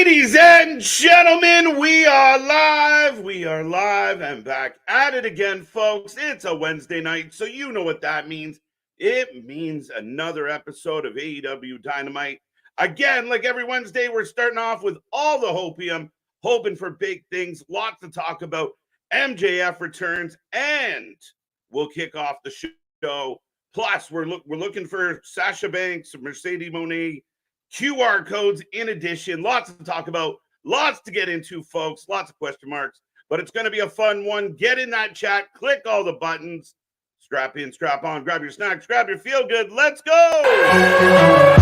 Ladies and gentlemen, we are live. We are live and back at it again, folks. It's a Wednesday night, so you know what that means. It means another episode of AEW Dynamite. Again, like every Wednesday, we're starting off with all the hopium, hoping for big things, lots to talk about. MJF returns, and we'll kick off the show. Plus, we're looking for Sasha Banks, Mercedes Moné, QR codes in addition. Lots to talk about, lots to get into, folks, lots of question marks, but it's going to be a fun one. Get in that chat, click all the buttons, strap in, strap on, grab your snacks, grab your feel good. Let's go.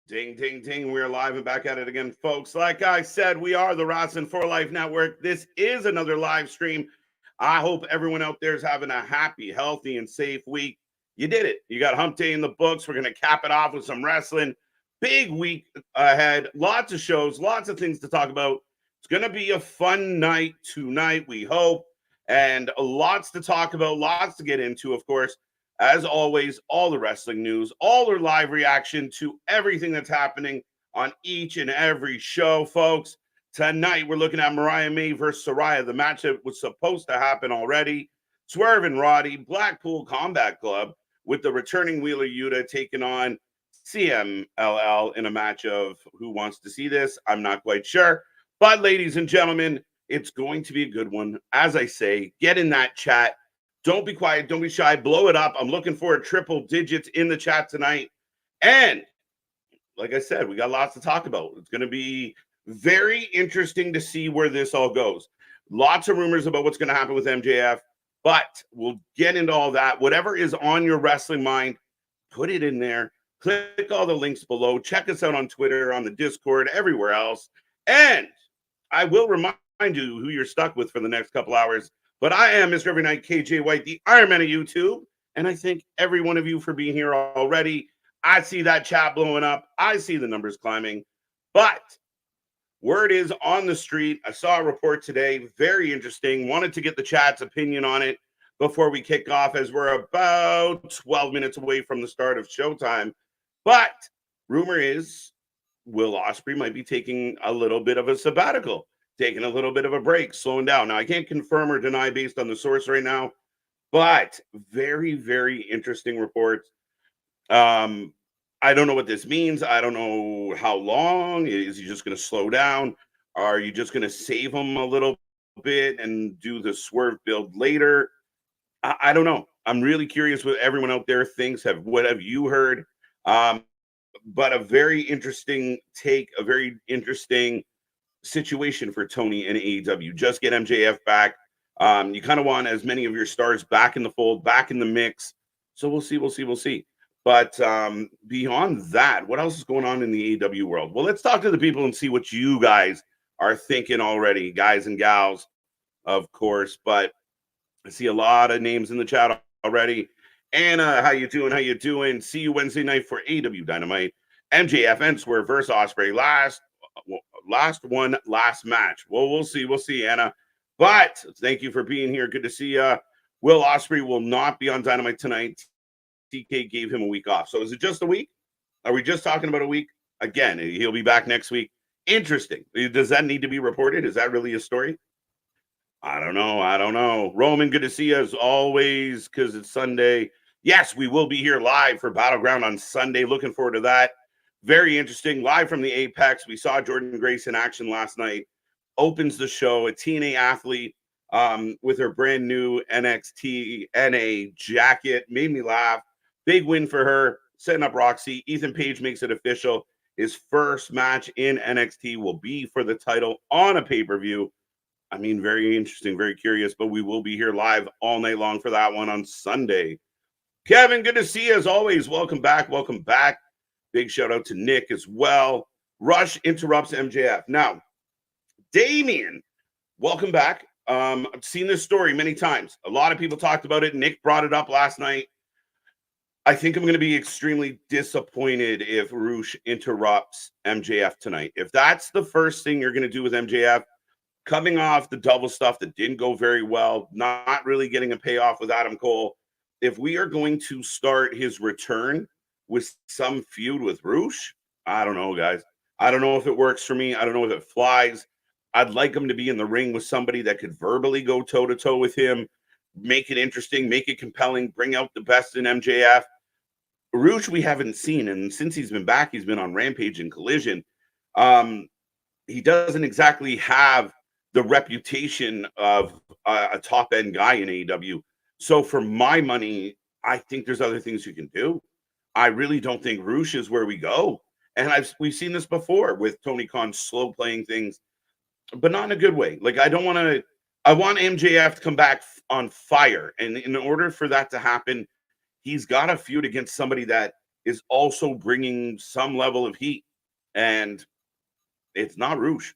Ding, ding, ding. We're live and back at it again, folks. Like I said, we are the Wrestling for Life Network. This is another live stream. I hope everyone out there is having a happy, healthy, and safe week. You did it. You got Hump Day in the books. We're going to cap it off with some wrestling. Big week ahead. Lots of shows, lots of things to talk about. It's going to be a fun night tonight, we hope. And lots to talk about, lots to get into, of course. As always, all the wrestling news, all our live reaction to everything that's happening on each and every show, folks. Tonight, we're looking at Mariah May versus Saraya, the match that was supposed to happen already. Swerve and Roddy, Blackpool Combat Club, with the returning Wheeler Yuta taking on CMLL in a match of who wants to see this? I'm not quite sure. But, ladies and gentlemen, it's going to be a good one. As I say, get in that chat. Don't be quiet. Don't be shy. Blow it up. I'm looking for triple digits in the chat tonight. And like I said, we got lots to talk about. It's going to be very interesting to see where this all goes. Lots of rumors about what's going to happen with MJF, but we'll get into all that. Whatever is on your wrestling mind, put it in there. Click all the links below. Check us out on Twitter, on the Discord, everywhere else. And I will remind you who you're stuck with for the next couple hours. But I am Mr. Every Night, KJ White, the Iron Man of YouTube. And I thank every one of you for being here already. I see that chat blowing up. I see the numbers climbing. But word is on the street. I saw a report today. Very interesting. Wanted to get the chat's opinion on it before we kick off, as we're about 12 minutes away from the start of showtime. But rumor is Will Ospreay might be taking a little bit of a sabbatical. Taking a little bit of a break, slowing down. Now, I can't confirm or deny based on the source right now, but very, very interesting reports. I don't know what this means. I don't know how long. Is he just going to slow down? Are you just going to save him a little bit and do the Swerve build later? I don't know. I'm really curious what everyone out there thinks. What have you heard? But a very interesting take, a very interesting situation for Tony and AEW. Just get MJF back. You kind of want as many of your stars back in the fold, back in the mix. So we'll see. But beyond that, what else is going on in the AEW world? Well, let's talk to the people and see what you guys are thinking already, guys and gals, of course. But I see a lot of names in the chat already. Anna, how you doing? See you Wednesday night for AEW Dynamite. MJF and Swerve versus Ospreay. Last match. Well, we'll see, Anna. But thank you for being here. Good to see you. Will Ospreay will not be on Dynamite tonight. TK gave him a week off. So is it just a week? Are we just talking about a week? Again, he'll be back next week. Interesting. Does that need to be reported? Is that really a story? I don't know. Roman, good to see you as always, because it's Sunday. Yes, we will be here live for Battleground on Sunday. Looking forward to that. Very interesting. Live from the Apex. We saw Jordan Grace in action last night. Opens the show. A TNA athlete with her brand new NXT NA jacket. Made me laugh. Big win for her. Setting up Roxy. Ethan Page makes it official. His first match in NXT will be for the title on a pay-per-view. I mean, very interesting, very curious, but we will be here live all night long for that one on Sunday. Kevin, good to see you as always. Welcome back. Big shout out to Nick as well. Rush interrupts MJF. Now, Damien, welcome back. I've seen this story many times. A lot of people talked about it. Nick brought it up last night. I think I'm going to be extremely disappointed if Rush interrupts MJF tonight. If that's the first thing you're going to do with MJF, coming off the double stuff that didn't go very well, not really getting a payoff with Adam Cole, if we are going to start his return with some feud with Rush, I don't know, guys. I don't know if it works for me. I don't know if it flies. I'd like him to be in the ring with somebody that could verbally go toe-to-toe with him, make it interesting, make it compelling, bring out the best in MJF. Rush we haven't seen, and since he's been back, he's been on Rampage and Collision. He doesn't exactly have the reputation of a top end guy in AEW. So for my money, I think there's other things you can do. I really don't think Rush is where we go. And we've seen this before with Tony Khan slow playing things, but not in a good way. Like I want MJF to come back on fire. And in order for that to happen, he's got to feud against somebody that is also bringing some level of heat. And it's not Rush.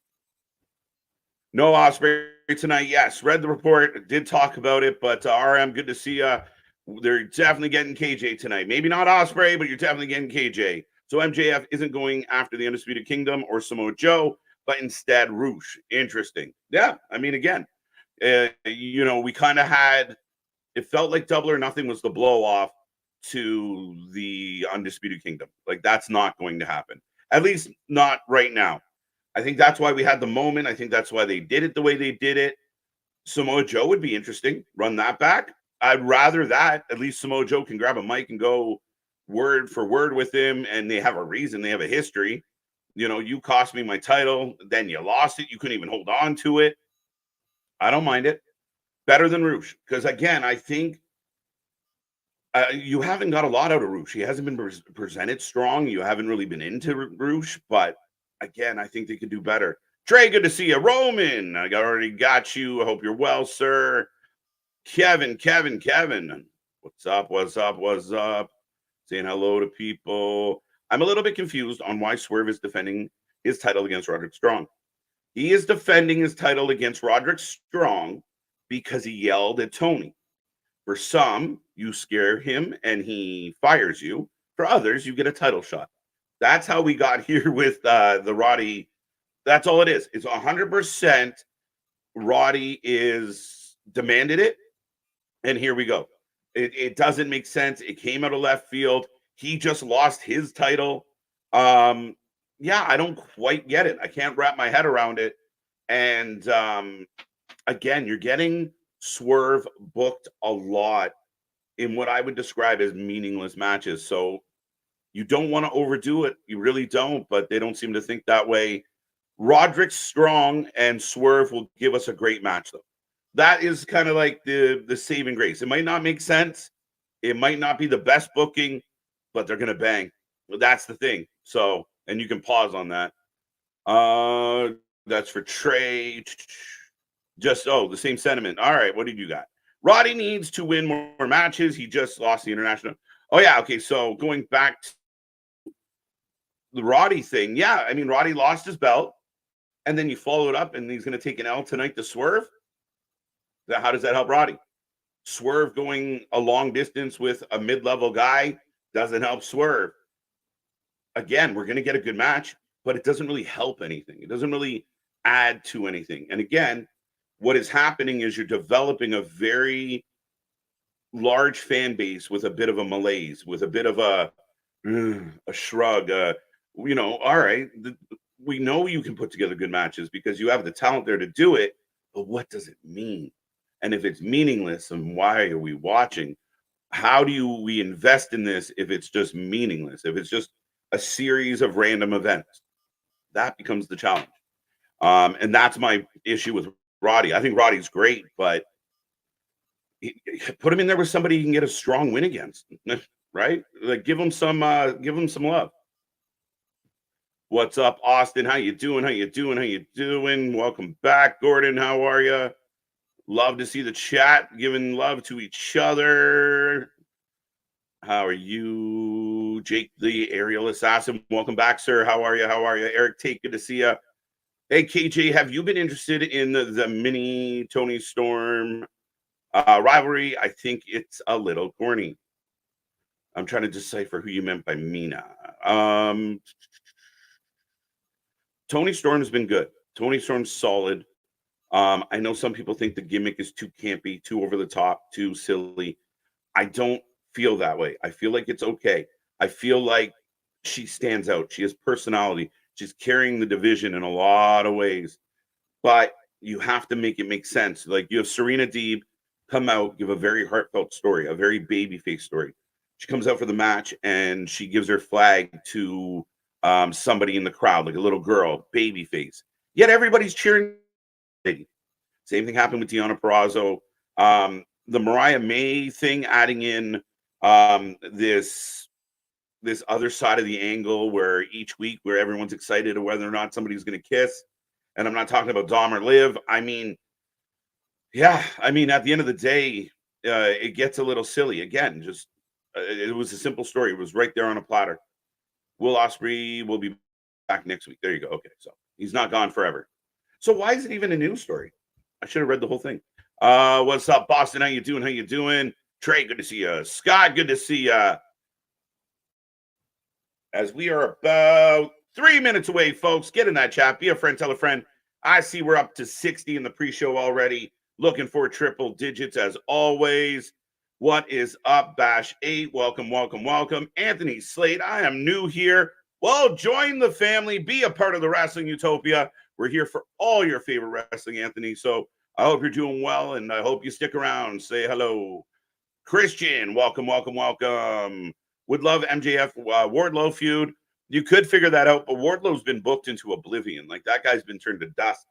No Ospreay tonight. Yes, read the report, did talk about it, but RM, good to see you. They're definitely getting KJ tonight. Maybe not Ospreay, but you're definitely getting KJ. So MJF isn't going after the Undisputed Kingdom or Samoa Joe, but instead Rush. Interesting. Yeah, I mean, again, we kind of had, it felt like Double or Nothing was the blow off to the Undisputed Kingdom. Like that's not going to happen. At least not right now. I think that's why we had the moment. I think that's why they did it the way they did it. Samoa Joe would be interesting. Run that back. I'd rather that. At least Samoa Joe can grab a mic and go word for word with him, and they have a reason. They have a history. You cost me my title, then you lost it. You couldn't even hold on to it. I don't mind it. Better than Rush. Because, again, I think you haven't got a lot out of Rush. He hasn't been presented strong. You haven't really been into Rush, but again, I think they could do better. Trey, good to see you. Roman, I already got you. I hope you're well, sir. Kevin. What's up? Saying hello to people. I'm a little bit confused on why Swerve is defending his title against Roderick Strong. He is defending his title against Roderick Strong because he yelled at Tony. For some, you scare him and he fires you. For others, you get a title shot. That's how we got here with the Roddy. That's all it is. It's 100% Roddy is demanded it. And here we go. It doesn't make sense. It came out of left field. He just lost his title. Yeah, I don't quite get it. I can't wrap my head around it. And again, you're getting Swerve booked a lot in what I would describe as meaningless matches. So you don't want to overdo it. You really don't, but they don't seem to think that way. Roderick Strong and Swerve will give us a great match, though. That is kind of like the saving grace. It might not make sense. It might not be the best booking, but they're going to bang. That's the thing. So, and you can pause on that. That's for Trey. The same sentiment. All right, what did you got? Roddy needs to win more matches. He just lost the international. Oh, yeah, okay, so going back to the Roddy thing, yeah, I mean, Roddy lost his belt, and then you follow it up, and he's going to take an L tonight to Swerve. How does that help Roddy? Swerve going a long distance with a mid-level guy doesn't help Swerve. Again, we're going to get a good match, but it doesn't really help anything. It doesn't really add to anything. And again, what is happening is you're developing a very large fan base with a bit of a malaise, with a bit of a shrug. All right, we know you can put together good matches because you have the talent there to do it, but what does it mean? And if it's meaningless, then why are we watching? How do we invest in this if it's just meaningless? If it's just a series of random events? That becomes the challenge. And that's my issue with Roddy. I think Roddy's great, but put him in there with somebody you can get a strong win against, right? Like give him some love. What's up, Austin? How you doing? Welcome back, Gordon. How are you? Love to see the chat giving love to each other. How are you, Jake the Aerial Assassin? Welcome back, sir. How are you? Eric Tate, good to see you. Hey, KJ, have you been interested in the mini Tony Storm rivalry? I think it's a little corny. I'm trying to decipher who you meant by Mina. Tony Storm's been good. Tony Storm's solid. I know some people think the gimmick is too campy, too over the top, too silly. I don't feel that way. I feel like it's okay. I feel like she stands out. She has personality. She's carrying the division in a lot of ways. But you have to make it make sense. Like you have Serena Deeb come out, give a very heartfelt story, a very babyface story. She comes out for the match and she gives her flag to somebody in the crowd, like a little girl, babyface. Yet everybody's cheering. Same thing happened with Deonna Purrazzo. The Mariah May thing, adding in this other side of the angle where each week where everyone's excited of whether or not somebody's going to kiss. And I'm not talking about Dom or Liv. I mean, yeah, I mean, at the end of the day, it gets a little silly. Again, just it was a simple story. It was right there on a platter. Will Ospreay will be back next week. There you go. Okay, so he's not gone forever. So why is it even a news story? I should have read the whole thing. What's up, Boston? How you doing? How you doing? Trey, good to see you. Scott, good to see you. As we are about 3 minutes away, folks, get in that chat. Be a friend, tell a friend. I see we're up to 60 in the pre-show already. Looking for triple digits as always. What is up, Bash 8? Welcome, welcome, welcome. Anthony Slade, I am new here. Well, join the family. Be a part of the Wrestling Utopia. We're here for all your favorite wrestling, Anthony. So I hope you're doing well, and I hope you stick around. Say hello. Christian, welcome, welcome, welcome. Would love MJF Wardlow feud. You could figure that out, but Wardlow's been booked into oblivion. Like that guy's been turned to dust.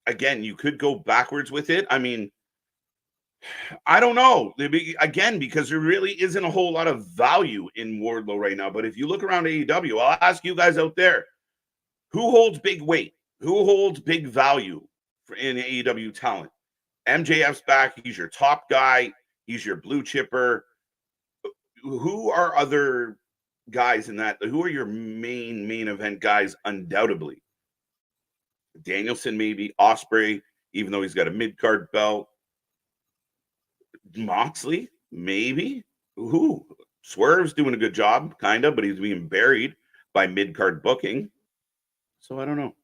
Again, you could go backwards with it. I mean, I don't know. Again, because there really isn't a whole lot of value in Wardlow right now. But if you look around AEW, I'll ask you guys out there, who holds big weight? Who holds big value in AEW talent? MJF's back. He's your top guy. He's your blue chipper. Who are other guys in that? Who are your main event guys? Undoubtedly, Danielson, maybe Ospreay, even though he's got a mid-card belt. Moxley, maybe. Who? Swerve's doing a good job, kind of, but he's being buried by mid-card booking. So I don't know.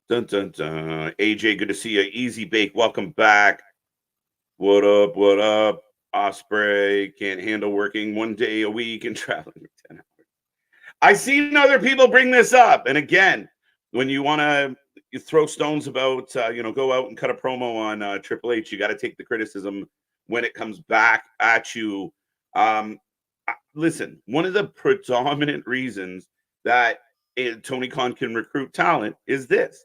Dun, dun, dun. AJ, good to see you. Easy Bake, welcome back. What up? What up? Ospreay can't handle working 1 day a week and traveling for 10 hours. I've seen other people bring this up. And again, when you want to throw stones about, go out and cut a promo on Triple H, you got to take the criticism when it comes back at you. Listen, one of the predominant reasons that Tony Khan can recruit talent is this,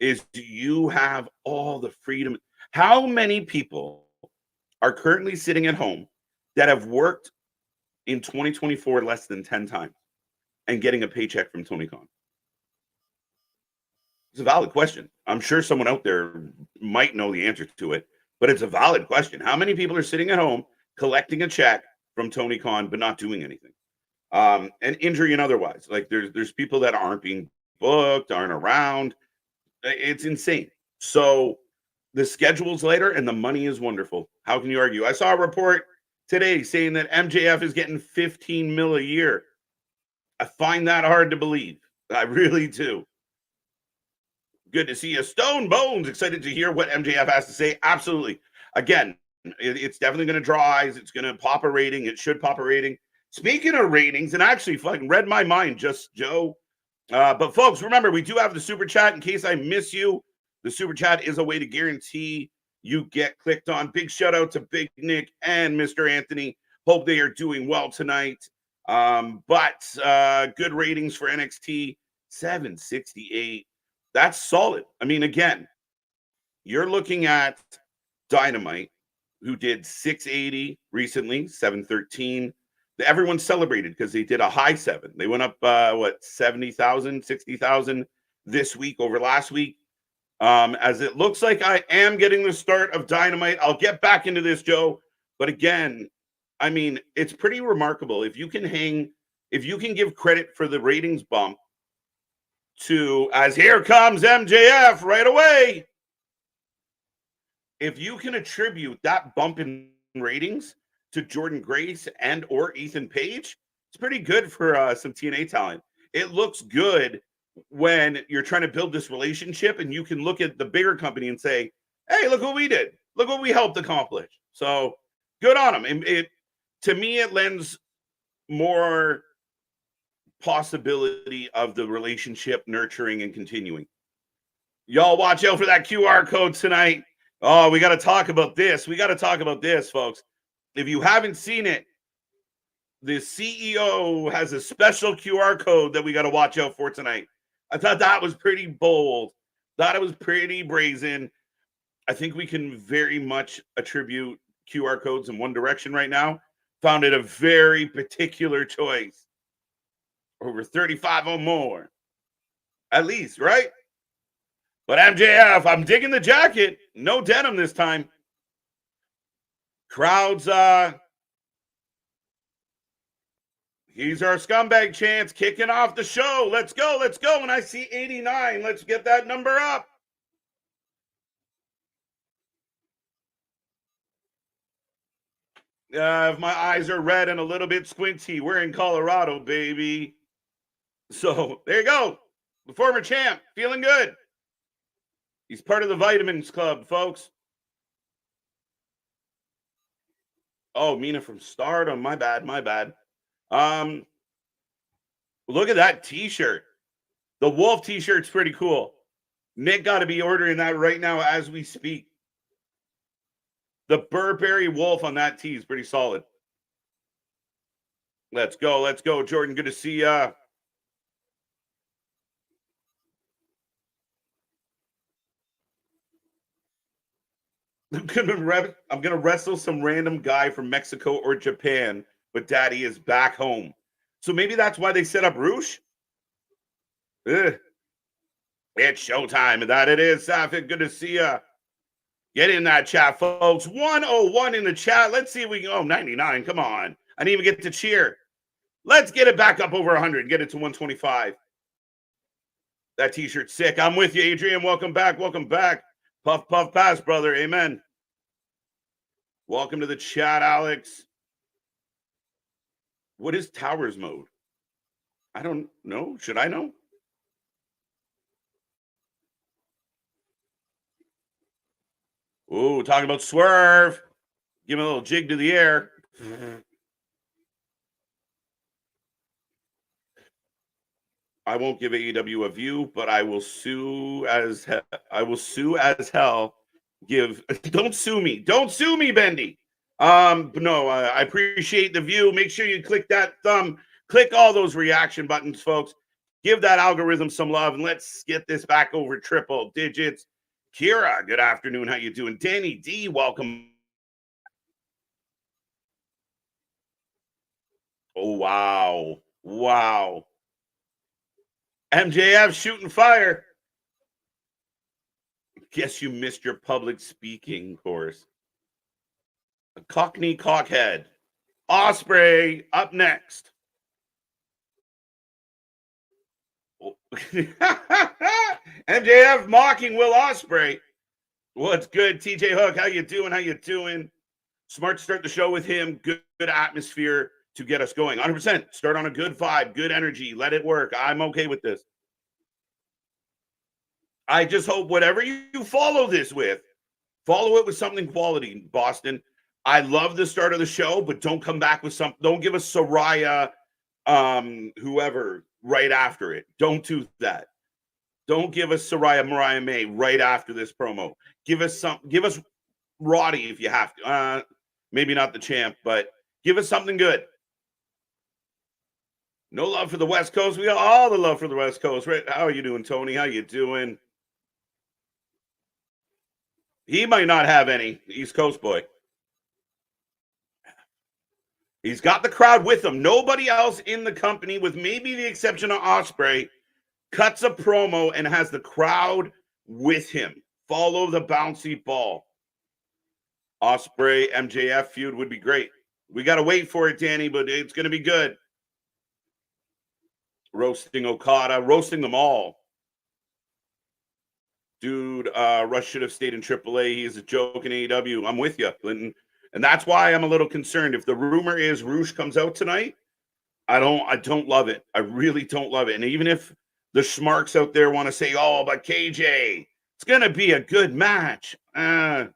is you have all the freedom. How many people are currently sitting at home that have worked in 2024 less than 10 times and getting a paycheck from Tony Khan? It's a valid question. I'm sure someone out there might know the answer to it, but it's a valid question. How many people are sitting at home collecting a check from Tony Khan but not doing anything? And injury and otherwise. Like there's people that aren't being booked, aren't around. It's insane. So the schedule's later and the money is wonderful. How can you argue? I saw a report today saying that MJF is getting 15 mil a year. I find that hard to believe. I really do. Good to see you. Stone Bones, excited to hear what MJF has to say. Absolutely. Again, it's definitely going to draw eyes. It's going to pop a rating. It should pop a rating. Speaking of ratings, and actually fucking read my mind, just Joe. But folks, remember, we do have the super chat in case I miss you. The super chat is a way to guarantee you get clicked on. Big shout out to Big Nick and Mr. Anthony. Hope they are doing well tonight. But good ratings for NXT, 768. That's solid. I mean, again, you're looking at Dynamite, who did 680 recently, 713. Everyone celebrated because they did a high 7. They went up, 70,000, 60,000 this week over last week. As it looks like I am getting the start of Dynamite. I'll get back into this, Joe. But again, I mean, it's pretty remarkable. If you can give credit for the ratings bump to, as here comes MJF right away. If you can attribute that bump in ratings to Jordan Grace and or Ethan Page, it's pretty good for some TNA talent. It looks good when you're trying to build this relationship and you can look at the bigger company and say, hey, look what we did. Look what we helped accomplish. So good on them. To me, it lends more possibility of the relationship nurturing and continuing. Y'all watch out for that QR code tonight. Oh, we got to talk about this. We got to talk about this, folks. If you haven't seen it, the CEO has a special QR code that we got to watch out for tonight. I thought that was pretty bold. Thought it was pretty brazen. I think we can very much attribute QR codes in one direction right now. Found it a very particular choice. Over 35 or more. At least, right? But MJF, I'm digging the jacket. No denim this time. Crowds, he's our scumbag chance kicking off the show. Let's go, let's go. And I see 89. Let's get that number up. If my eyes are red and a little bit squinty, we're in Colorado, baby. So there you go. The former champ, feeling good. He's part of the Vitamins Club, folks. Oh, Mina from Stardom. My bad. Look at that t-shirt. The wolf t-shirt's pretty cool. Nick got to be ordering that right now as we speak. The Burberry wolf on that tee is pretty solid. Let's go, Jordan. Good to see ya. I'm gonna wrestle some random guy from Mexico or Japan, but Daddy is back home. So maybe that's why they set up Roosh. It's showtime, and that it is. Safik, good to see ya. Get in that chat, folks. 101 in the chat. Let's see if we can. Oh, 99. Come on. I didn't even get to cheer. Let's get it back up over 100. Get it to 125. That t-shirt's sick. I'm with you, Adrian. Welcome back. Puff, puff, pass, brother. Amen. Welcome to the chat, Alex. What is Towers mode? I don't know. Should I know? Ooh, talking about Swerve. Give him a little jig to the air. I won't give AEW a view, but I will sue as hell. Don't sue me. Don't sue me, Bendy. No, I appreciate the view. Make sure you click that thumb. Click all those reaction buttons, folks. Give that algorithm some love, and let's get this back over triple digits. Kira, good afternoon. How you doing? Danny D, welcome. Oh, wow. MJF shooting fire. Guess you missed your public speaking course. A Cockney cockhead. Ospreay up next. MJF mocking Will Ospreay. What's good, TJ Hook? How you doing? Smart to start the show with him. Good atmosphere to get us going. 100%. Start on a good vibe, good energy. Let it work. I'm okay with this. I just hope whatever you follow this with, follow it with something quality, Boston. I love the start of the show, but don't come back with don't give us Soraya, whoever, right after it. Don't do that. Don't give us Mariah May right after this promo. Give us Roddy if you have to. Maybe not the champ, but give us something good. No love for the West Coast. We got all the love for the West Coast. Right? How are you doing, Tony? How you doing? He might not have any. East Coast boy. He's got the crowd with him. Nobody else in the company, with maybe the exception of Ospreay, cuts a promo and has the crowd with him. Follow the bouncy ball. Ospreay MJF feud would be great. We got to wait for it, Danny, but it's going to be good. Roasting Okada, roasting them all. Dude, Rush should have stayed in AAA. He is a joke in AEW. I'm with you, Clinton. And that's why I'm a little concerned. If the rumor is Rush comes out tonight, I don't love it. I really don't love it. And even if the schmarks out there want to say, oh, but KJ, it's gonna be a good match. Like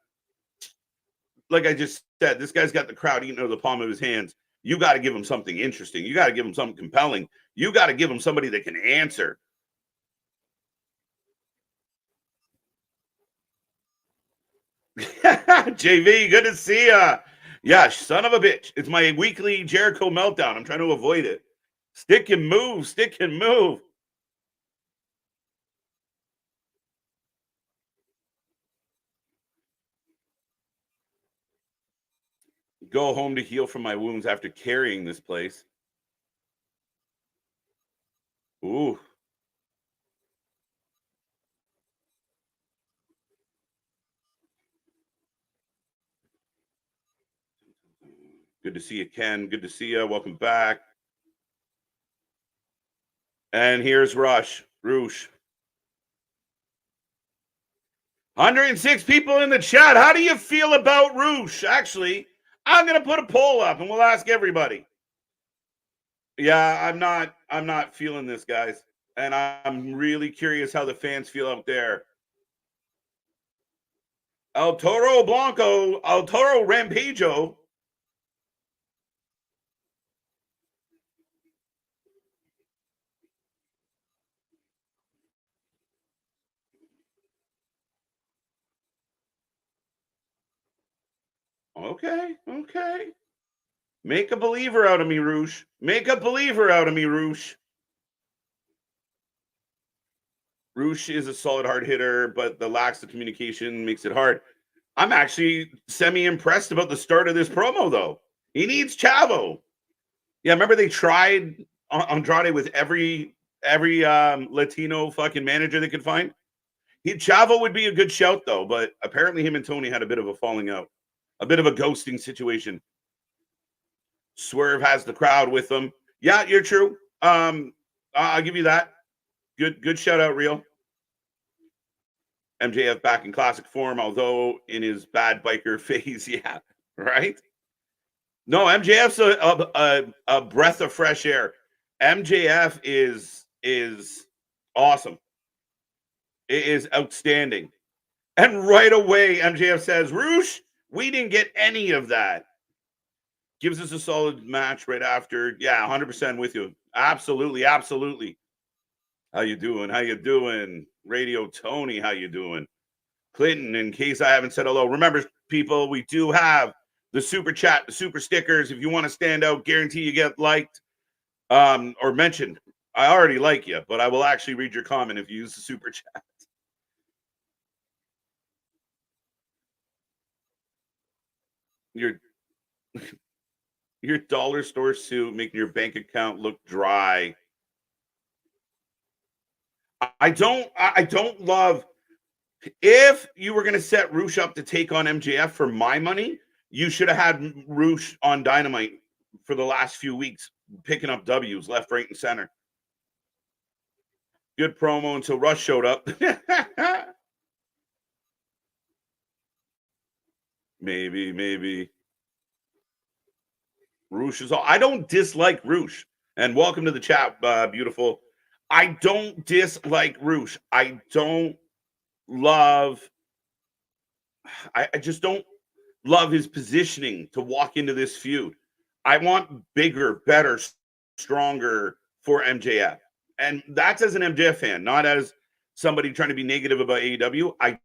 I just said, this guy's got the crowd eating out of the palm of his hands. You got to give him something interesting. You got to give him something compelling. You got to give him somebody that can answer. JV, good to see ya. Yeah, son of a bitch. It's my weekly Jericho meltdown. I'm trying to avoid it. Stick and move, stick and move. Go home to heal from my wounds after carrying this place. Ooh. Good to see you, Ken. Good to see you. Welcome back. And here's Rush. Roosh. 106 people in the chat. How do you feel about Roosh? Actually, I'm going to put a poll up and we'll ask everybody. Yeah, I'm not feeling this, guys. And I'm really curious how the fans feel out there. El Toro Blanco, El Toro Rampaggio. Okay. Make a believer out of me, Roosh. Make a believer out of me, Roosh. Roosh is a solid hard hitter, but the lack of communication makes it hard. I'm actually semi-impressed about the start of this promo, though. He needs Chavo. Yeah, remember they tried Andrade with every Latino fucking manager they could find? Chavo would be a good shout, though, but apparently him and Tony had a bit of a falling out. A bit of a ghosting situation. Swerve has the crowd with them. Yeah, you're true. I'll give you that. Good shout out, Real. MJF back in classic form, although in his bad biker phase. Yeah, right. No, MJF's a breath of fresh air. MJF is awesome. It is outstanding. And right away, MJF says, Roosh, we didn't get any of that. Gives us a solid match right after. Yeah, 100% with you. Absolutely. How you doing? Radio Tony, how you doing? Clinton, in case I haven't said hello. Remember, people, we do have the super chat, the super stickers. If you want to stand out, guarantee you get liked or mentioned. I already like you, but I will actually read your comment if you use the super chat. Your dollar store suit making your bank account look dry. I don't love. If you were going to set Roosh up to take on MJF for my money, you should have had Roosh on Dynamite for the last few weeks, picking up W's left, right, and center. Good promo until Rush showed up. Maybe. Roosh is all. I don't dislike Roosh. And welcome to the chat, beautiful. I don't dislike Roosh. I don't love. I just don't love his positioning to walk into this feud. I want bigger, better, stronger for MJF. And that's as an MJF fan, not as somebody trying to be negative about AEW. I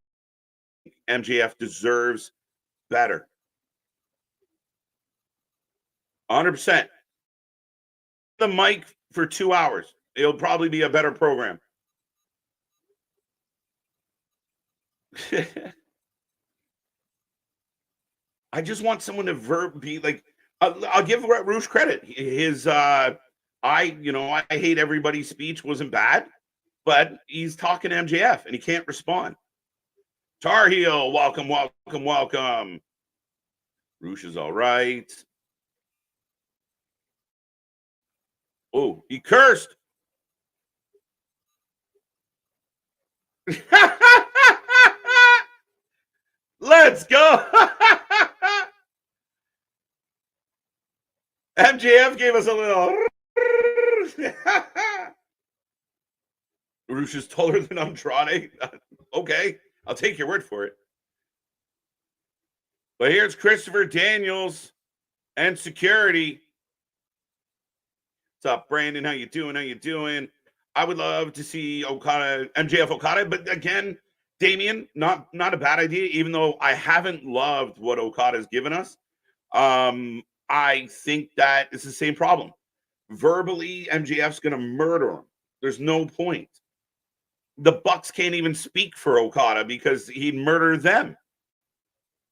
think MJF deserves better. 100%. The mic for 2 hours. It'll probably be a better program. I just want someone to be like, I'll give Roosh credit. His, I hate everybody's speech wasn't bad, but he's talking to MJF and he can't respond. Tar Heel, welcome. Roosh is all right. Oh, he cursed. Let's go. MJF gave us a little. Rush is taller than Andrade. Okay, I'll take your word for it. But here's Christopher Daniels and security. What's up, Brandon? How you doing? How you doing? I would love to see Okada, MJF Okada, but again, Damian, not a bad idea. Even though I haven't loved what Okada's given us, I think that it's the same problem. Verbally, MJF's going to murder him. There's no point. The Bucks can't even speak for Okada because he'd murder them,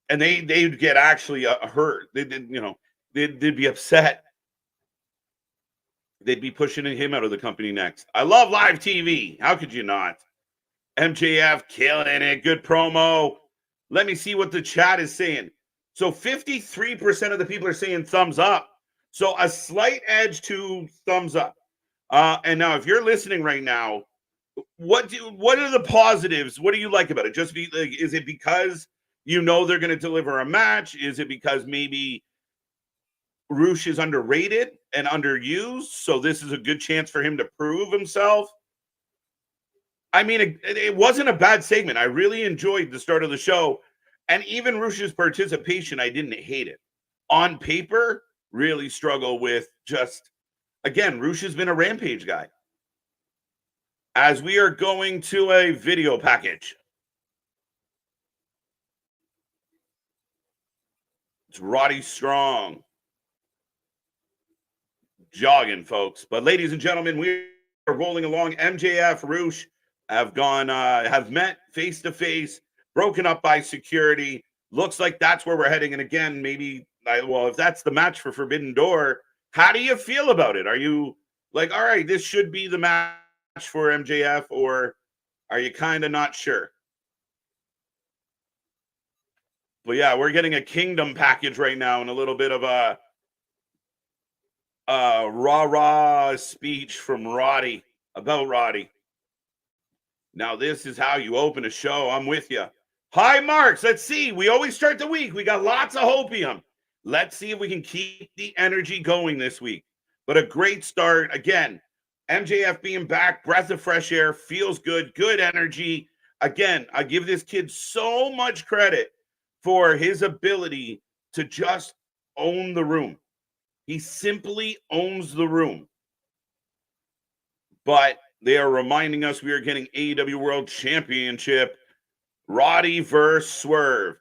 and they'd get actually hurt. They'd be upset. They'd be pushing him out of the company next. I love live TV. How could you not? MJF killing it. Good promo. Let me see what the chat is saying. So 53% of the people are saying thumbs up. So a slight edge to thumbs up. And now if you're listening right now, what are the positives? What do you like about it? Is it because you know they're going to deliver a match? Is it because maybe Rush is underrated and underused, so this is a good chance for him to prove himself? I mean, it wasn't a bad segment. I really enjoyed the start of the show, and even Rush's participation, I didn't hate it. On paper, really struggle with again, Rush has been a Rampage guy. As we are going to a video package. It's Roddy Strong. Jogging, folks. But ladies and gentlemen, we are rolling along. MJF, Rush have met face to face, broken up by security. Looks like that's where we're heading. And again, maybe, if that's the match for Forbidden Door, how do you feel about it? Are you like, all right, this should be the match for MJF, or are you kind of not sure? But yeah, we're getting a Kingdom package right now and a little bit of a rah-rah speech from Roddy about Roddy. Now, this is how you open a show. I'm with you. Hi, Marks. Let's see. We always start the week. We got lots of hopium. Let's see if we can keep the energy going this week. But a great start. Again, MJF being back, breath of fresh air, feels good, good energy. Again, I give this kid so much credit for his ability to just own the room. He simply owns the room. But they are reminding us we are getting AEW World Championship. Roddy versus Swerve.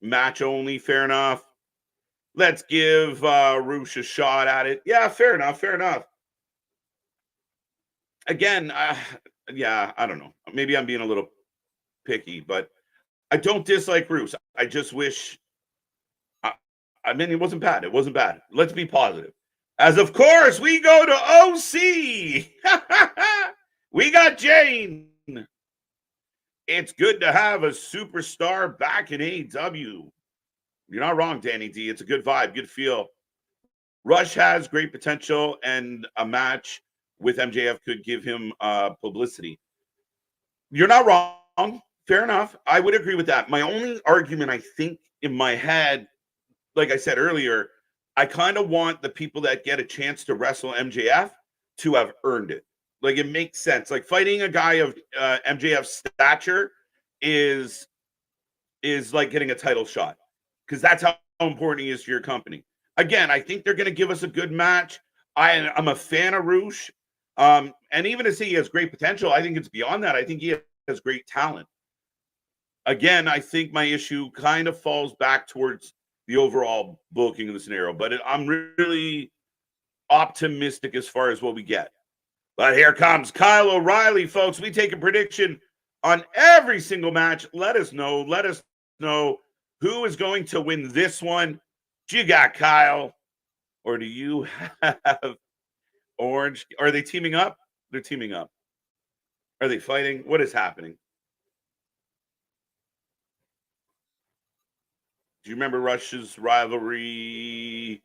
Match only, fair enough. Let's give Rush a shot at it. Yeah, fair enough, fair enough. Again, I don't know. Maybe I'm being a little picky, but I don't dislike Rush. I just wish... I mean, it wasn't bad. It wasn't bad. Let's be positive. As, of course, we go to OC. We got Jane. It's good to have a superstar back in AEW. You're not wrong, Danny D. It's a good vibe, good feel. Rush has great potential, and a match with MJF could give him publicity. You're not wrong. Fair enough. I would agree with that. My only argument, I think, in my head, like I said earlier, I kind of want the people that get a chance to wrestle MJF to have earned it. Like, it makes sense. Like, fighting a guy of MJF's stature is like getting a title shot, because that's how important he is to your company. Again, I think they're going to give us a good match. I'm a fan of Rush. And even as he has great potential, I think it's beyond that. I think he has great talent. Again, I think my issue kind of falls back towards the overall booking of the scenario, but I'm really optimistic as far as what we get. But here comes Kyle O'Reilly, folks. We take a prediction on every single match. Let us know who is going to win this one. Do you got Kyle, or do you have Orange? Are they teaming up? They're teaming up. Are they fighting? What is happening? Do you remember Rush's rivalry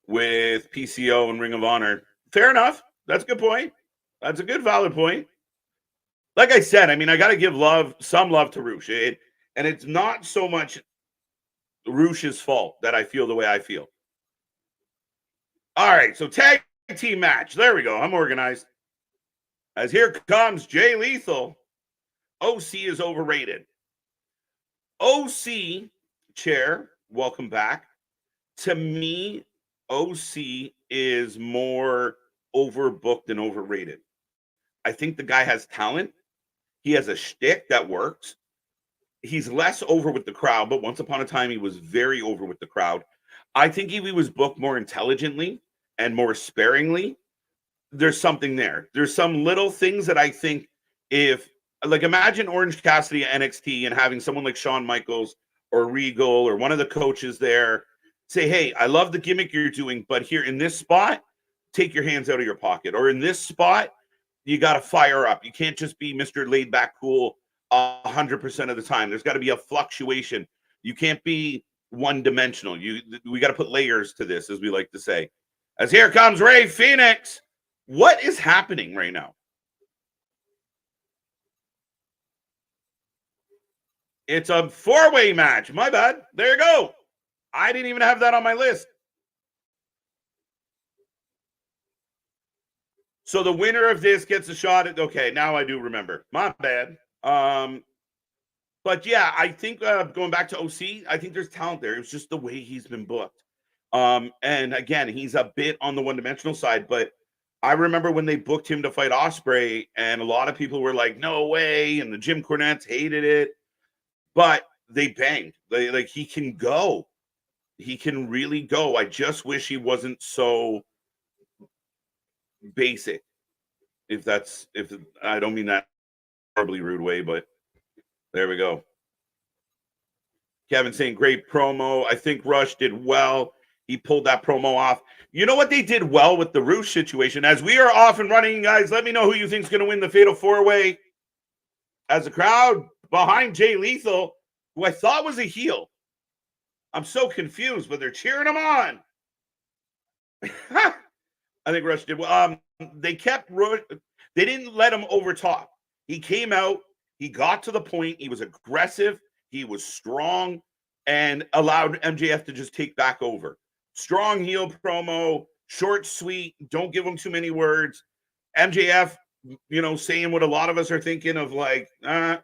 with PCO and Ring of Honor? Fair enough. That's a good point. That's a good, valid point. Like I said, I mean, I got to give some love to Rush. And it's not so much Rush's fault that I feel the way I feel. All right, so tag team match. There we go. I'm organized. As here comes Jay Lethal. OC is overrated. OC, Chair, welcome back. To me, OC is more overbooked than overrated. I think the guy has talent. He has a shtick that works. He's less over with the crowd, but once upon a time, he was very over with the crowd. I think if he was booked more intelligently and more sparingly, there's something there. There's some little things that I think if, like, imagine Orange Cassidy at NXT and having someone like Shawn Michaels or Regal or one of the coaches there say, hey, I love the gimmick you're doing, but here in this spot, take your hands out of your pocket. Or in this spot, you got to fire up. You can't just be Mr. Laid Back Cool 100% of the time. There's got to be a fluctuation. You can't be one-dimensional. We got to put layers to this, as we like to say. As here comes Rey Fenix. What is happening right now? It's a four-way match. My bad. There you go. I didn't even have that on my list. So the winner of this gets a shot at, okay, now I do remember. My bad. But yeah, I think going back to OC, I think there's talent there. It's just the way he's been booked. And again, he's a bit on the one-dimensional side, but I remember when they booked him to fight Ospreay, and a lot of people were like, no way, and the Jim Cornettes hated it. But they banged. He can go. He can really go. I just wish he wasn't so basic. If I don't mean that horribly rude way, but there we go. Kevin saying great promo. I think Rush did well. He pulled that promo off. You know what they did well with the Rush situation? As we are off and running, guys, let me know who you think is going to win the Fatal 4-Way. As a crowd behind Jay Lethal, who I thought was a heel. I'm so confused, but they're cheering him on. I think Rush did well. They kept Rush. They didn't let him over top. He came out. He got to the point. He was aggressive. He was strong and allowed MJF to just take back over. Strong heel promo, short, sweet. Don't give him too many words. MJF, saying what a lot of us are thinking of, like, and,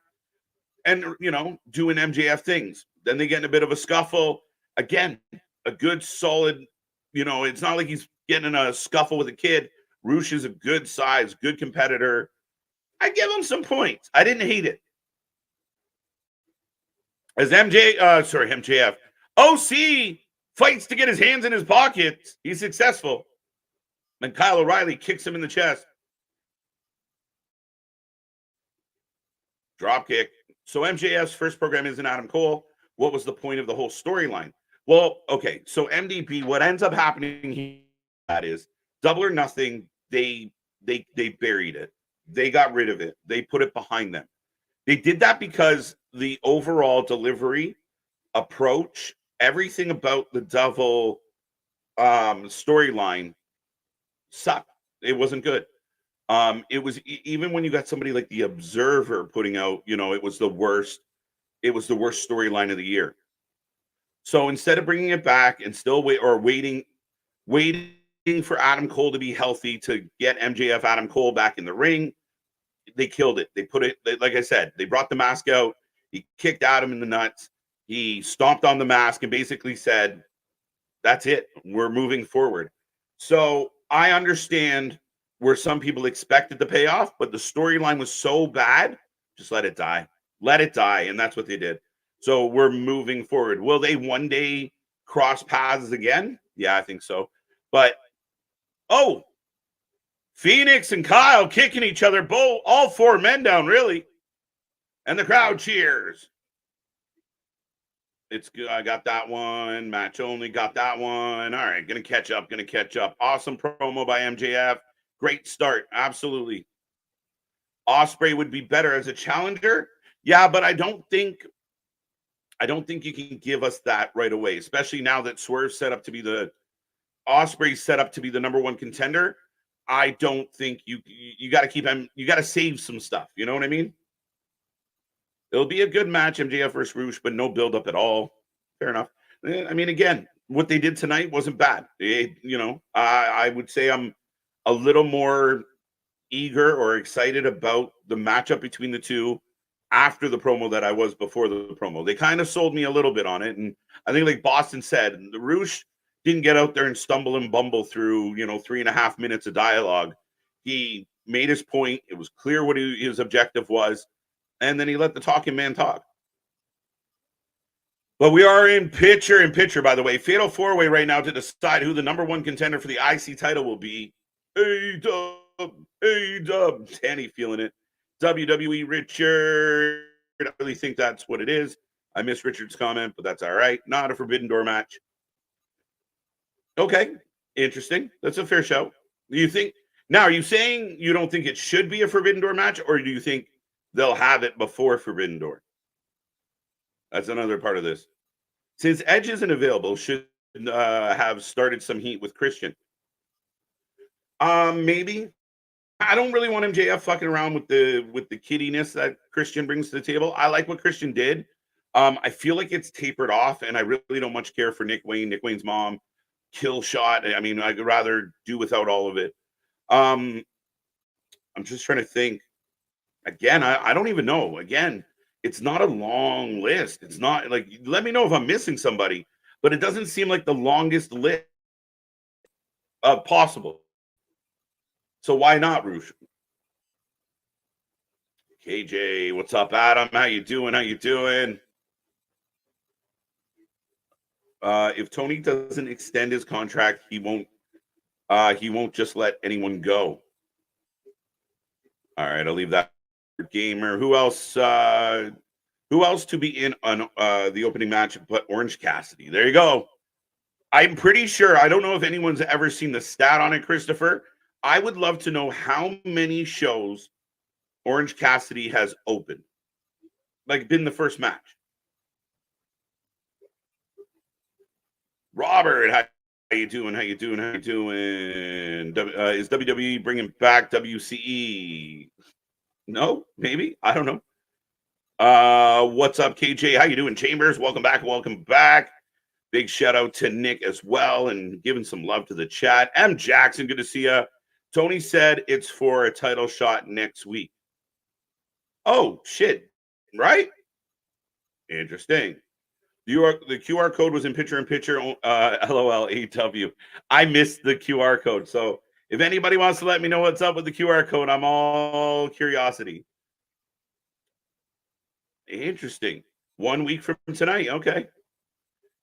doing MJF things. Then they get in a bit of a scuffle. Again, a good, solid, it's not like he's getting in a scuffle with a kid. Rush is a good size, good competitor. I give him some points. I didn't hate it. As MJF, OC fights to get his hands in his pockets. He's successful. And Kyle O'Reilly kicks him in the chest. Drop kick. So MJF's first program isn't Adam Cole. What was the point of the whole storyline? Well, okay, so MDP, what ends up happening here, that is Double or Nothing, they buried it. They got rid of it. They put it behind them. They did that because the overall delivery, approach, everything about the Devil storyline sucked. It wasn't good. It was even when you got somebody like the Observer putting out, it was the worst. It was the worst storyline of the year. So instead of bringing it back and still waiting for Adam Cole to be healthy to get MJF Adam Cole back in the ring, they killed it. They put it, like I said, they brought the mask out. He kicked Adam in the nuts. He stomped on the mask and basically said, that's it. We're moving forward. So I understand where some people expected the payoff, but the storyline was so bad, just let it die. Let it die. And that's what they did. So we're moving forward. Will they one day cross paths again? Yeah, I think so. But, Phoenix and Kyle kicking each other, all four men down, really. And the crowd cheers. It's good. I got that one. Match only got that one. All right, gonna catch up. Awesome promo by MJF. Great start. Absolutely. Ospreay would be better as a challenger. Yeah, but I don't think you can give us that right away, especially now that Swerve's set up to be Ospreay's set up to be the number one contender. I don't think you got to keep him. You got to save some stuff. You know what I mean? It'll be a good match, MJF versus Rush, but no build up at all. Fair enough. I mean, again, what they did tonight wasn't bad. I would say I'm a little more eager or excited about the matchup between the two after the promo that I was before the promo. They kind of sold me a little bit on it. And I think, like Boston said, the Rush didn't get out there and stumble and bumble through, 3.5 minutes of dialogue. He made his point. It was clear what his objective was. And then he let the talking man talk. But we are in picture, by the way. Fatal 4-way right now to decide who the number one contender for the IC title will be. A-Dub. Tanny feeling it. WWE Richard. I really think that's what it is. I missed Richard's comment, but that's all right. Not a Forbidden Door match. Okay. Interesting. That's a fair show. Do you think now, are you saying you don't think it should be a Forbidden Door match, or do you think they'll have it before Forbidden Door? That's another part of this. Since Edge isn't available, should have started some heat with Christian. Maybe. I don't really want MJF fucking around with the kiddiness that Christian brings to the table. I like what Christian did. I feel like it's tapered off, and I really don't much care for Nick Wayne's mom, kill shot. I mean, I'd rather do without all of it. I'm just trying to think. Again, I don't even know. Again, it's not a long list. It's not like, let me know if I'm missing somebody, but it doesn't seem like the longest list possible. So why not, Rush? KJ, what's up, Adam? How you doing? If Tony doesn't extend his contract, he won't just let anyone go. All right, I'll leave that. Gamer. Who else to be in on the opening match but Orange Cassidy? There you go. I'm pretty sure, I don't know if anyone's ever seen the stat on it, Christopher. I would love to know how many shows Orange Cassidy has opened. Like, been the first match. Robert, how you doing? Is WWE bringing back WCE? No, maybe. I don't know. What's up, KJ? How you doing? Chambers, welcome back. Big shout out to Nick as well, and giving some love to the chat. M. Jackson, good to see you. Tony said it's for a title shot next week. Oh, shit. Right? Interesting. The QR code was in picture. LOL, AEW. I missed the QR code. So if anybody wants to let me know what's up with the QR code, I'm all curiosity. Interesting. 1 week from tonight. Okay.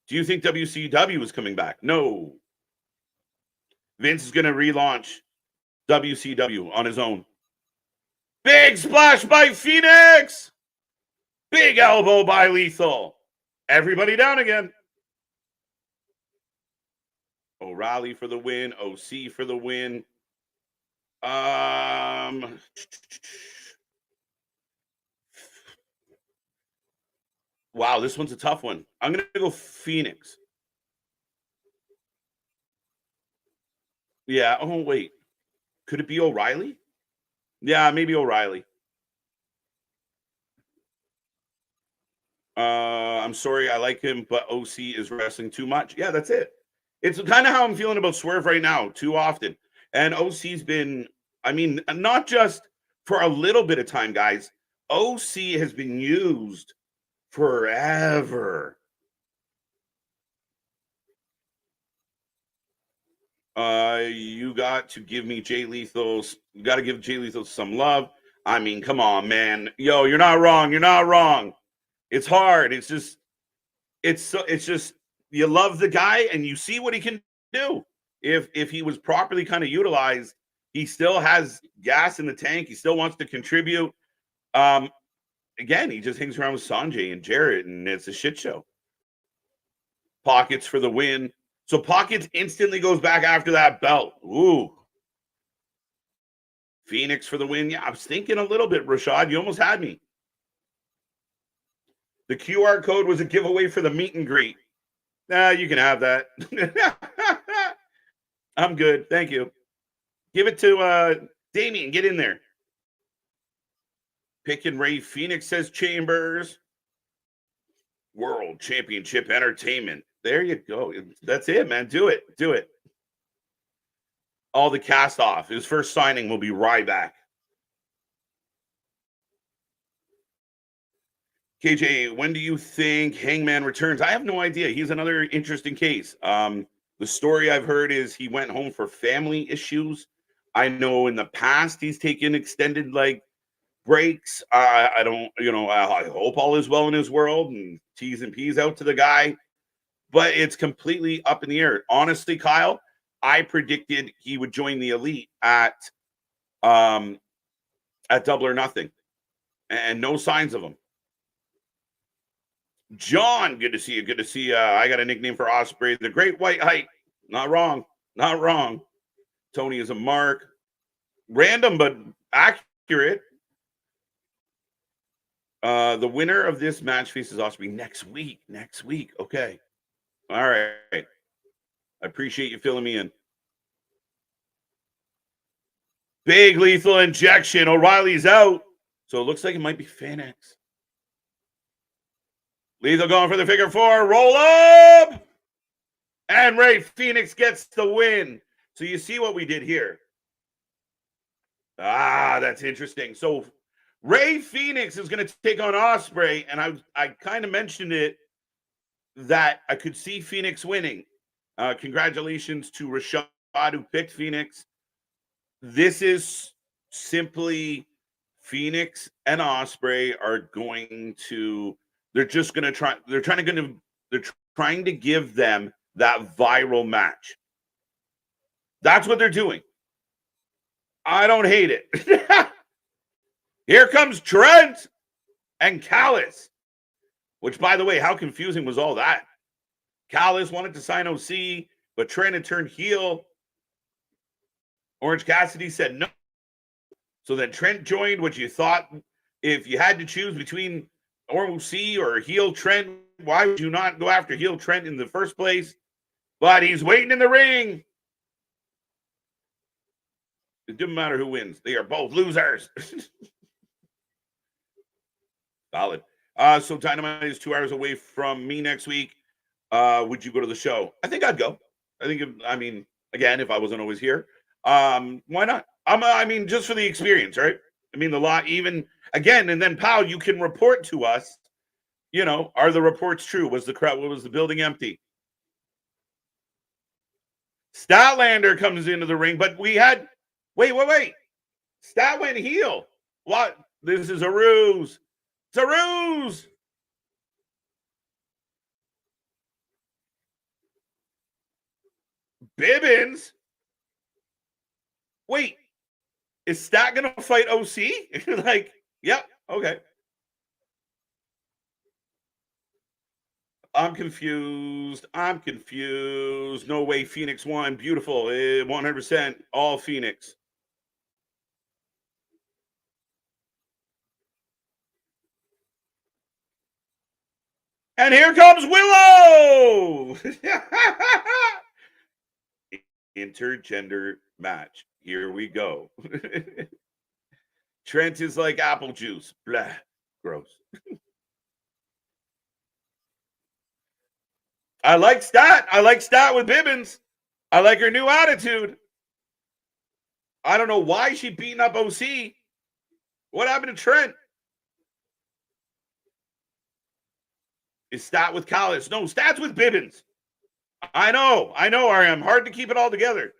Do you think WCW is coming back? No. Vince is going to relaunch WCW on his own. Big splash by Phoenix. Big elbow by Lethal. Everybody down again. O'Reilly for the win. OC for the win. Wow, this one's a tough one. I'm going to go Phoenix. Yeah. Oh, wait. Could it be O'Reilly? Yeah, maybe O'Reilly. I'm sorry, I like him, but OC is wrestling too much. Yeah, that's it. It's kind of how I'm feeling about Swerve right now, too often. And OC's been, I mean, not just for a little bit of time, guys. OC has been used forever. You got to give me Jay Lethal. You got to give Jay Lethal some love. I mean, come on, man. Yo, you're not wrong. It's hard. It's just you love the guy and you see what he can do. If he was properly kind of utilized, he still has gas in the tank. He still wants to contribute. Again, he just hangs around with Sanjay and Jarrett, and it's a shit show. Pockets for the win. So Pockets instantly goes back after that belt. Ooh. Phoenix for the win. Yeah, I was thinking a little bit, Rashad. You almost had me. The QR code was a giveaway for the meet and greet. Nah, you can have that. I'm good. Thank you. Give it to Damien. Get in there. Picking Ray Phoenix, says Chambers. World Championship Entertainment. There you go. That's it, man. Do it. Do it. All the cast off. His first signing will be Ryback. KJ, when do you think Hangman returns? I have no idea. He's another interesting case. The story I've heard is he went home for family issues. I know in the past he's taken extended breaks. I don't, I hope all is well in his world and T's and P's out to the guy, but it's completely up in the air. Honestly, Kyle, I predicted he would join the Elite at Double or Nothing, and no signs of him. John, good to see you. Good to see you. I got a nickname for Osprey, the Great White Height. Not wrong. Not wrong. Tony is a mark. Random, but accurate. The winner of this match faces Osprey next week. Next week. Okay. All right. I appreciate you filling me in. Big lethal injection. O'Reilly's out. So it looks like it might be Phoenix. Lethal going for the figure four. Roll up. And Ray Phoenix gets the win. So you see what we did here. That's interesting. So Ray Phoenix is going to take on Osprey, and I kind of mentioned it that I could see Phoenix winning. Congratulations to Rashad who picked Phoenix. This is simply Phoenix and Osprey are going to. They're just going to try. They're trying to give them that viral match. That's what they're doing. I don't hate it. Here comes Trent and Callis, which, by the way, how confusing was all that? Callis wanted to sign OC, but Trent had turned heel. Orange Cassidy said no. So then Trent joined, which you thought if you had to choose between OC or heel Trent, why would you not go after heel Trent in the first place? But he's waiting in the ring. It didn't matter who wins. They are both losers. Solid. So Dynamite is 2 hours away from me next week. Would you go to the show? I think I'd go. Again, if I wasn't always here, why not? Just for the experience, right? The lot, even again, and then Pal, you can report to us. Are the reports true? Was the building empty? Statlander comes into the ring, but we had wait. Stat went heel. What? This is a ruse. It's a ruse. Bibbins? Wait, is Stat going to fight OC? Yep, okay. I'm confused. No way Phoenix won. Beautiful. 100% all Phoenix. And here comes Willow. Intergender match. Here we go. Trent is like apple juice. Blah. Gross. I like Stat. With Bibbins. I like her new attitude. I don't know why she beating up OC. What happened to Trent? Is Stat with Callis? No, Stat's with Bibbins. I know, RM. Hard to keep it all together.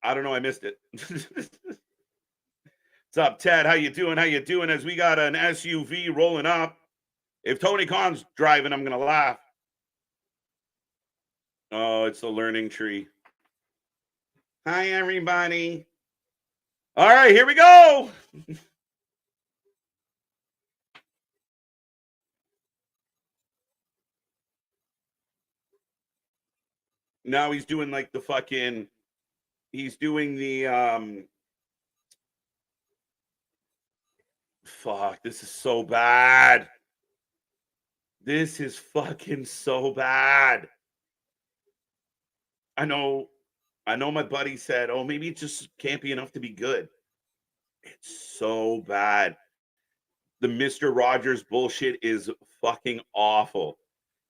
I don't know. I missed it. What's up, Ted? How you doing? As we got an SUV rolling up. If Tony Khan's driving, I'm going to laugh. Oh, it's the learning tree. Hi, everybody. All right, here we go. Now he's doing he's doing the fuck, this is so bad. This is fucking so bad. I know my buddy said, oh, maybe it just can't be enough to be good. It's so bad. The Mr. Rogers bullshit is fucking awful.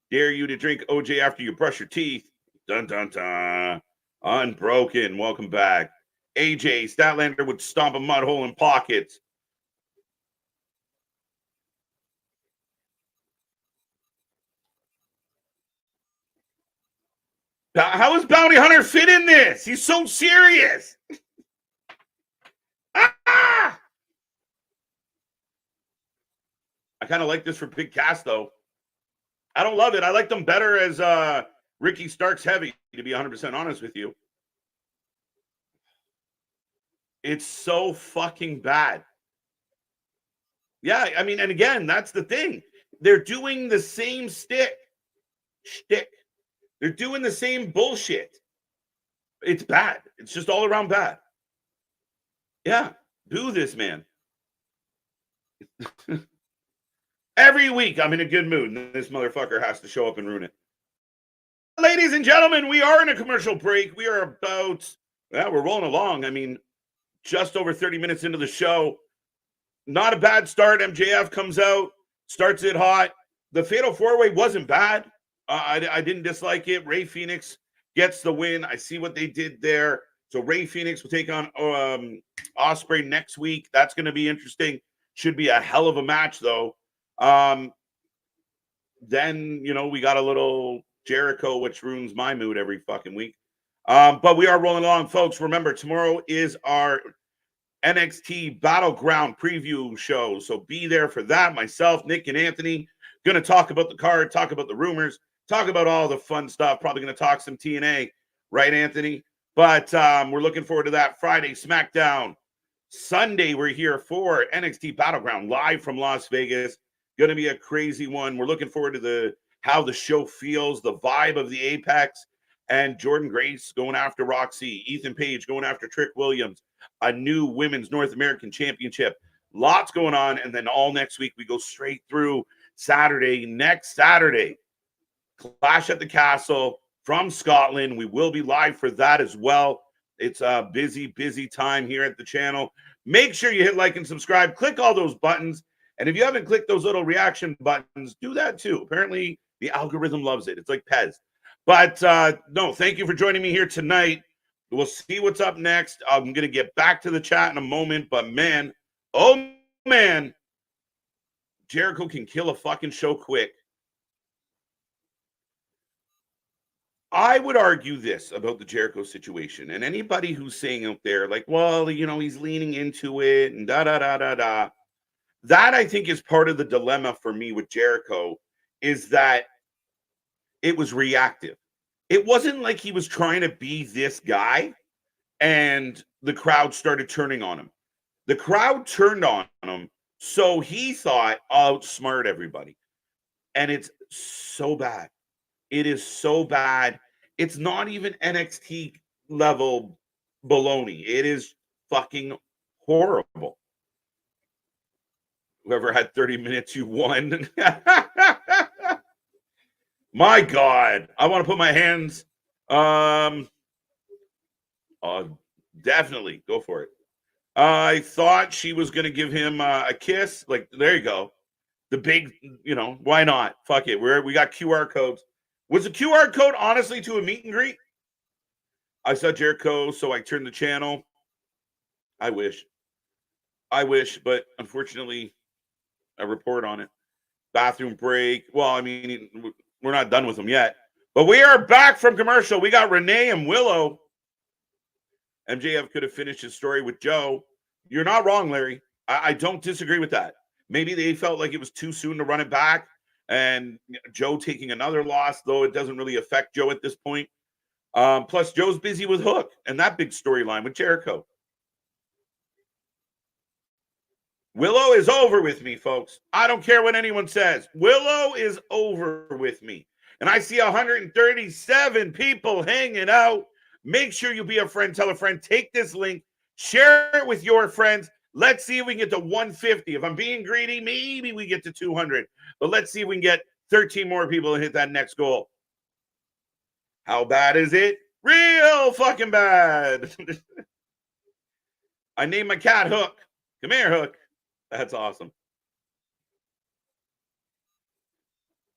Dare you to drink OJ after you brush your teeth. Dun, dun, dun. Unbroken. Welcome back. AJ, Statlander would stomp a mud hole in pockets. How does Bounty Hunter fit in this? He's so serious. Ah! I kind of like this for Big Cass, though. I don't love it. I like them better as Ricky Starks Heavy, to be 100% honest with you. It's so fucking bad. Yeah, I mean, and again, that's the thing. They're doing the same shtick. They're doing the same bullshit. It's bad. It's just all around bad. Yeah, do this, man. Every week I'm in a good mood, and this motherfucker has to show up and ruin it. Ladies and gentlemen, we are in a commercial break. We are about, we're rolling along. I mean, just over 30 minutes into the show. Not a bad start. MJF comes out, starts it hot. The Fatal 4-Way wasn't bad. I didn't dislike it. Ray Phoenix gets the win. I see what they did there. So Ray Phoenix will take on Ospreay next week. That's going to be interesting. Should be a hell of a match, though. Then, we got a little Jericho, which ruins my mood every fucking week. But we are rolling along, folks. Remember, tomorrow is our NXT Battleground preview show. So be there for that. Myself, Nick, and Anthony going to talk about the card, talk about the rumors, talk about all the fun stuff. Probably going to talk some TNA, right, Anthony? But we're looking forward to that. Friday, SmackDown. Sunday, we're here for NXT Battleground live from Las Vegas. Going to be a crazy one. We're looking forward to how the show feels, the vibe of the Apex, and Jordan Grace going after Roxy, Ethan Page going after Trick Williams, a new Women's North American Championship. Lots going on. And then all next week, we go straight through next Saturday, Clash at the Castle from Scotland. We will be live for that as well. It's a busy, busy time here at the channel. Make sure you hit like and subscribe. Click all those buttons. And if you haven't clicked those little reaction buttons, do that too. Apparently, the algorithm loves it. It's like Pez. But no, thank you for joining me here tonight. We'll see what's up next. I'm going to get back to the chat in a moment. But man, oh man, Jericho can kill a fucking show quick. I would argue this about the Jericho situation, and anybody who's saying out there, like, well, he's leaning into it and da-da-da-da-da. That, I think, is part of the dilemma for me with Jericho, is that it was reactive. It wasn't like he was trying to be this guy and the crowd started turning on him. The crowd turned on him, so he thought, I'll outsmart everybody. And it's so bad. It is so bad. It's not even NXT level baloney. It is fucking horrible. Whoever had 30 minutes, you won. My God. I want to put my hands. Definitely. Go for it. I thought she was going to give him a kiss. Like, there you go. The big, why not? Fuck it. We got QR codes. Was the QR code honestly to a meet and greet? I saw Jericho, so I turned the channel. I wish, but unfortunately, a report on it. Bathroom break. Well, I mean, we're not done with them yet. But we are back from commercial. We got Renee and Willow. MJF could have finished his story with Joe. You're not wrong, Larry. I don't disagree with that. Maybe they felt like it was too soon to run it back. And Joe taking another loss, though it doesn't really affect Joe at this point. Plus, Joe's busy with Hook and that big storyline with Jericho. Willow is over with me, folks. I don't care what anyone says. Willow is over with me. And I see 137 people hanging out. Make sure you be a friend. Tell a friend. Take this link. Share it with your friends. Let's see if we can get to 150. If I'm being greedy, maybe we get to 200. But let's see if we can get 13 more people to hit that next goal. How bad is it? Real fucking bad. I named my cat Hook. Come here, Hook. That's awesome.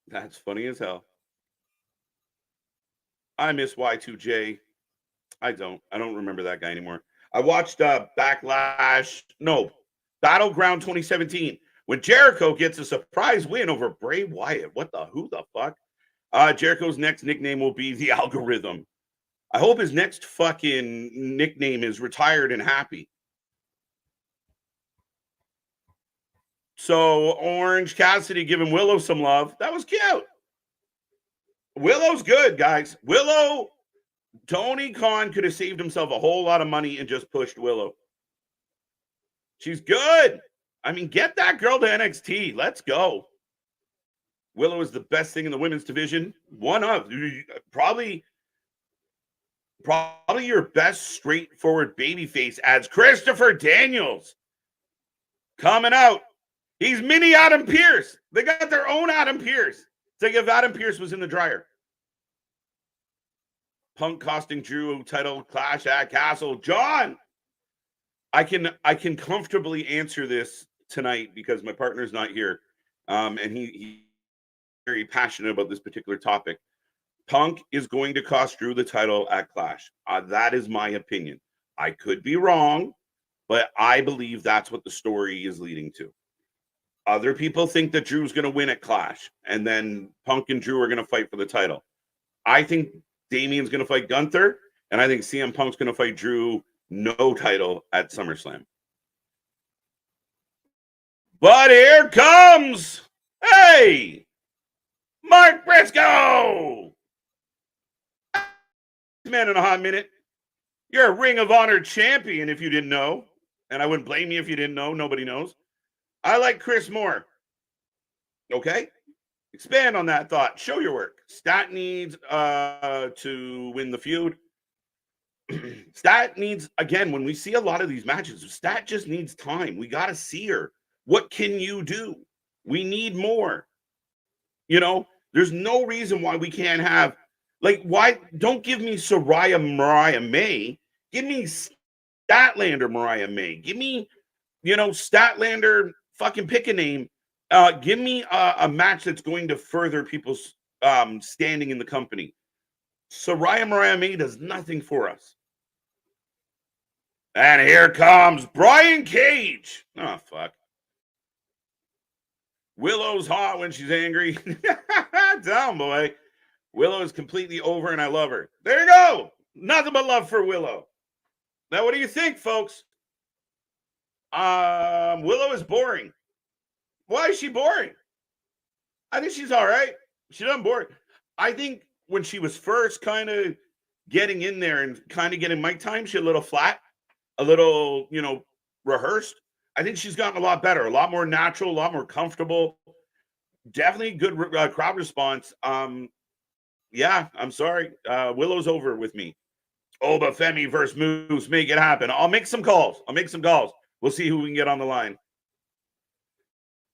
That's funny as hell. I miss Y2J. I don't remember that guy anymore. I watched Backlash. No, Battleground 2017 when Jericho gets a surprise win over Bray Wyatt. Who the fuck? Jericho's next nickname will be the Algorithm. I hope his next fucking nickname is Retired and Happy. So Orange Cassidy giving Willow some love. That was cute. Willow's good, guys. Tony Khan could have saved himself a whole lot of money and just pushed Willow. She's good. I mean, get that girl to NXT. Let's go. Willow is the best thing in the women's division. One of probably your best straightforward babyface adds Christopher Daniels coming out. He's mini Adam Pearce. They got their own Adam Pearce. It's like if Adam Pearce was in the dryer. Punk costing Drew title clash at Castle. John, I can comfortably answer this tonight because my partner's not here, and he's very passionate about this particular topic. Punk is going to cost Drew the title at Clash. That is my opinion. I could be wrong, but I believe that's what the story is leading to. Other people think that Drew's going to win at Clash, and then Punk and Drew are going to fight for the title. I think Damien's going to fight Gunther, and I think CM Punk's going to fight Drew no title at SummerSlam. But here comes, hey, Mark Briscoe! Man in a hot minute. You're a Ring of Honor champion if you didn't know, and I wouldn't blame you if you didn't know. Nobody knows. I like Chris more. Okay? Expand on that thought. Show your work. Stat needs to win the feud. Stat needs, again, when we see a lot of these matches, Stat just needs time. We got to see her. What can you do? We need more. You know, there's no reason why we can't have, like, why don't give me Mariah May. Give me Statlander Mariah May. Give me, Statlander, fucking pick a name. Give me a match that's going to further people's standing in the company. Mariah May does nothing for us. And here comes Brian Cage. Oh, fuck. Willow's hot when she's angry. Down, boy. Willow is completely over and I love her. There you go. Nothing but love for Willow. Now, what do you think, folks? Willow is boring. Why is she boring? I think she's all right. She doesn't bore. I think when she was first kind of getting in there and kind of getting mic time, she a little flat, a little, rehearsed. I think she's gotten a lot better, a lot more natural, a lot more comfortable. Definitely good crowd response. Yeah, I'm sorry. Willow's over with me. Obafemi versus Moose. Make it happen. I'll make some calls. We'll see who we can get on the line.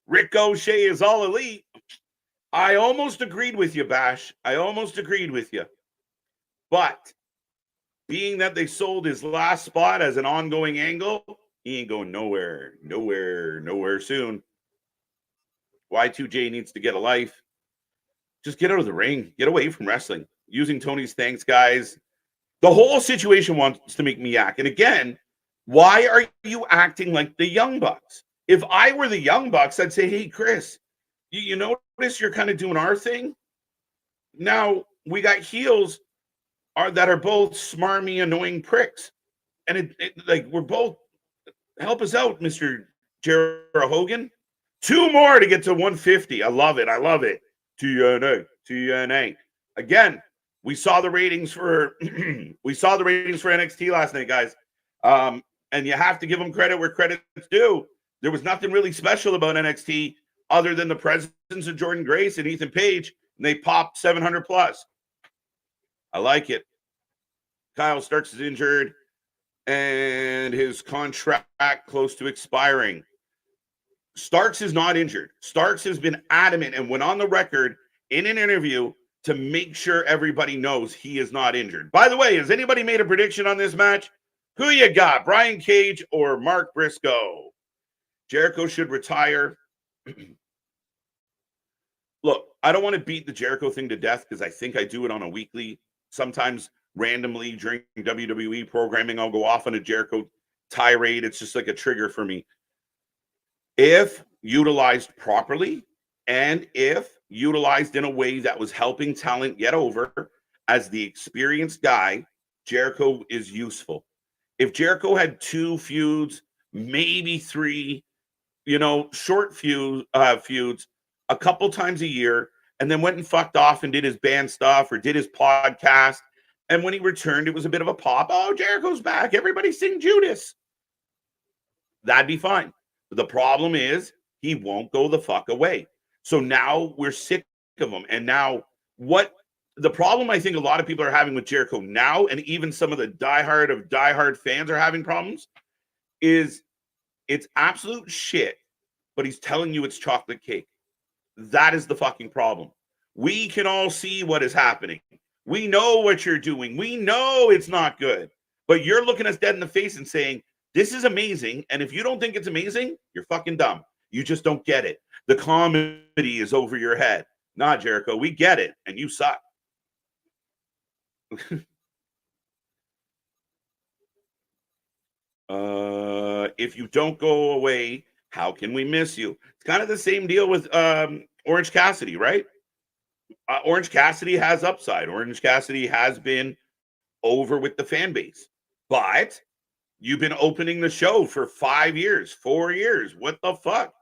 Ricochet is all elite. I almost agreed with you, Bash. I almost agreed with you. But being that they sold his last spot as an ongoing angle, he ain't going nowhere soon. Y2J needs to get a life. Just get out of the ring. Get away from wrestling. Using Tony's thanks, guys. The whole situation wants to make me act. And again, why are you acting like the Young Bucks? If I were the Young Bucks, I'd say, hey, Chris, you notice you're kind of doing our thing? Now, we got heels that are both smarmy, annoying pricks. And we're both, help us out, Mr. Jericho Hogan. 2 more to get to 150. I love it. TNA. Again, we saw the ratings for NXT last night, guys. And you have to give them credit where credit's due. There was nothing really special about NXT other than the presence of Jordan Grace and Ethan Page, and they popped 700 plus. I like it. Kyle Starks is injured, and his contract close to expiring. Starks is not injured. Starks has been adamant and went on the record in an interview to make sure everybody knows he is not injured. By the way, has anybody made a prediction on this match? Who you got, Brian Cage or Mark Briscoe? Jericho should retire. Look, I don't want to beat the Jericho thing to death because I think I do it on a weekly. Sometimes randomly during WWE programming, I'll go off on a Jericho tirade. It's just like a trigger for me. If utilized properly and if utilized in a way that was helping talent get over, as the experienced guy, Jericho is useful. If Jericho had 2 feuds, maybe 3, short feuds a couple times a year, and then went and fucked off and did his band stuff or did his podcast. And when he returned, it was a bit of a pop. Oh, Jericho's back. Everybody sing Judas. That'd be fine. But the problem is he won't go the fuck away. So now we're sick of him. And now what the problem I think a lot of people are having with Jericho now, and even some of the diehard fans are having problems, is it's absolute shit, but he's telling you it's chocolate cake. That is the fucking problem. We can all see what is happening. We know what you're doing. We know it's not good, but you're looking us dead in the face and saying, this is amazing. And if you don't think it's amazing, you're fucking dumb. You just don't get it. The comedy is over your head. Nah, Jericho, we get it. And you suck. If you don't go away, how can we miss you? It's kind of the same deal with Orange Cassidy, right? Orange Cassidy has upside. Orange Cassidy has been over with the fan base. But you've been opening the show for 5 years, 4 years. What the fuck?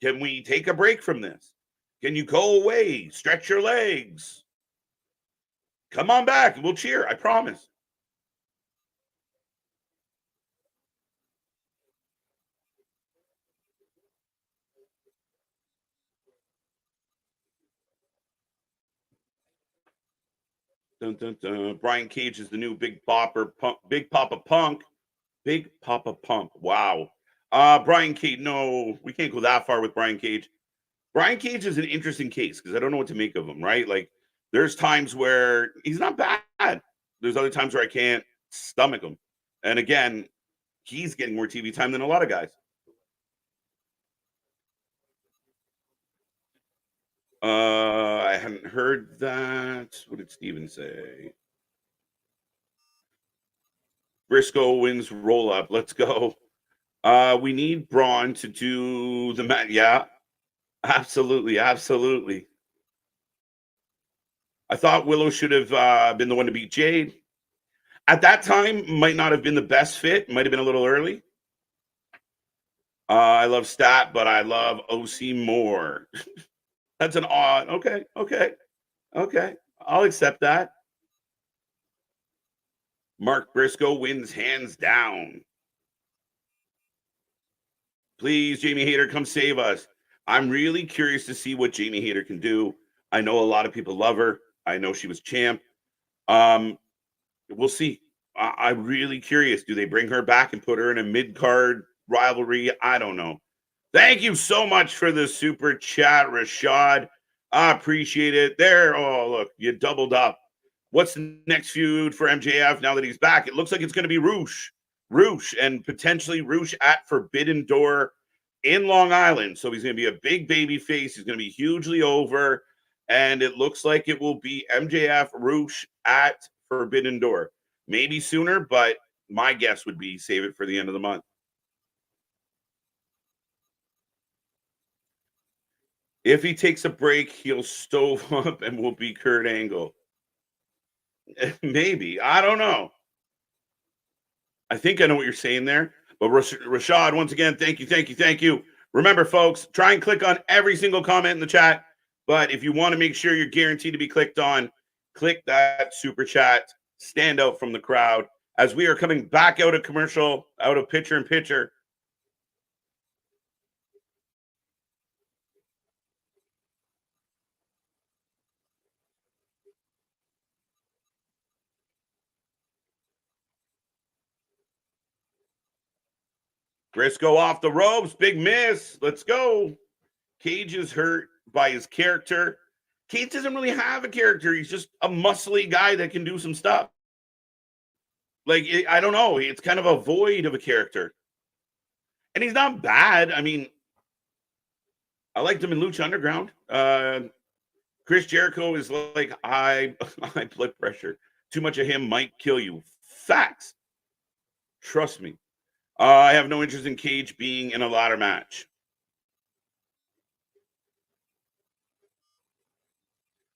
Can we take a break from this? Can you go away? Stretch your legs. Come on back. We'll cheer. I promise. Dun, dun, dun. Brian Cage is the new Big Papa Punk. Big Papa Punk. Big Papa Punk. Wow. Brian Cage. No, we can't go that far with Brian Cage. Brian Cage is an interesting case because I don't know what to make of him, right? Like, there's times where he's not bad. There's other times where I can't stomach him. And again, he's getting more TV time than a lot of guys. I hadn't heard that. What did Steven say? Briscoe wins roll up. Let's go. We need Braun to do the match. Yeah, absolutely. Absolutely. I thought Willow should have been the one to beat Jade. At that time, might not have been the best fit. Might have been a little early. I love Stat, but I love OC more. That's an odd. Okay. I'll accept that. Mark Briscoe wins hands down. Please, Jamie Hayter, come save us. I'm really curious to see what Jamie Hayter can do. I know a lot of people love her. I know she was champ. We'll see. I'm really curious. Do they bring her back and put her in a mid-card rivalry? I don't know. Thank you so much for the super chat, Rashad. I appreciate it. There. Oh, look, you doubled up. What's the next feud for MJF now that he's back? It looks like it's going to be Roosh, and potentially Roosh at Forbidden Door in Long Island. So he's going to be a big baby face. He's going to be hugely over. And it looks like it will be MJF Roosh at Forbidden Door. Maybe sooner, but my guess would be save it for the end of the month. If he takes a break, he'll stove up and will be Kurt Angle. Maybe. I don't know. I think I know what you're saying there. But Rashad, once again, thank you. Remember, folks, try and click on every single comment in the chat. But if you want to make sure you're guaranteed to be clicked on, click that super chat. Stand out from the crowd. As we are coming back out of commercial, out of picture in picture. Briscoe off the ropes. Big miss. Let's go. Cage is hurt by his character. Cage doesn't really have a character. He's just a muscly guy that can do some stuff. Like, I don't know. It's kind of a void of a character. And he's not bad. I mean, I liked him in Lucha Underground. Chris Jericho is like high blood pressure. Too much of him might kill you. Facts. Trust me. I have no interest in Cage being in a ladder match.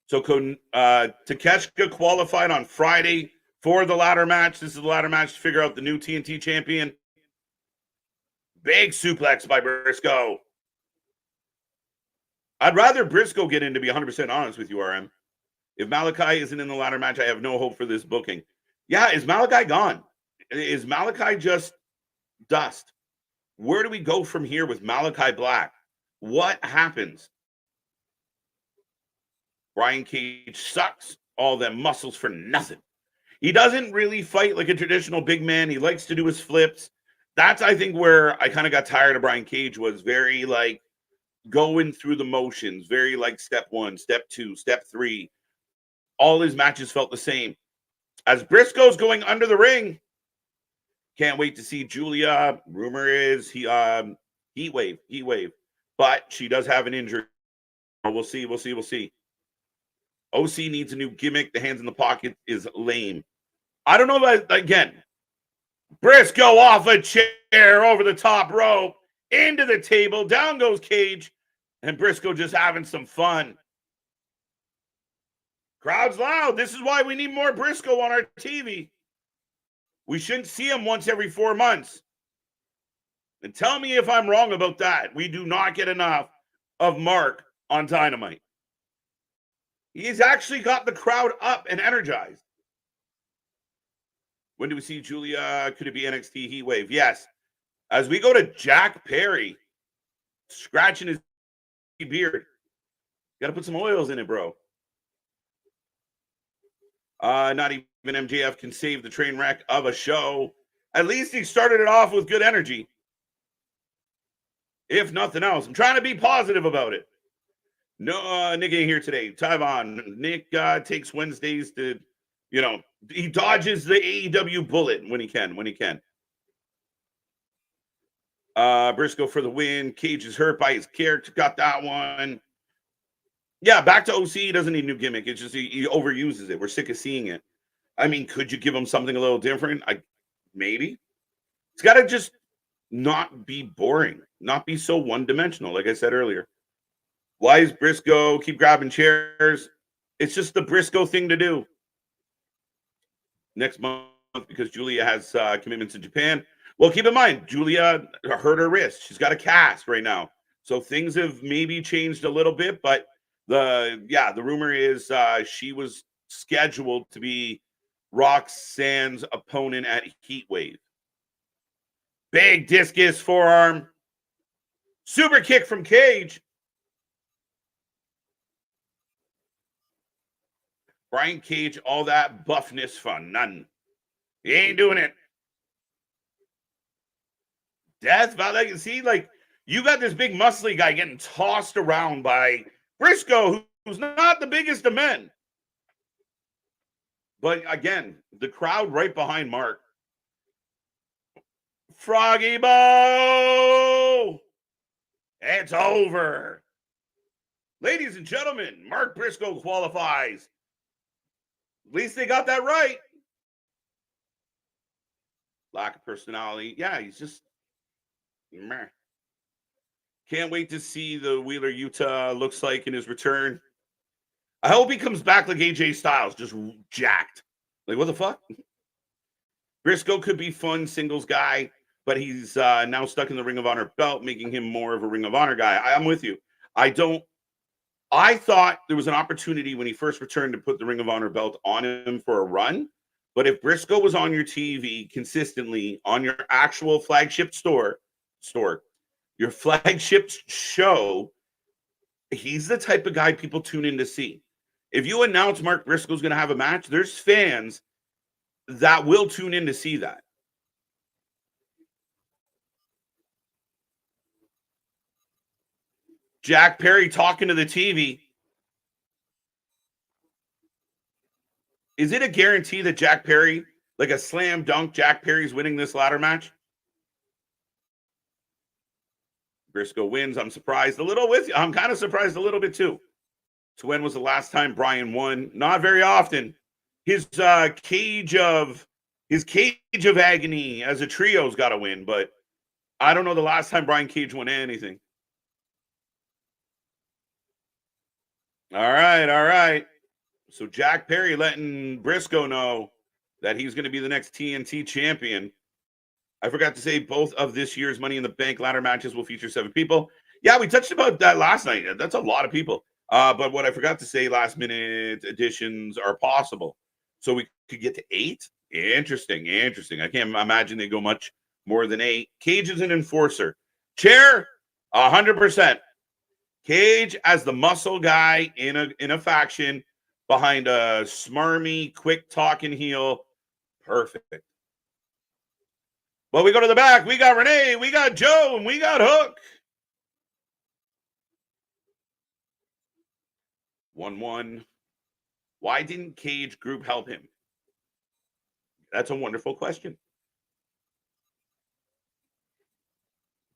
So Takeshita qualified on Friday for the ladder match. This is the ladder match to figure out the new TNT champion. Big suplex by Briscoe. I'd rather Briscoe get in, to be 100% honest with you, RM. If Malachi isn't in the ladder match, I have no hope for this booking. Yeah, is Malachi gone? Is Malachi just dust? Where do we go from here with Malachi Black? What happens? Brian Cage sucks all them muscles for nothing. He doesn't really fight like a traditional big man. He likes to do his flips. That's, I think, where I kind of got tired of Brian Cage, was very like going through the motions, very like step 1, step 2, step 3. All his matches felt the same. As Briscoe's going under the ring, can't wait to see Julia. Rumor is heat wave. But she does have an injury. We'll see. OC needs a new gimmick. The hands in the pocket is lame. I don't know about, again, Briscoe off a chair over the top rope, into the table, down goes Cage, and Briscoe just having some fun. Crowd's loud. This is why we need more Briscoe on our TV. We shouldn't see him once every 4 months. And tell me if I'm wrong about that. We do not get enough of Mark on Dynamite. He's actually got the crowd up and energized. When do we see Julia? Could it be NXT Heat Wave? Yes. As we go to Jack Perry, scratching his beard. Got to put some oils in it, bro. Not even MJF can save the train wreck of a show. At least he started it off with good energy. If nothing else, I'm trying to be positive about it. No, Nick ain't here today. Tyvon, Nick takes Wednesdays to, he dodges the AEW bullet when he can. Briscoe for the win. Cage is hurt by his character. Got that one. Yeah, back to OC. He doesn't need a new gimmick. It's just he overuses it. We're sick of seeing it. I mean, could you give him something a little different? Maybe. It's got to just not be boring. Not be so one-dimensional, like I said earlier. Why is Briscoe keep grabbing chairs? It's just the Briscoe thing to do. Next month, because Julia has commitments in Japan. Well, keep in mind, Julia hurt her wrist. She's got a cast right now. So things have maybe changed a little bit, but the rumor is she was scheduled to be Roxanne's opponent at Heat Wave. Big discus forearm. Super kick from Cage. Brian Cage, all that buffness for none. He ain't doing it. Death, see, you got this big muscly guy getting tossed around by Briscoe, who's not the biggest of men. But again, the crowd right behind Mark. Froggy Bow! It's over. Ladies and gentlemen, Mark Briscoe qualifies. At least they got that right. Lack of personality. Yeah, he's just meh. Can't wait to see the Wheeler Utah looks like in his return. I hope he comes back like AJ Styles, just jacked. Like, what the fuck? Briscoe could be fun singles guy, but he's now stuck in the Ring of Honor belt, making him more of a Ring of Honor guy. I'm with you. I thought there was an opportunity when he first returned to put the Ring of Honor belt on him for a run. But if Briscoe was on your TV consistently on your actual flagship store, your flagship show, he's the type of guy people tune in to see. If you announce Mark Briscoe's going to have a match, there's fans that will tune in to see that. Jack Perry talking to the TV. Is it a guarantee that Jack Perry, like a slam dunk, Jack Perry's winning this ladder match? Briscoe wins. I'm surprised a little with you. I'm kind of surprised a little bit too. So when was the last time Brian won? Not very often. His cage of agony as a trio's got to win, but I don't know the last time Brian Cage won anything. All right. So Jack Perry letting Briscoe know that he's going to be the next TNT champion. I forgot to say both of this year's Money in the Bank ladder matches will feature 7 people. Yeah, we touched about that last night. That's a lot of people. But what I forgot to say, last minute additions are possible. So we could get to 8. Interesting. I can't imagine they go much more than 8. Cage is an enforcer. Chair, 100%. Cage as the muscle guy in a faction behind a smarmy, quick talking heel. Perfect. Well, we go to the back. We got Renee, we got Joe, and we got Hook. 1-1. Why didn't Cage Group help him? That's a wonderful question.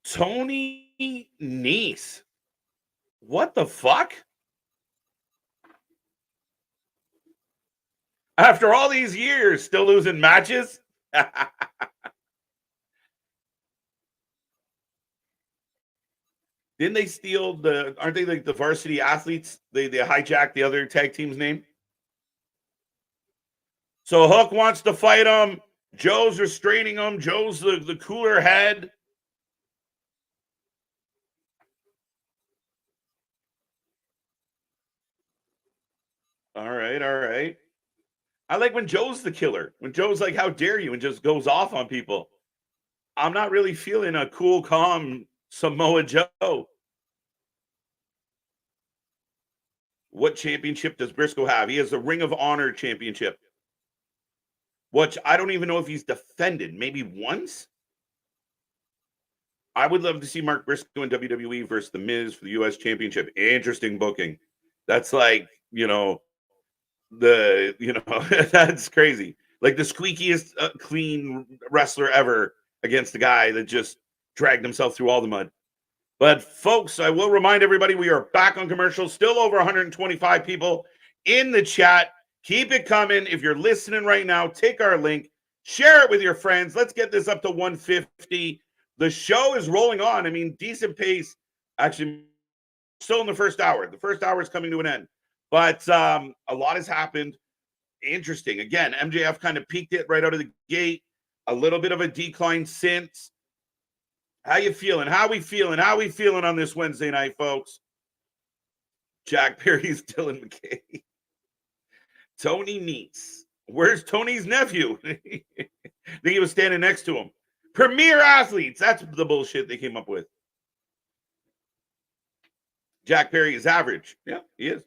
Tony Nese. What the fuck? After all these years, still losing matches? Didn't they steal aren't they like the varsity athletes? They hijacked the other tag team's name. So Hook wants to fight him. Joe's restraining him. Joe's the cooler head. All right. I like when Joe's the killer. When Joe's like, how dare you? And just goes off on people. I'm not really feeling a cool, calm Samoa Joe. What championship does Briscoe have? He has the Ring of Honor championship, which I don't even know if he's defended. Maybe once? I would love to see Mark Briscoe in WWE versus The Miz for the U.S. championship. Interesting booking. That's like, that's crazy. Like the squeakiest clean wrestler ever against the guy that just dragged himself through all the mud. But folks, I will remind everybody we are back on commercials. Still over 125 people in the chat. Keep it coming. If you're listening right now, take our link, share it with your friends. Let's get this up to 150. The show is rolling on. I mean, decent pace. Actually, still in the first hour. The first hour is coming to an end. But a lot has happened. Interesting. Again, MJF kind of peaked it right out of the gate. A little bit of a decline since. How you feeling? How we feeling on this Wednesday night, folks? Jack Perry's Dylan McKay. Tony Nese. Where's Tony's nephew? I think he was standing next to him. Premier athletes. That's the bullshit they came up with. Jack Perry is average. Yeah, he is.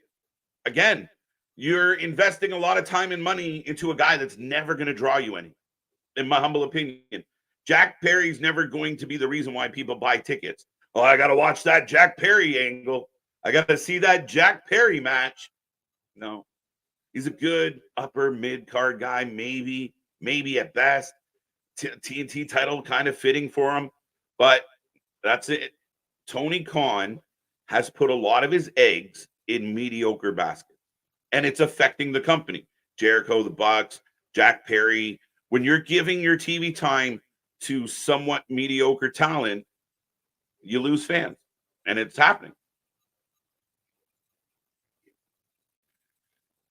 Again, you're investing a lot of time and money into a guy that's never going to draw you any, in my humble opinion. Jack Perry's never going to be the reason why people buy tickets. Oh, I got to watch that Jack Perry angle. I got to see that Jack Perry match. No, he's a good upper mid-card guy, maybe at best. TNT title kind of fitting for him, but that's it. Tony Khan has put a lot of his eggs in mediocre baskets, and it's affecting the company. Jericho, the Bucks, Jack Perry. When you're giving your TV time to somewhat mediocre talent, you lose fans, and it's happening.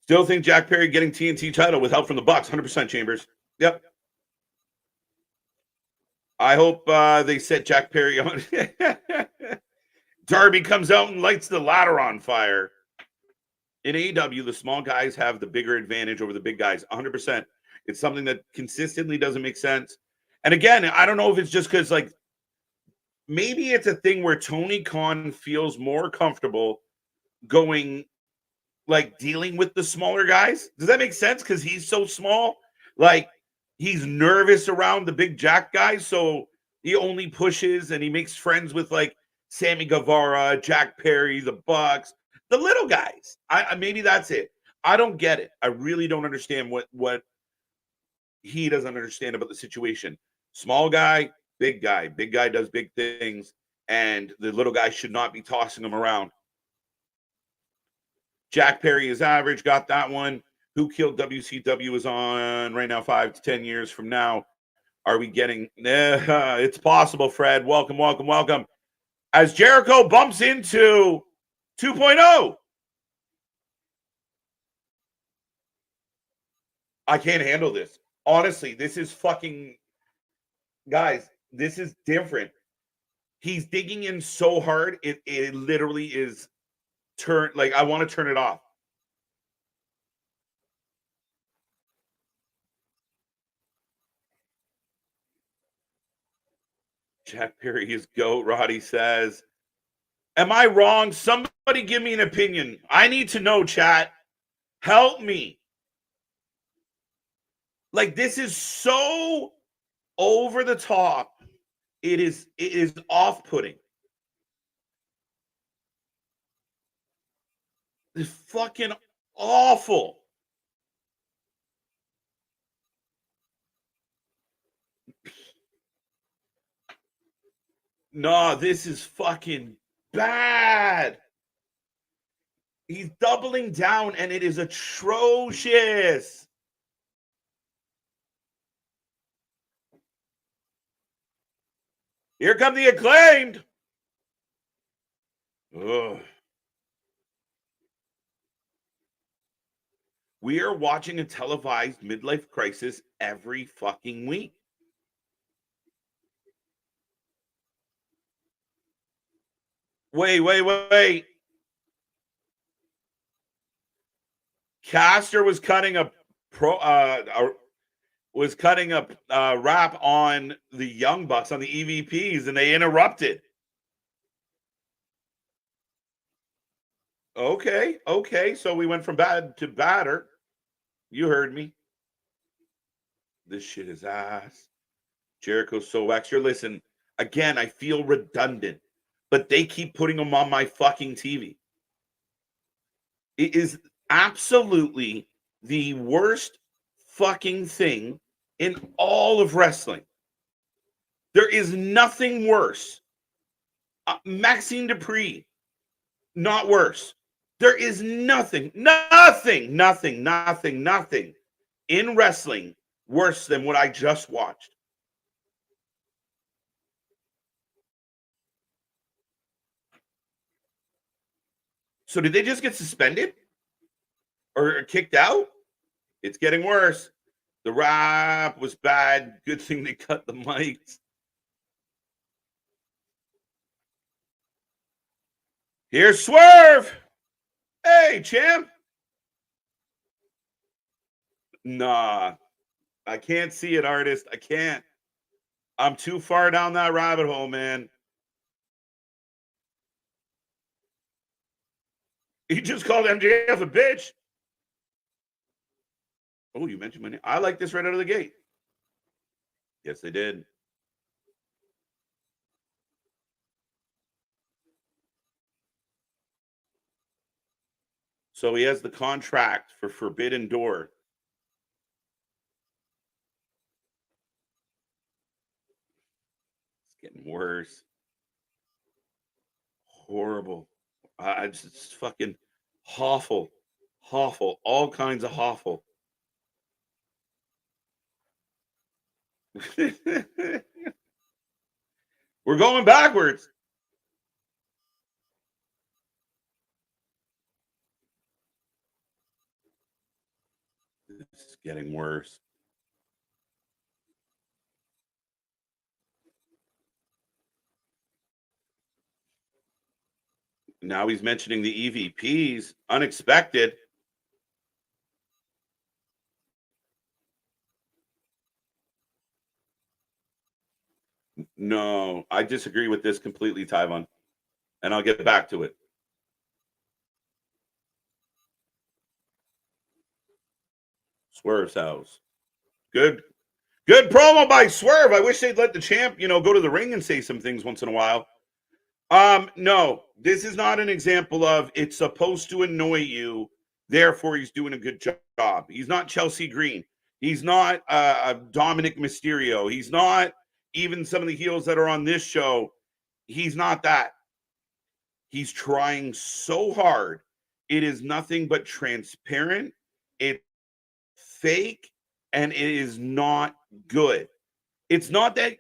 Still think Jack Perry getting TNT title with help from the Bucks, 100% Chambers. Yep. I hope they set Jack Perry on. Darby comes out and lights the ladder on fire. In AEW, the small guys have the bigger advantage over the big guys, 100%. It's something that consistently doesn't make sense. And again, I don't know if it's just because, like, maybe it's a thing where Tony Khan feels more comfortable going, like, dealing with the smaller guys. Does that make sense? Because he's so small. Like, he's nervous around the big Jack guys, so he only pushes and he makes friends with, like, Sammy Guevara, Jack Perry, the Bucks, the little guys. I maybe that's it. I don't get it. I really don't understand what he doesn't understand about the situation. Small guy, big guy. Big guy does big things. and the little guy should not be tossing him around. Jack Perry is average, got that one. Who Killed WCW is on right now, 5 to 10 years from now. Are we getting... it's possible, Fred. Welcome, welcome, welcome. As Jericho bumps into 2.0. I can't handle this. Honestly, this is fucking... Guys, this is different. He's digging in so hard, it literally is... Like, I want to turn it off. Jack Perry is GOAT, Roddy says. Am I wrong? Somebody give me an opinion. I need to know, chat. Help me. Like, this is so over the top. It is off-putting. It's fucking awful. No, this is fucking bad. He's doubling down, and it is atrocious. Here come the Acclaimed. Ugh. We are watching a televised midlife crisis every fucking week. Wait. Caster was cutting a rap on the Young Bucks on the EVPs, and they interrupted. Okay. So we went from bad to badder. You heard me. This shit is ass. Jericho's so extra. Listen, again, I feel redundant, but they keep putting them on my fucking TV. It is absolutely the worst fucking thing in all of wrestling. There is nothing worse. Maxine Dupree, not worse. There is nothing in wrestling worse than what I just watched. So did they just get suspended or kicked out? It's getting worse. The rap was bad. Good thing they cut the mics. Here's Swerve. Hey, champ. Nah, I can't see it, artist. I can't. I'm too far down that rabbit hole, man. He just called MJF a bitch. Oh, you mentioned my name. I like this right out of the gate. Yes, they did. So he has the contract for Forbidden Door. It's getting worse. Horrible. It's fucking awful. Awful. All kinds of awful. We're going backwards. This is getting worse. Now he's mentioning the EVPs. Unexpected. No, I disagree with this completely, Tyvon. And I'll get back to it. Swerve's house. Good promo by Swerve. I wish they'd let the champ, go to the ring and say some things once in a while. No, this is not an example of it's supposed to annoy you, therefore he's doing a good job. He's not Chelsea Green. He's not Dominic Mysterio. He's not even some of the heels that are on this show. He's not that. He's trying so hard. It is nothing but transparent. It's fake, and it is not good. It's not that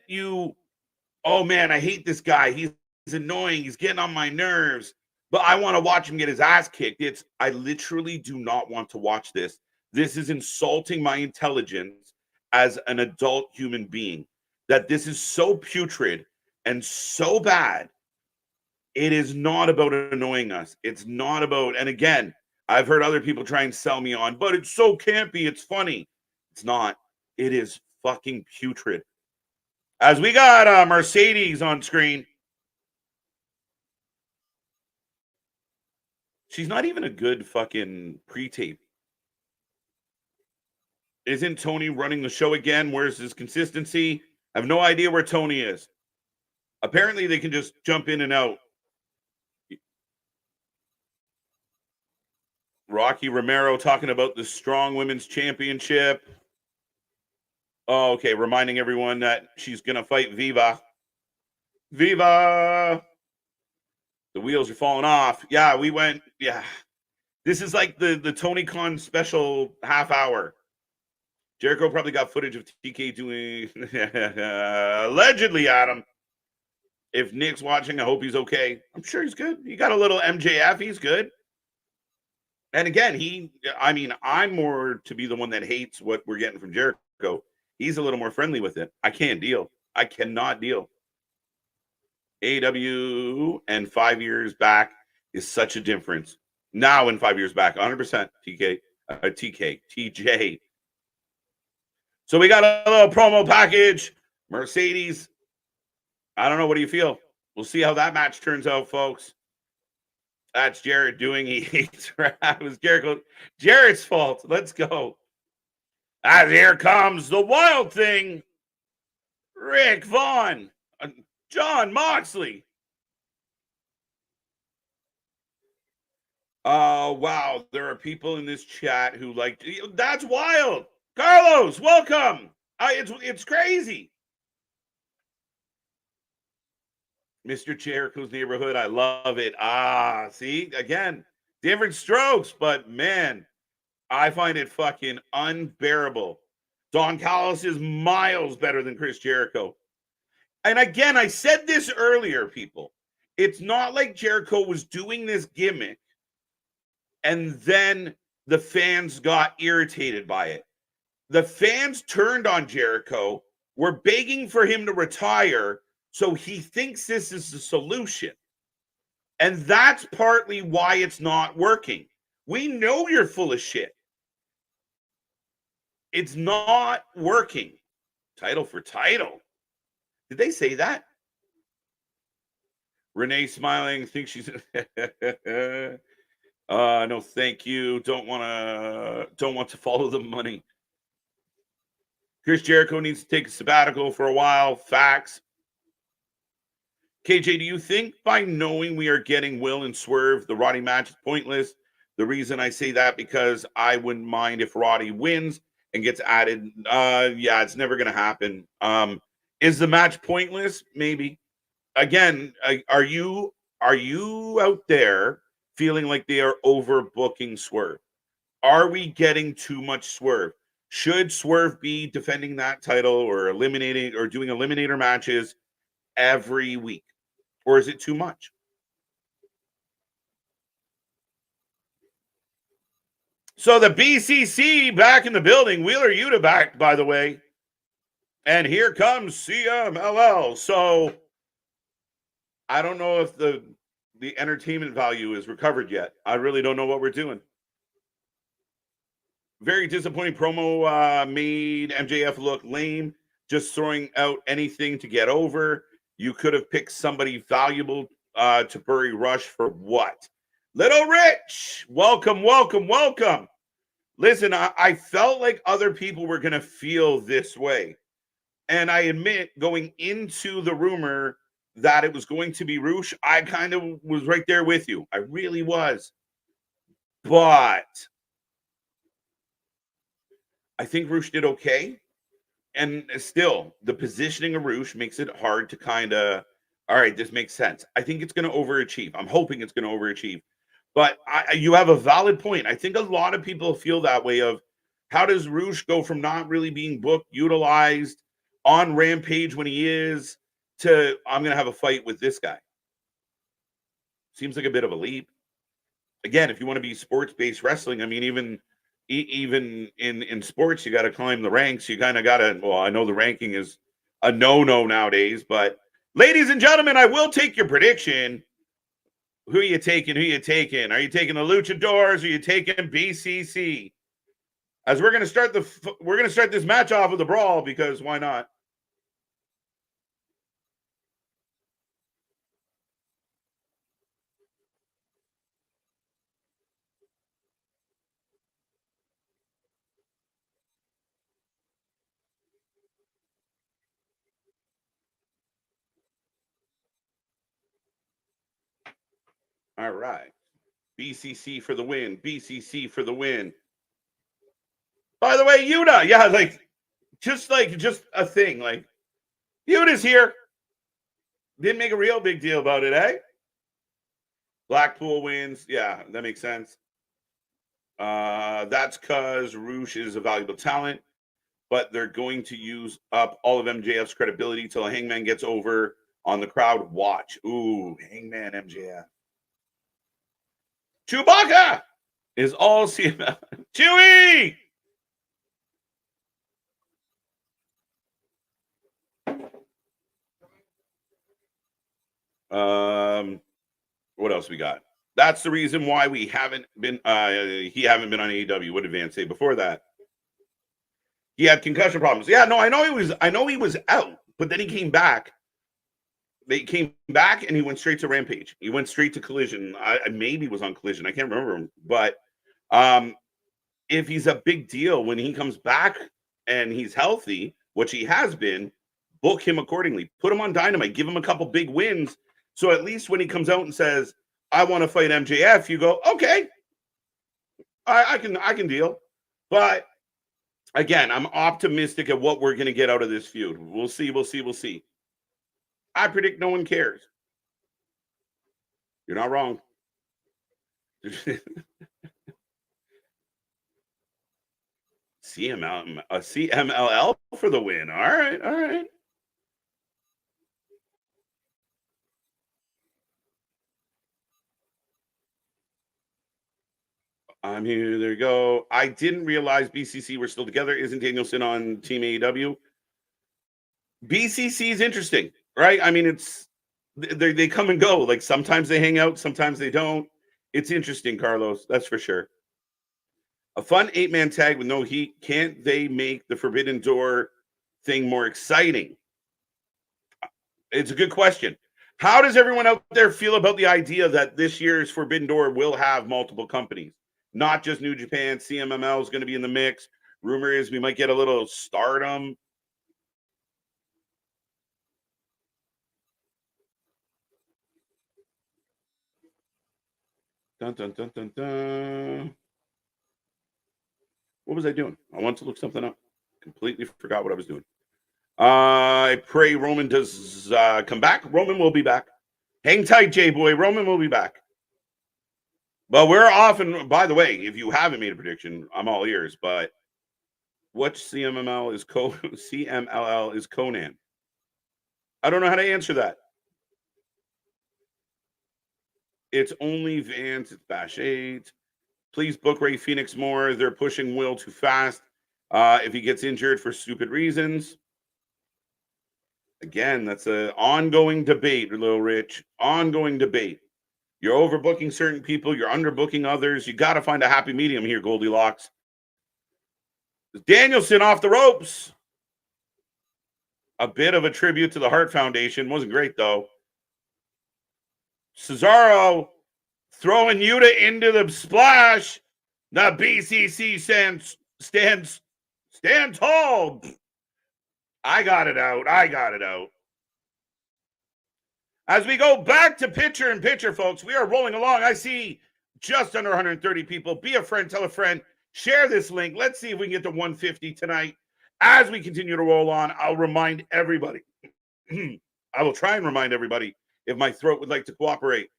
oh man, I hate this guy. He's annoying. He's getting on my nerves, but I want to watch him get his ass kicked. I literally do not want to watch this. This is insulting my intelligence as an adult human being. That this is so putrid and so bad. It is not about annoying us. It's not about, and again, I've heard other people try and sell me on, but it's so campy. It's funny. It's not. It is fucking putrid. As we got Mercedes on screen. She's not even a good fucking pre-tape. Isn't Tony running the show again? Where's his consistency? I have no idea where Tony is. Apparently, they can just jump in and out. Rocky Romero talking about the Strong Women's Championship. Oh, okay. Reminding everyone that she's going to fight Viva. Viva! The wheels are falling off. Yeah, we went. Yeah. This is like the Tony Khan special half hour. Jericho probably got footage of TK doing allegedly, Adam. If Nick's watching, I hope he's okay. I'm sure he's good. He got a little MJF. He's good. And again, I'm more to be the one that hates what we're getting from Jericho. He's a little more friendly with it. I can't deal. I cannot deal. AEW and 5 years back is such a difference. Now and 5 years back, 100% TJ. So we got a little promo package. Mercedes. I don't know. What do you feel? We'll see how that match turns out, folks. That's Jarrett doing. He hates rap. It was Jericho. Jarrett's fault. Let's go. As here comes the Wild Thing. Rick Vaughn. John Moxley. Oh, wow. There are people in this chat who like, that's wild. Carlos, welcome. It's crazy. Mr. Jericho's neighborhood. I love it. See, again, different strokes, but man, I find it fucking unbearable. Don Callis is miles better than Chris Jericho. And again, I said this earlier, people. It's not like Jericho was doing this gimmick and then the fans got irritated by it. The fans turned on Jericho, were begging for him to retire, so he thinks this is the solution. And that's partly why it's not working. We know you're full of shit. It's not working. Title for title. Did they say that? Renee smiling, thinks she's no, thank you. Don't want to follow the money. Chris Jericho needs to take a sabbatical for a while. Facts. KJ, do you think by knowing we are getting Will and Swerve, the Roddy match is pointless? The reason I say that because I wouldn't mind if Roddy wins and gets added. Yeah, it's never going to happen. Is the match pointless? Maybe. Again, are you out there feeling like they are overbooking Swerve? Are we getting too much Swerve? Should Swerve be defending that title or eliminating or doing eliminator matches every week? Or is it too much? So the BCC back in the building. Wheeler Yuta back, by the way. And here comes CMLL. So I don't know if the entertainment value is recovered yet. I really don't know what we're doing. Very disappointing promo made MJF look lame, just throwing out anything to get over. You could have picked somebody valuable to bury Rush for what? Little Rich, welcome. Listen, I felt like other people were going to feel this way. And I admit, going into the rumor that it was going to be Rush, I kind of was right there with you. I really was. But I think Rush did okay. And still, the positioning of Rush makes it hard to kind of All right, this makes sense. I think it's going to overachieve. I'm hoping it's going to overachieve. But you have a valid point. I think a lot of people feel that way of how does Roosh go from not really being booked, utilized on Rampage when he is to I'm going to have a fight with this guy. Seems like a bit of a leap. Again, if you want to be sports-based wrestling, I mean, even in sports, you got to climb the ranks. You kind of got to, well, I know the ranking is a no-no nowadays, but ladies and gentlemen, I will take your prediction. Who are you taking? Who are you taking? Are you taking the Luchadors? Or are you taking BCC? As we're going to start this match off with a brawl because why not? All right. BCC for the win. BCC for the win. By the way, Yuta, yeah, just a thing. Like, Yuta's here. Didn't make a real big deal about it, eh? Blackpool wins. Yeah, that makes sense. That's because Roosh is a valuable talent, but they're going to use up all of MJF's credibility till Hangman gets over on the crowd. Watch. Ooh, Hangman MJF. Chewbacca is all CML. Chewie! What else we got? That's the reason why we haven't been he haven't been on AEW. What did Vance say before that? He had concussion problems. Yeah, no, I know he was out, but then he came back. They came back and he went straight to Rampage. He went straight to Collision. I maybe was on Collision. I can't remember him, but if he's a big deal when he comes back and he's healthy, which he has been, book him accordingly. Put him on Dynamite. Give him a couple big wins. So at least when he comes out and says, I want to fight MJF, you go, okay, I can deal. But again, I'm optimistic at what we're going to get out of this feud. We'll see. I predict no one cares. You're not wrong. CMLL for the win. All right. I'm here. There you go. I didn't realize BCC were still together. Isn't Danielson on Team AEW? BCC is interesting, right? I mean, they come and go. Like sometimes they hang out, sometimes they don't. It's interesting, Carlos. That's for sure. A fun 8-man tag with no heat. Can't they make the Forbidden Door thing more exciting? It's a good question. How does everyone out there feel about the idea that this year's Forbidden Door will have multiple companies? Not just New Japan. CMML is going to be in the mix. Rumor is we might get a little Stardom. Dun, dun, dun, dun, dun. What was I doing? I wanted to look something up. Completely forgot what I was doing. I pray Roman does come back. Roman will be back. Hang tight, J-Boy. Roman will be back. But we're often, by the way, if you haven't made a prediction, I'm all ears. But which CMLL is Conan? I don't know how to answer that. It's only Vance. It's Bash 8. Please book Ray Phoenix more. They're pushing Will too fast. If he gets injured for stupid reasons. Again, that's an ongoing debate, Little Rich. Ongoing debate. You're overbooking certain people. You're underbooking others. You got to find a happy medium here, Goldilocks. Danielson off the ropes. A bit of a tribute to the Hart Foundation. Wasn't great, though. Cesaro throwing Yuta into the splash. The BCC stand tall. I got it out. As we go back to picture in picture, folks, we are rolling along. I see just under 130 people. Be a friend, tell a friend, share this link. Let's see if we can get to 150 tonight. As we continue to roll on, I'll remind everybody. I will try and remind everybody if my throat would like to cooperate.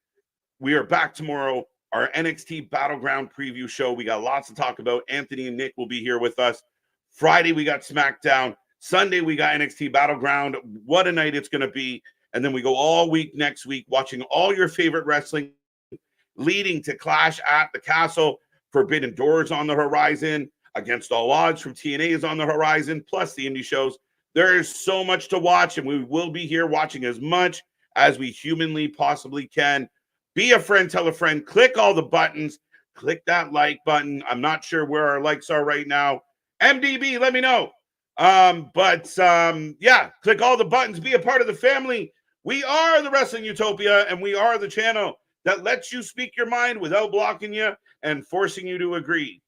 We are back tomorrow. Our NXT Battleground preview show. We got lots to talk about. Anthony and Nick will be here with us. Friday, we got SmackDown. Sunday, we got NXT Battleground. What a night it's going to be. And then we go all week next week watching all your favorite wrestling, leading to Clash at the Castle. Forbidden Doors on the horizon. Against All Odds from TNA is on the horizon, plus the indie shows. There is so much to watch, and we will be here watching as much as we humanly possibly can. Be a friend, tell a friend, click all the buttons, click that like button. I'm not sure where our likes are right now. MDB, let me know. Yeah, click all the buttons, be a part of the family. We are the Wrestling Utopia, and we are the channel that lets you speak your mind without blocking you and forcing you to agree.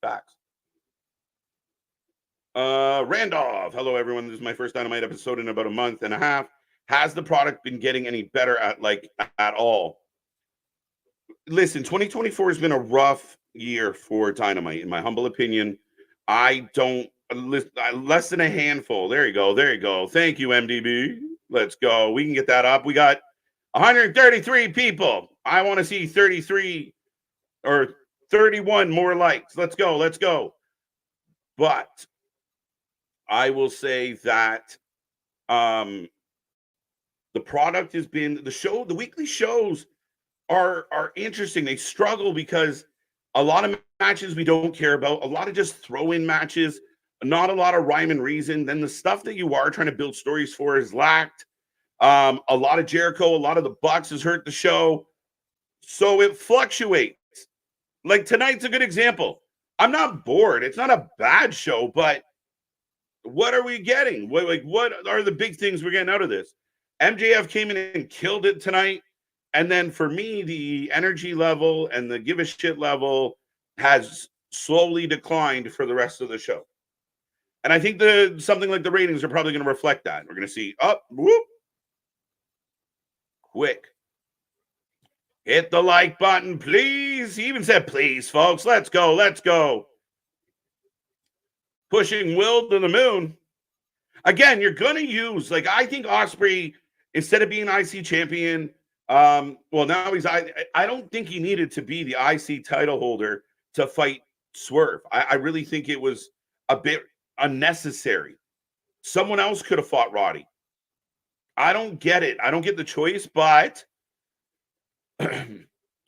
Facts. Randolph, hello everyone. This is my first Dynamite episode in about a month and a half. Has the product been getting any better at all? Listen, 2024 has been a rough year for Dynamite, in my humble opinion. I don't less than a handful. There you go. Thank you, MDB. Let's go. We can get that up. We got 133 people. I want to see 33 or 31 more likes. Let's go. But I will say that the product has been the weekly shows are interesting. They struggle because a lot of matches we don't care about, a lot of just throw-in matches, not a lot of rhyme and reason. Then the stuff that you are trying to build stories for is lacked. A lot of Jericho, a lot of the Bucks has hurt the show. So it fluctuates. Like tonight's a good example. I'm not bored. It's not a bad show, but what are we getting? What are the big things we're getting out of this? MJF came in and killed it tonight. And then for me, the energy level and the give a shit level has slowly declined for the rest of the show. And I think something like the ratings are probably going to reflect that. We're going to see quick. Hit the like button, please. He even said, please, folks. Let's go. Pushing Will to the moon. Again, you're going to use, I think Ospreay, instead of being IC champion, now he's, I don't think he needed to be the IC title holder to fight Swerve. I really think it was a bit unnecessary. Someone else could have fought Roddy. I don't get it. I don't get the choice, but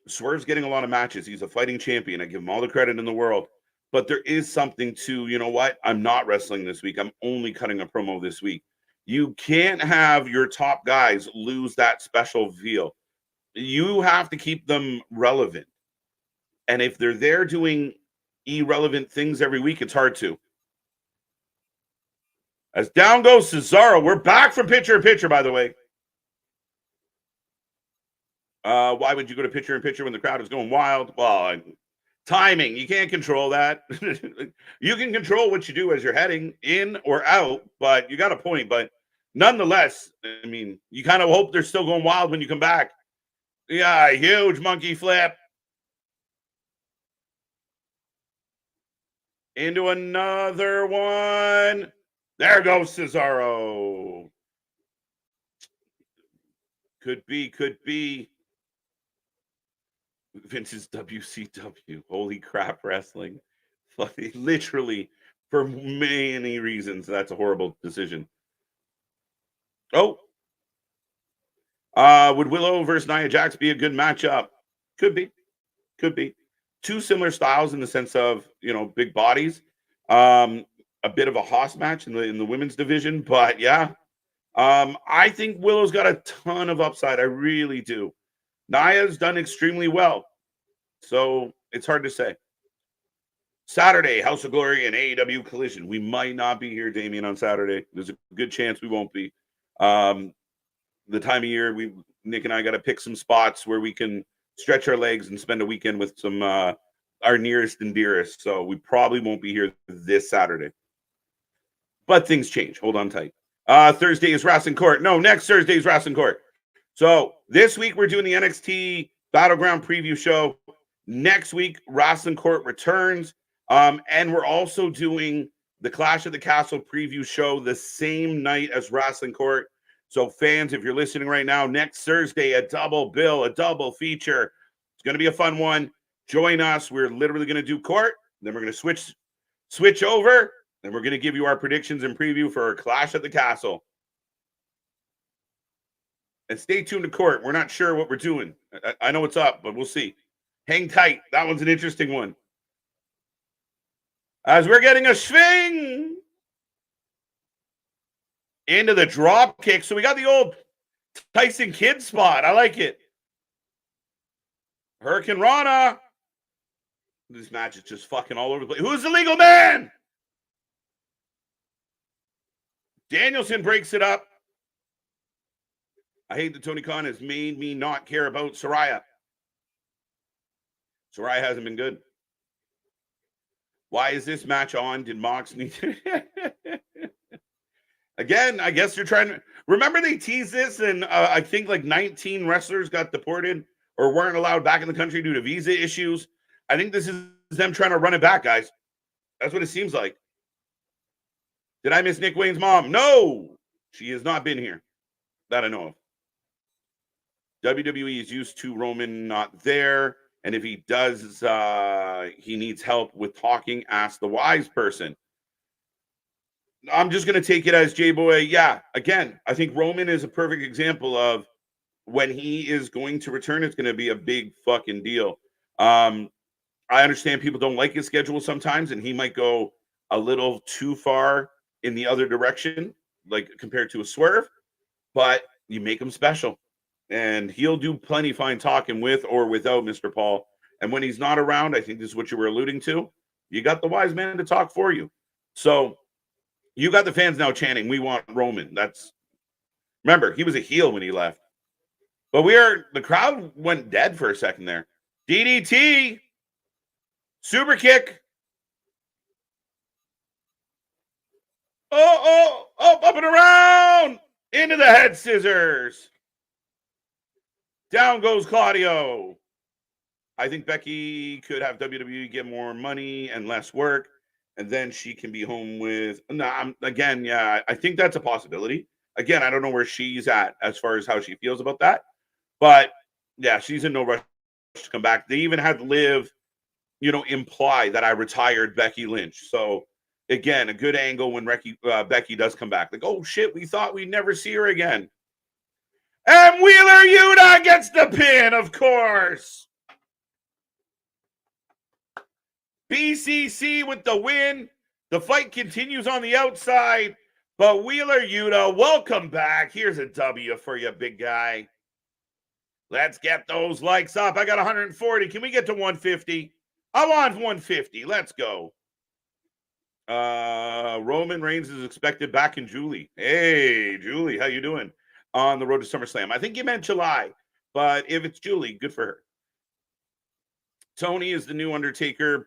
Swerve's getting a lot of matches. He's a fighting champion. I give him all the credit in the world. But there is something to, you know what? I'm not wrestling this week. I'm only cutting a promo this week. You can't have your top guys lose that special feel. You have to keep them relevant. And if they're there doing irrelevant things every week, it's hard to. As down goes Cesaro. We're back from picture-in-picture, by the way. Why would you go to picture-in-picture when the crowd is going wild? Well, timing. You can't control that. You can control what you do as you're heading in or out, but you got a point. But nonetheless, I mean, you kind of hope they're still going wild when you come back. Yeah, huge monkey flip. Into another one. There goes Cesaro. Could be. Vince's WCW. Holy crap, wrestling. Literally, for many reasons, that's a horrible decision. Oh. Would Willow versus Nia Jax be a good matchup? Could be. Two similar styles in the sense of, big bodies. A bit of a Haas match in the women's division, but yeah. I think Willow's got a ton of upside. I really do. Nia's done extremely well, so it's hard to say. Saturday, House of Glory and AEW Collision. We might not be here, Damien, on Saturday. There's a good chance we won't be. The time of year, Nick and I got to pick some spots where we can stretch our legs and spend a weekend with some our nearest and dearest. So we probably won't be here this Saturday. But things change. Hold on tight. Thursday is Wrestling Court. No, next Thursday is Wrestling Court. So this week we're doing the NXT Battleground preview show. Next week, Wrestling Court returns. And we're also doing the Clash of the Castle preview show the same night as Wrestling Court. So fans, if you're listening right now, next Thursday, a double bill, a double feature. It's going to be a fun one. Join us. We're literally going to do court. Then we're going to switch over. And we're going to give you our predictions and preview for Clash at the Castle. And stay tuned to court. We're not sure what we're doing. I know what's up, but we'll see. Hang tight. That one's an interesting one. As we're getting a swing into the drop kick. So we got the old Tyson Kidd spot. I like it. Hurricane Rana. This match is just fucking all over the place. Who's the legal man? Danielson breaks it up. I hate that Tony Khan has made me not care about Saraya. Saraya hasn't been good. Why is this match on? Did Mox need to... Again, I guess you're trying to... Remember they teased this and I think like 19 wrestlers got deported or weren't allowed back in the country due to visa issues. I think this is them trying to run it back, guys. That's what it seems like. Did I miss Nick Wayne's mom? No! She has not been here. That I know of. WWE is used to Roman not there. And if he does, he needs help with talking, ask the wise person. I'm just going to take it as J-Boy. Yeah, again, I think Roman is a perfect example of when he is going to return, it's going to be a big fucking deal. I understand people don't like his schedule sometimes, and he might go a little too far in the other direction, like compared to a Swerve, but you make him special. And he'll do plenty fine talking with or without Mr. Paul. And when he's not around, I think this is what you were alluding to. You got the wise man to talk for you. So you got the fans now chanting, we want Roman. Remember, he was a heel when he left. But the crowd went dead for a second there. DDT. Super kick. Up and around. Into the head scissors. Down goes Claudio. I think Becky could have WWE get more money and less work, and then she can be home with... I think that's a possibility. Again, I don't know where she's at as far as how she feels about that. But, yeah, she's in no rush to come back. They even had Liv, imply that I retired Becky Lynch. So, again, a good angle when Becky does come back. Like, oh, shit, we thought we'd never see her again. And Wheeler Yuta gets the pin, of course. BCC with the win. The fight continues on the outside, but Wheeler Yuta, welcome back. Here's a W for you, big guy. Let's get those likes up. I got 140. Can we get to 150? I want 150. Let's go. Roman Reigns is expected back in Julie. Hey, Julie, how you doing? On the road to SummerSlam. I think you meant July, but if it's Julie, good for her. Tony is the new Undertaker.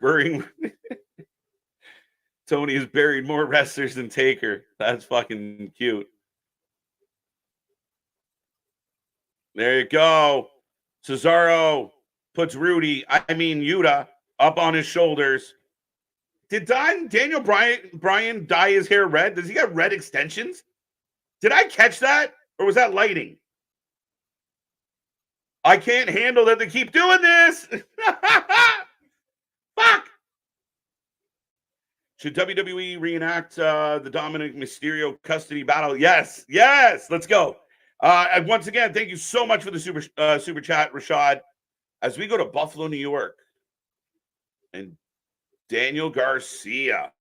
Tony has buried more wrestlers than Taker. That's fucking cute. There you go. Cesaro puts Yuta up on his shoulders. Did Daniel Bryan dye his hair red? Does he got red extensions? Did I catch that? Or was that lighting? I can't handle that they keep doing this. Fuck. Should WWE reenact the Dominic Mysterio custody battle? Yes. Let's go. And once again, thank you so much for the super chat, Rashad. As we go to Buffalo, New York, and Daniel Garcia.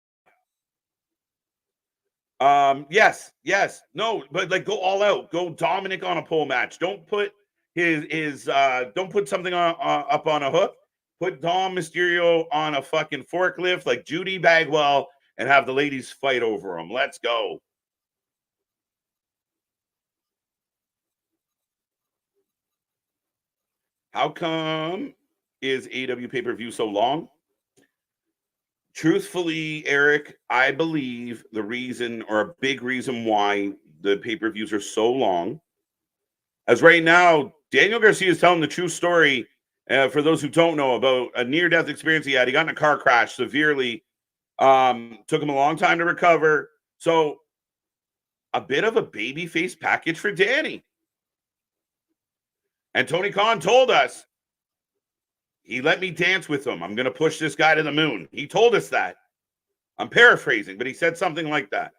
Yes. No, but like go all out. Go Dominic on a pole match. Don't put don't put something up on a hook. Put Dom Mysterio on a fucking forklift like Judy Bagwell and have the ladies fight over him. Let's go. How come is AEW pay-per-view so long? Truthfully, Eric, I believe the reason or a big reason why the pay-per-views are so long, as right now, Daniel Garcia is telling the true story, for those who don't know, about a near-death experience he had. He got in a car crash, severely. Took him a long time to recover. So, a bit of a babyface package for Danny. And Tony Khan told us, he let me dance with him. I'm going to push this guy to the moon. He told us that. I'm paraphrasing, but he said something like that.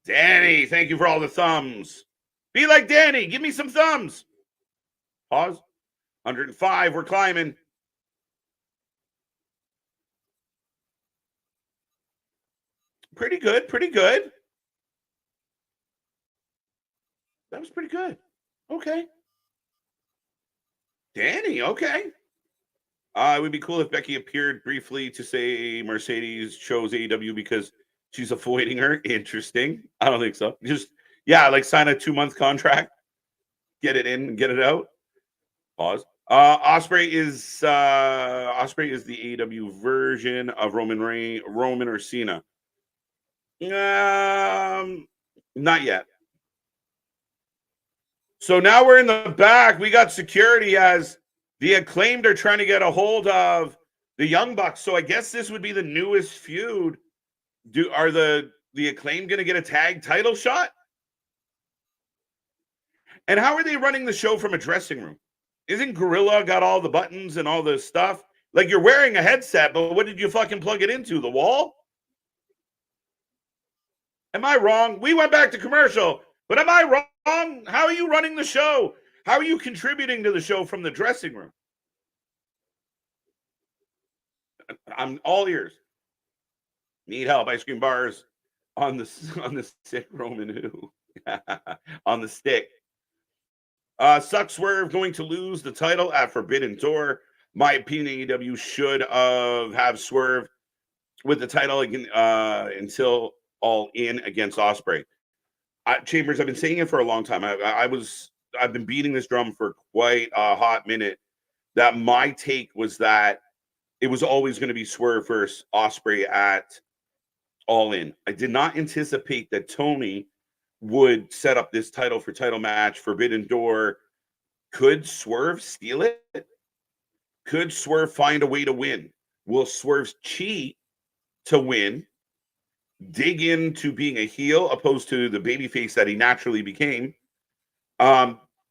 Danny, thank you for all the thumbs. Be like Danny. Give me some thumbs. Pause. 105. We're climbing. Pretty good. Pretty good. That was pretty good. Okay. Danny, okay. It would be cool if Becky appeared briefly to say Mercedes chose AEW because she's avoiding her. Interesting. I don't think so. Just, like sign a 2-month contract, get it in and get it out. Pause. Osprey is the AEW version of Roman or Cena. Not yet. So now we're in the back. We got security as the Acclaimed are trying to get a hold of the Young Bucks. So I guess this would be the newest feud. Are the Acclaimed going to get a tag title shot? And how are they running the show from a dressing room? Isn't Gorilla got all the buttons and all the stuff? Like, you're wearing a headset, but what did you fucking plug it into? The wall? Am I wrong? We went back to commercial, but am I wrong? How are you running the show? How are you contributing to the show from the dressing room? I'm all ears. Need help? Ice cream bars on the stick. Roman who on the stick. Suck Swerve going to lose the title at Forbidden Door. My opinion, AEW should have Swerve with the title until All In against Ospreay. Chambers, I've been saying it for a long time. I've been beating this drum for quite a hot minute. That my take was that it was always going to be Swerve versus Ospreay at All In. I did not anticipate that Tony would set up this title for title match, Forbidden Door. Could Swerve steal it? Could Swerve find a way to win? Will Swerve cheat to win? Dig into being a heel opposed to the babyface that he naturally became?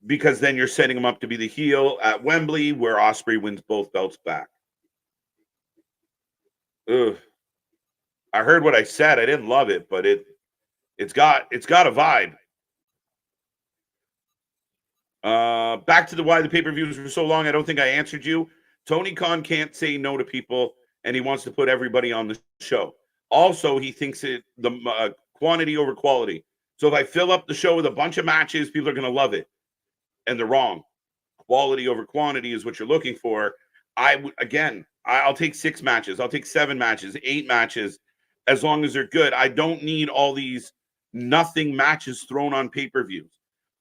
Because then you're setting him up to be the heel at Wembley, where Ospreay wins both belts back. Ugh. I heard what I said. I didn't love it, but it's got a vibe. Back to why the pay-per-views were so long. I don't think I answered you. Tony Khan can't say no to people, and he wants to put everybody on the show. Also, he thinks the quantity over quality. So if I fill up the show with a bunch of matches, people are going to love it. And they're wrong. Quality over quantity is what you're looking for. I'll take 6 matches. I'll take 7 matches, 8 matches, as long as they're good. I don't need all these nothing matches thrown on pay-per-views.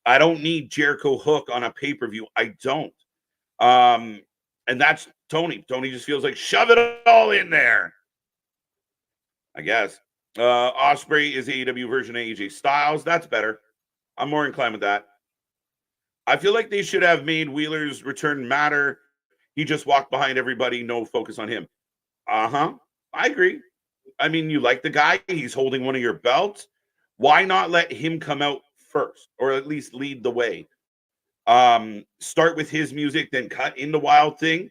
I don't need Jericho Hook on a pay-per-view. I don't. And that's Tony. Tony just feels like shove it all in there. I guess. Ospreay is AEW version of AJ Styles. That's better. I'm more inclined with that. I feel like they should have made Wheeler's return matter. He just walked behind everybody. No focus on him. I agree. I mean, you like the guy. He's holding one of your belts. Why not let him come out first, or at least lead the way? Start with his music, then cut into Wild Thing.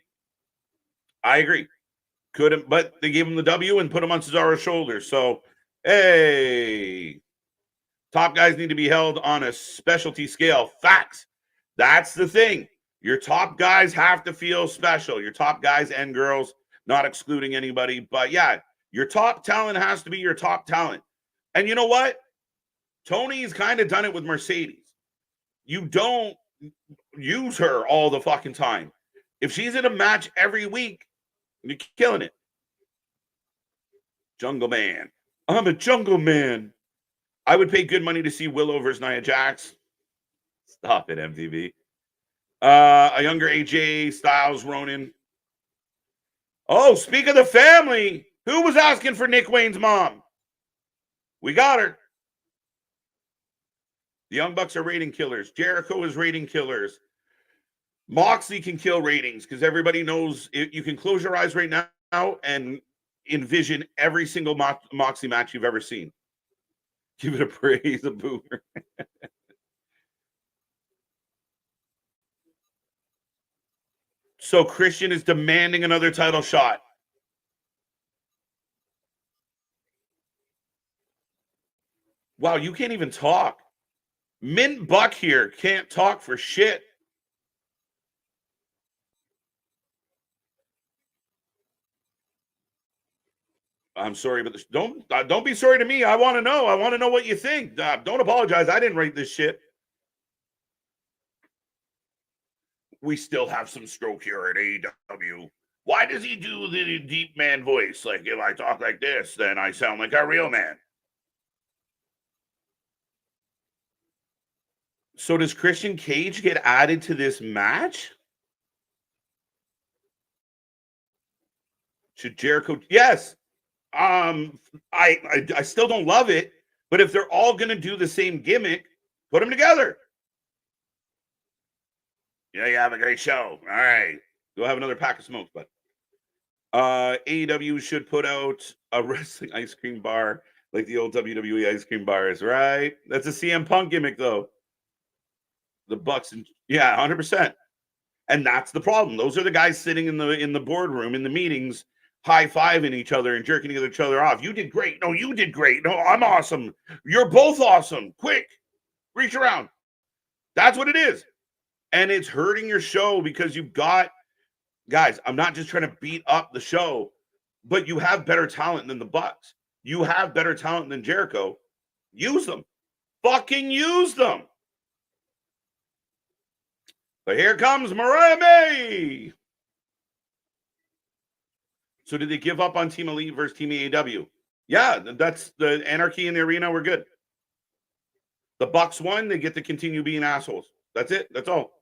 I agree. Couldn't, but they gave him the W and put him on Cesaro's shoulders. So, hey, top guys need to be held on a specialty scale. Facts. That's the thing. Your top guys have to feel special. Your top guys and girls, not excluding anybody. But yeah, your top talent has to be your top talent. And you know what? Tony's kind of done it with Mercedes. You don't use her all the fucking time. If she's in a match every week, you're killing it. Jungle Man. I'm a jungle man. I would pay good money to see Willow versus Nia Jax. Stop it, MTV. A younger AJ Styles, Ronin. Oh, speak of the family. Who was asking for Nick Wayne's mom? We got her. The Young Bucks are rating killers. Jericho is rating killers. Moxley can kill ratings because everybody knows you can close your eyes right now and envision every single Moxley match you've ever seen. Give it a praise, a boomer. So Christian is demanding another title shot. Wow, you can't even talk. Mint Buck here can't talk for shit. I'm sorry, but don't be sorry to me. I want to know. I want to know what you think. Don't apologize. I didn't write this shit. We still have some stroke here at AEW. Why does he do the deep man voice? Like, if I talk like this, then I sound like a real man. So does Christian Cage get added to this match? Should Jericho? Yes. I still don't love it, but if they're all going to do the same gimmick, put them together. Yeah, you have a great show. All right, go have another pack of smokes, but AEW should put out a wrestling ice cream bar like the old WWE ice cream bars, right? That's a CM Punk gimmick, though. The Bucks, and yeah, 100%. And that's the problem. Those are the guys sitting in the boardroom in the meetings, high-fiving each other and jerking each other off. You did great. No, you did great. No, I'm awesome. You're both awesome. Quick, reach around. That's what it is. And it's hurting your show because you've got, guys, I'm not just trying to beat up the show, but you have better talent than the Bucks. You have better talent than Jericho. Use them. Fucking use them. But here comes Mariah May. So did they give up on Team Elite versus Team AEW? Yeah, that's the anarchy in the arena. We're good. The Bucks won. They get to continue being assholes. That's it. That's all.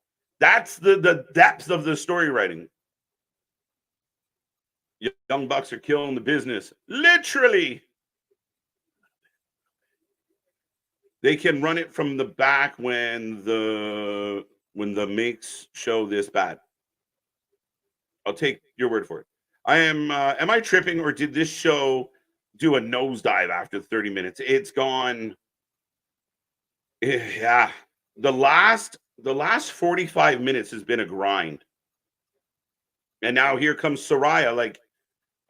That's the depth of the story writing. Young Bucks are killing the business. Literally. They can run it from the back when the makes show this bad. I'll take your word for it. Am I tripping, or did this show do a nosedive after 30 minutes? It's gone. Yeah. The last 45 minutes has been a grind. And now here comes Saraya, like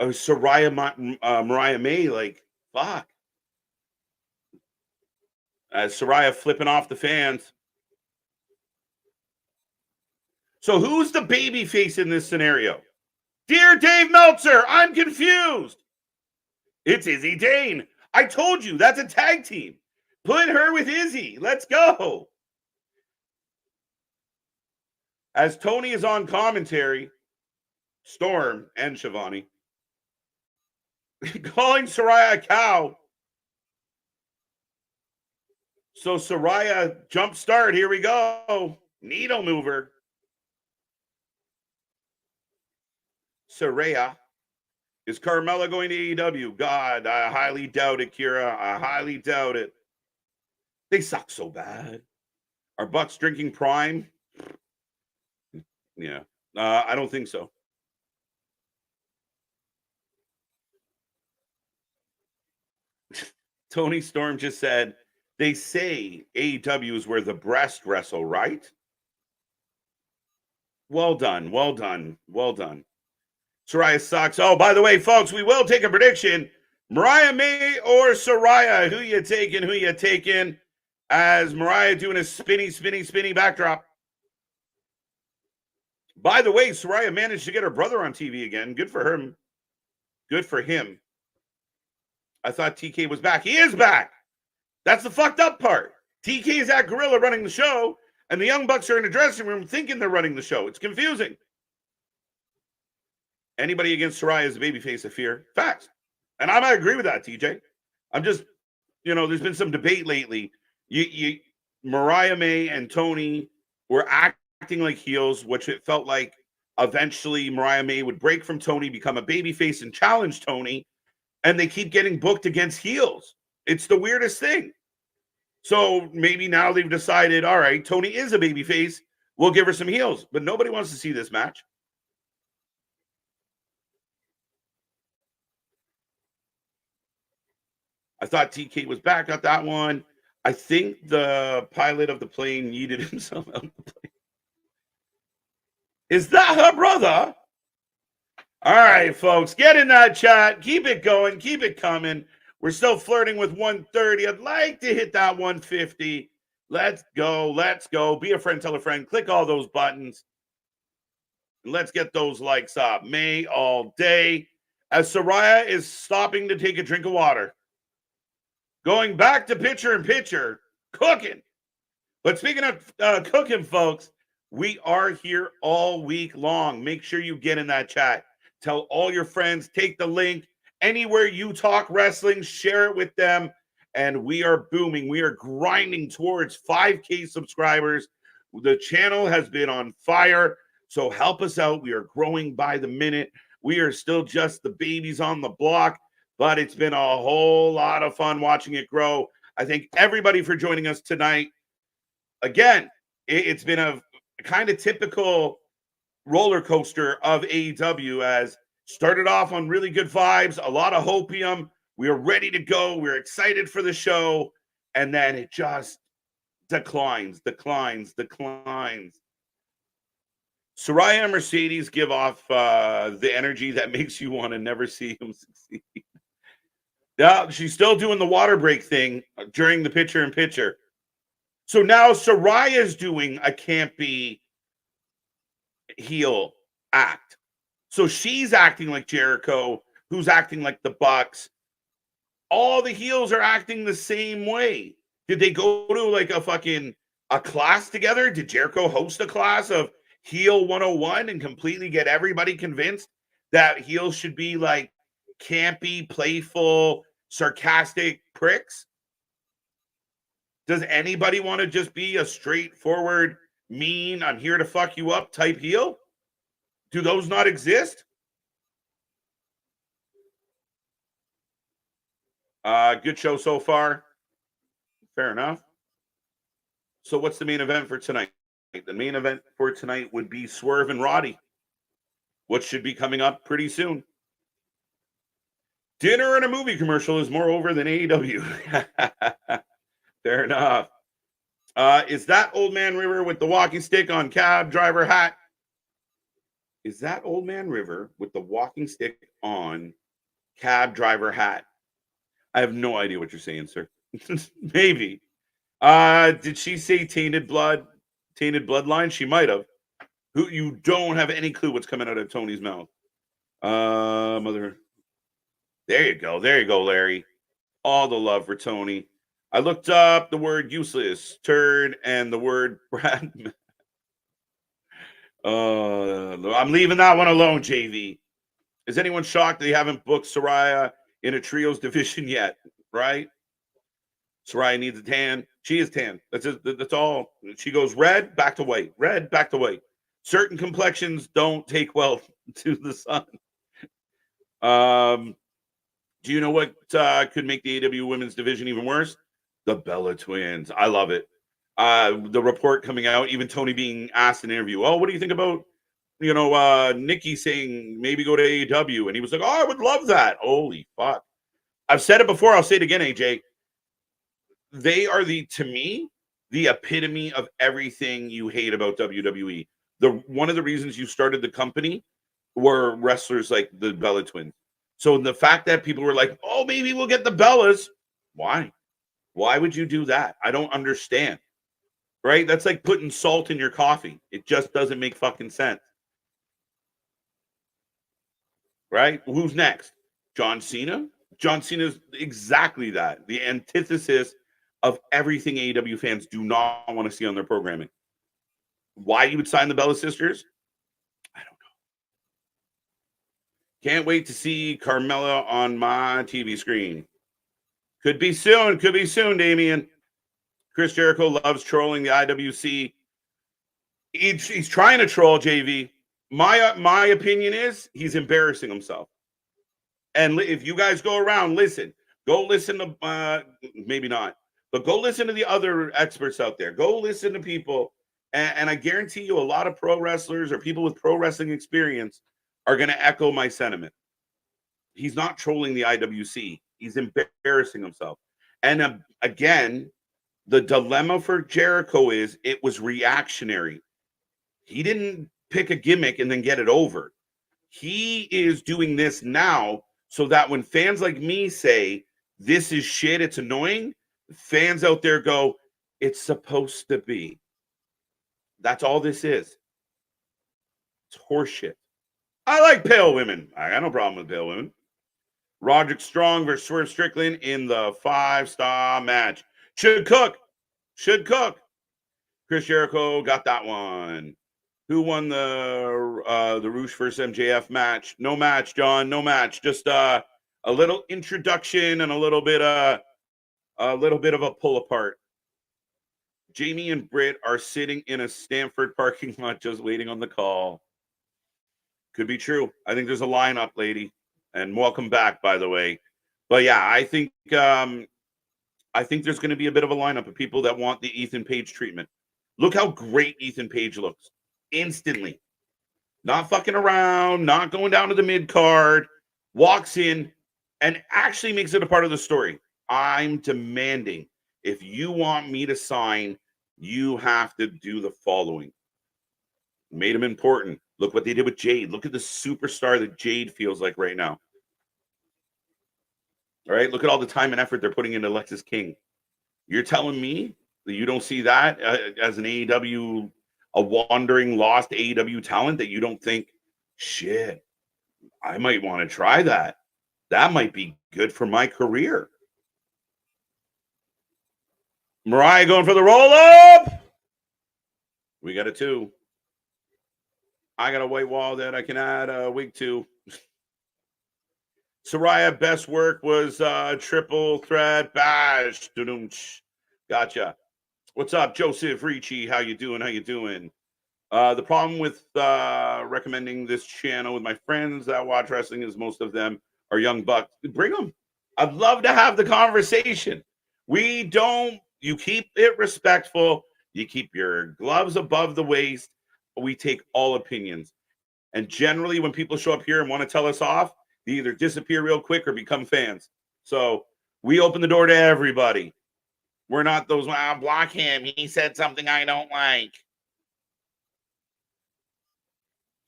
Mariah May, like, fuck. Saraya flipping off the fans. So who's the baby face in this scenario? Dear Dave Meltzer, I'm confused. It's Izzy Dane. I told you, that's a tag team. Put her with Izzy. Let's go. As Tony is on commentary, Storm and Shivani calling Saraya a cow. So Saraya jump start. Here we go. Needle mover. Saraya. Is Carmella going to AEW? God, I highly doubt it, Kira. I highly doubt it. They suck so bad. Are Bucks drinking Prime? Yeah. I don't think so. Tony Storm just said, they say AEW is where the breast wrestle, right? Well done. Well done. Well done. Saraya sucks. Oh, by the way, folks, we will take a prediction. Mariah May or Saraya? Who you taking? Who you taking? As Mariah doing a spinny backdrop. By the way, Saraya managed to get her brother on TV again. Good for him. Good for him. I thought TK was back. He is back. That's the fucked up part. TK is at Gorilla running the show, and the Young Bucks are in the dressing room thinking they're running the show. It's confusing. Anybody against Saraya is a babyface of fear. Facts. And I might agree with that, TJ. I'm just, there's been some debate lately. Mariah May and Tony were acting like heels, which it felt like eventually Mariah May would break from Tony, become a babyface, and challenge Tony. And they keep getting booked against heels. It's the weirdest thing. So maybe now they've decided, all right, Tony is a babyface. We'll give her some heels. But nobody wants to see this match. I thought TK was back at that one. I think the pilot of the plane yeeted himself out of the plane. Is that her brother? All right, folks, get in that chat. Keep it going. Keep it coming. We're still flirting with 130. I'd like to hit that 150. Let's go. Let's go. Be a friend, tell a friend. Click all those buttons. And let's get those likes up. May all day. As Soraya is stopping to take a drink of water. Going back to pitcher and pitcher. Cooking. But speaking of cooking, folks, we are here all week long. Make sure you get in that chat. Tell all your friends. Take the link. Anywhere you talk wrestling, share it with them. And we are booming. We are grinding towards 5K subscribers. The channel has been on fire. So help us out. We are growing by the minute. We are still just the babies on the block. But it's been a whole lot of fun watching it grow. I thank everybody for joining us tonight. Again, it's been a kind of typical roller coaster of AEW, as started off on really good vibes, a lot of hopium. We are ready to go. We're excited for the show. And then it just declines. Soraya and Mercedes give off the energy that makes you want to never see him succeed. Yeah, she's still doing the water break thing during the pitcher and pitcher. So now Soraya's doing a campy heel act. So she's acting like Jericho, who's acting like the Bucks. All the heels are acting the same way. Did they go to like a class together? Did Jericho host a class of Heel 101 and completely get everybody convinced that heels should be like campy, playful, sarcastic pricks? Does anybody want to just be a straightforward, mean, I'm here to fuck you up type heel? Do those not exist? Good show so far. Fair enough. So what's the main event for tonight? The main event for tonight would be Swerve and Roddy, what should be coming up pretty soon. Dinner and a movie commercial is more over than AEW. Fair enough. Is that Old Man River with the walking stick on cab driver hat? Is that Old Man River with the walking stick on cab driver hat? I have no idea what you're saying, sir. Maybe. Did she say tainted blood, tainted bloodline? She might have. Who, you don't have any clue what's coming out of Tony's mouth. Mother. There you go, Larry. All the love for Tony. I looked up the word useless, turd, and the word Brad. I'm leaving that one alone, JV. Is anyone shocked they haven't booked Soraya in a trios division yet? Right? Soraya needs a tan. She is tan. That's all. She goes red, back to white. Red, back to white. Certain complexions don't take well to the sun. Do you know what could make the AEW women's division even worse? The Bella twins. I love it. The report coming out, even Tony being asked in an interview, oh, what do you think about, Nikki saying maybe go to AEW? And he was like, oh, I would love that. Holy fuck. I've said it before. I'll say it again, AJ. They are, to me, the epitome of everything you hate about WWE. One of the reasons you started the company were wrestlers like the Bella twins. So the fact that people were like, oh, maybe we'll get the Bellas. Why? Why would you do that? I don't understand. Right? That's like putting salt in your coffee. It just doesn't make fucking sense. Right? Who's next? John Cena? John Cena is exactly that. The antithesis of everything AEW fans do not want to see on their programming. Why you would sign the Bella sisters? I don't know. Can't wait to see Carmella on my TV screen. Could be soon, Damian. Chris Jericho loves trolling the IWC. He's trying to troll JV. My opinion is he's embarrassing himself. And if you guys go around, go listen to, maybe not, but go listen to the other experts out there. Go listen to people. And I guarantee you a lot of pro wrestlers or people with pro wrestling experience are going to echo my sentiment. He's not trolling the IWC. He's embarrassing himself. And again, the dilemma for Jericho is it was reactionary. He didn't pick a gimmick and then get it over. He is doing this now so that when fans like me say, this is shit, it's annoying, fans out there go, it's supposed to be. That's all this is. It's horseshit. I like pale women. I got no problem with pale women. Roderick Strong versus Swerve Strickland in the 5-star match. Should cook. Chris Jericho got that one. Who won the Rush versus MJF match? No match, John. No match. Just a little introduction and a little bit of a pull apart. Jamie and Britt are sitting in a Stanford parking lot just waiting on the call. Could be true. I think there's a lineup, lady. And welcome back, by the way. But yeah, I think there's going to be a bit of a lineup of people that want the Ethan Page treatment. Look how great Ethan Page looks. Instantly. Not fucking around, not going down to the mid card, walks in and actually makes it a part of the story. I'm demanding, if you want me to sign, you have to do the following. Made him important. Look what they did with Jade. Look at the superstar that Jade feels like right now. All right, look at all the time and effort they're putting into Alexis King. You're telling me that you don't see that as an AEW, a wandering, lost AEW talent, that you don't think, shit, I might want to try that. That might be good for my career. Mariah going for the roll-up. We got a 2. I got a white wall that I can add a wig to. Soraya, best work was triple threat bash. Gotcha. What's up, Joseph Ricci? How you doing? The problem with recommending this channel with my friends that watch wrestling is most of them are young bucks. Bring them. I'd love to have the conversation. You keep it respectful. You keep your gloves above the waist. We take all opinions. And generally, when people show up here and want to tell us off, they either disappear real quick or become fans. So we open the door to everybody. We're not those, I'll block him. He said something I don't like.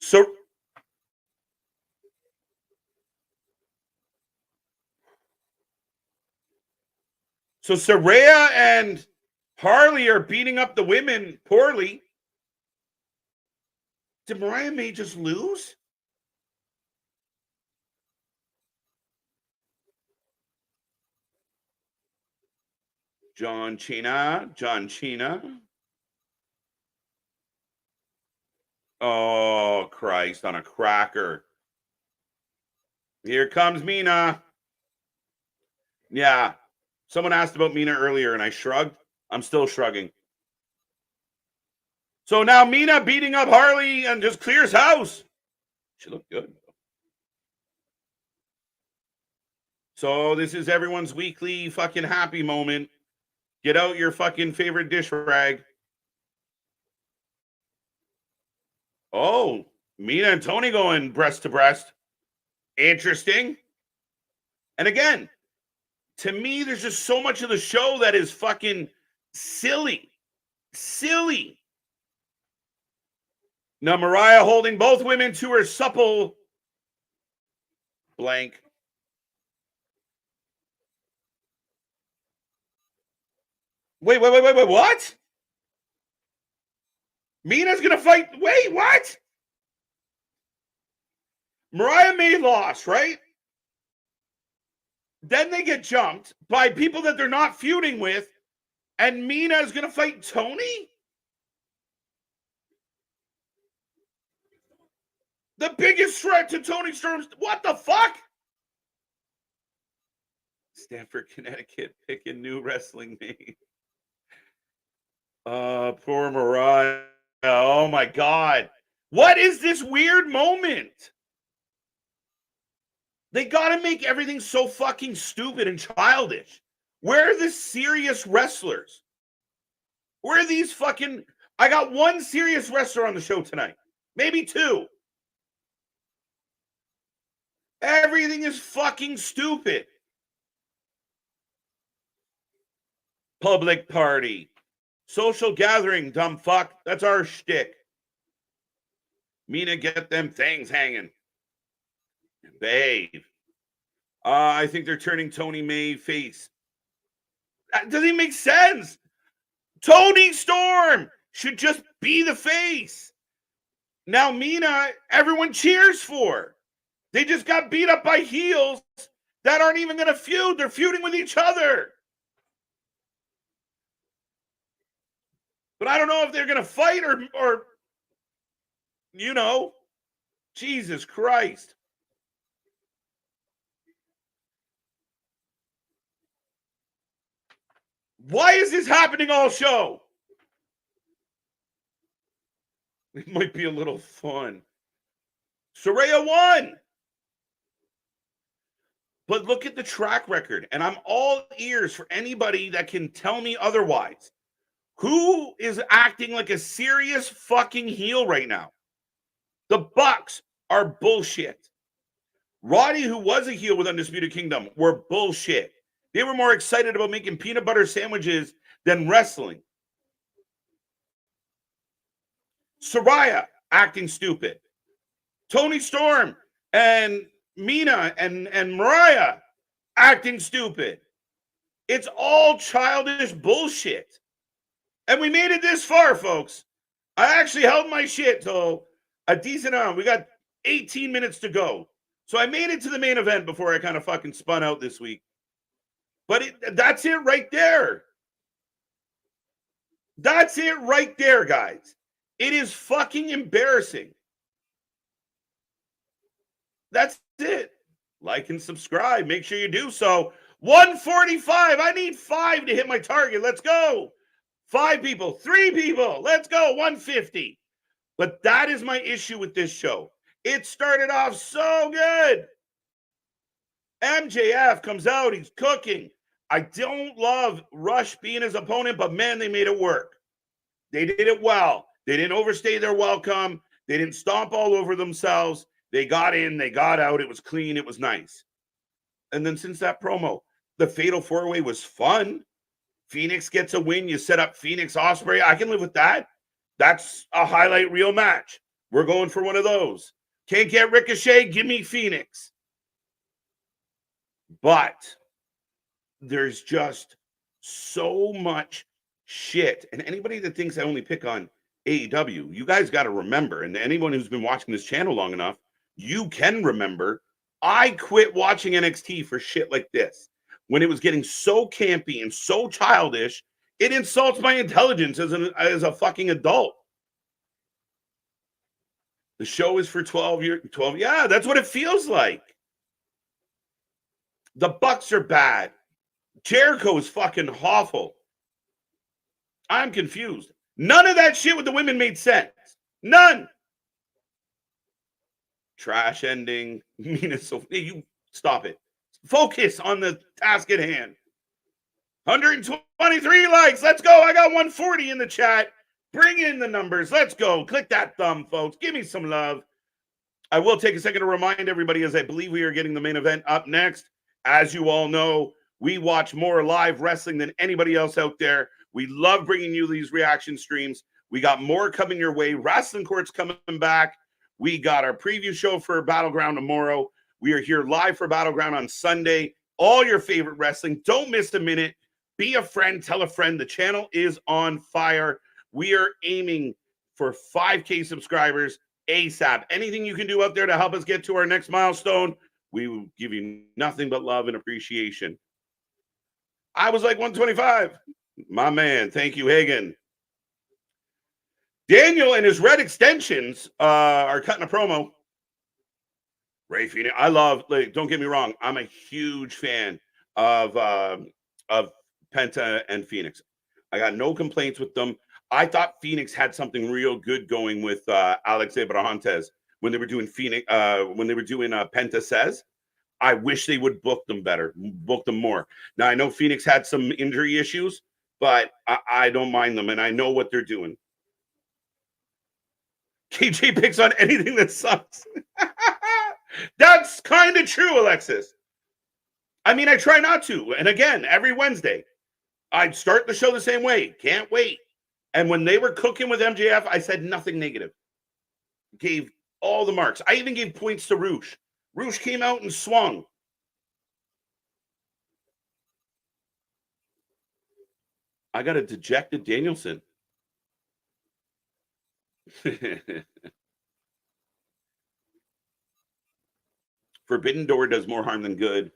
So Saraya and Harley are beating up the women poorly. Did Mariah May just lose? John Cena. Oh, Christ, on a cracker. Here comes Mina. Yeah. Someone asked about Mina earlier, and I shrugged. I'm still shrugging. So now Mina beating up Harley and just clears house. She looked good. So this is everyone's weekly fucking happy moment. Get out your fucking favorite dish rag. Oh, Mina and Tony going breast to breast. Interesting. And again, to me, there's just so much of the show that is fucking silly. Silly. Now, Mariah holding both women to her supple blank. Wait, what? Mina's going to fight. Wait, what? Mariah May lost, right? Then they get jumped by people that they're not feuding with, and Mina is going to fight Tony? The biggest threat to Tony Storm's... What the fuck? Stamford, Connecticut, picking new wrestling name. Poor Mariah. Oh, my God. What is this weird moment? They got to make everything so fucking stupid and childish. Where are the serious wrestlers? Where are these fucking... I got one serious wrestler on the show tonight. Maybe 2. Everything is fucking stupid. Public party. Social gathering, dumb fuck. That's our shtick. Mina, get them things hanging. Babe. I think they're turning Tony May face. That doesn't even make sense. Tony Storm should just be the face. Now Mina, everyone cheers for. They just got beat up by heels that aren't even going to feud. They're feuding with each other. But I don't know if they're going to fight or, you know, Jesus Christ. Why is this happening all show? It might be a little fun. Saraya won. But look at the track record, and I'm all ears for anybody that can tell me otherwise. Who is acting like a serious fucking heel right now? The Bucks are bullshit. Roddy, who was a heel with Undisputed Kingdom, were bullshit. They were more excited about making peanut butter sandwiches than wrestling. Saraya, acting stupid. Tony Storm and Mina and Mariah, acting stupid. It's all childish bullshit. And we made it this far, folks. I actually held my shit till a decent amount. We got 18 minutes to go. So I made it to the main event before I kind of fucking spun out this week. But that's it right there. That's it right there, guys. It is fucking embarrassing. That's it. Like and subscribe. Make sure you do so. 145. I need 5 to hit my target. Let's go. 5 people. 3 people. Let's go. 150. But that is my issue with this show. It started off so good. MJF comes out. He's cooking. I don't love Rush being his opponent, but man, they made it work. They did it well. They didn't overstay their welcome. They didn't stomp all over themselves. They got in, they got out. It was clean. It was nice. And then since that promo, the Fatal 4-Way was fun. Phoenix gets a win. You set up Phoenix Ospreay. I can live with that. That's a highlight reel match. We're going for one of those. Can't get Ricochet? Give me Phoenix. But there's just so much shit. And anybody that thinks I only pick on AEW, you guys got to remember, and anyone who's been watching this channel long enough, you can remember, I quit watching NXT for shit like this. When it was getting so campy and so childish, it insults my intelligence as a fucking adult. The show is for 12 years. 12, yeah, that's what it feels like. The Bucks are bad. Jericho is fucking awful. I'm confused. None of that shit with the women made sense. None. Trash ending. You stop it. Focus on the task at hand. 123 likes. Let's go. I got 140 in the chat. Bring in the numbers. Let's go. Click that thumb, folks. Give me some love. I will take a second to remind everybody, as I believe we are getting the main event up next. As you all know, we watch more live wrestling than anybody else out there. We love bringing you these reaction streams. We got more coming your way. Wrestling Court's coming back. We got our preview show for Battleground tomorrow. We are here live for Battleground on Sunday. All your favorite wrestling. Don't miss a minute. Be a friend. Tell a friend. The channel is on fire. We are aiming for 5K subscribers ASAP. Anything you can do out there to help us get to our next milestone, we will give you nothing but love and appreciation. I was like 125. My man. Thank you, Hagen. Daniel and his red extensions are cutting a promo. Ray Phoenix. I love, like, don't get me wrong, I'm a huge fan of Penta and Phoenix. I got no complaints with them. I thought Phoenix had something real good going with Alex Abrahantes when they were doing Penta Says. I wish they would book them better, book them more. Now, I know Phoenix had some injury issues, but I don't mind them, and I know what they're doing. KJ picks on anything that sucks. That's kind of true, Alexis. I mean, I try not to. And again, every Wednesday, I'd start the show the same way. Can't wait. And when they were cooking with MJF, I said nothing negative. Gave all the marks. I even gave points to Rush. Rush came out and swung. I got a dejected Danielson. Forbidden Door does more harm than good.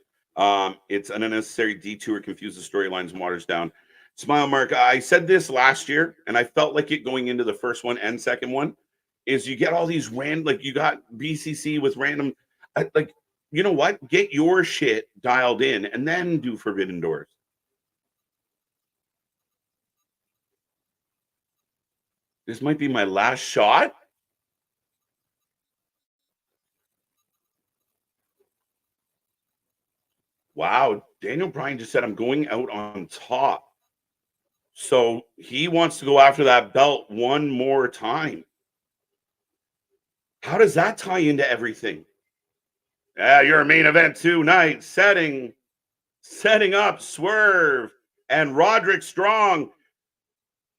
It's an unnecessary detour, confuses storylines, and waters down. Smile Mark, I said this last year, and I felt like it going into the first one and second one, is you get all these random, like you got BCC with random, like, you know what? Get your shit dialed in and then do Forbidden Doors. This might be my last shot. Wow. Daniel Bryan just said, I'm going out on top. So he wants to go after that belt one more time. How does that tie into everything? Yeah, your main event tonight, setting up Swerve and Roderick Strong.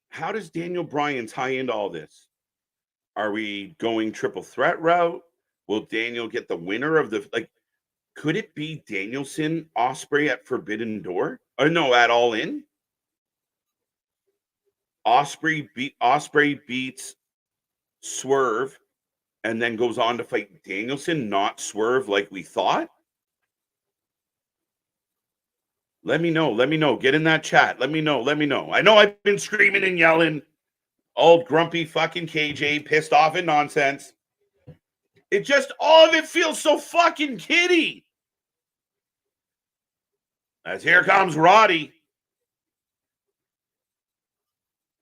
How does Daniel Bryan tie into all this? Are we going triple threat route? Will Daniel get the winner of the, like, could it be Danielson Osprey at Forbidden Door? Or no, at All In? Osprey beats Swerve and then goes on to fight Danielson, not Swerve like we thought. Let me know. Get in that chat. Let me know. I know I've been screaming and yelling. Old grumpy fucking KJ, pissed off and nonsense. It just, all of it feels so fucking kiddie. As here comes Roddy.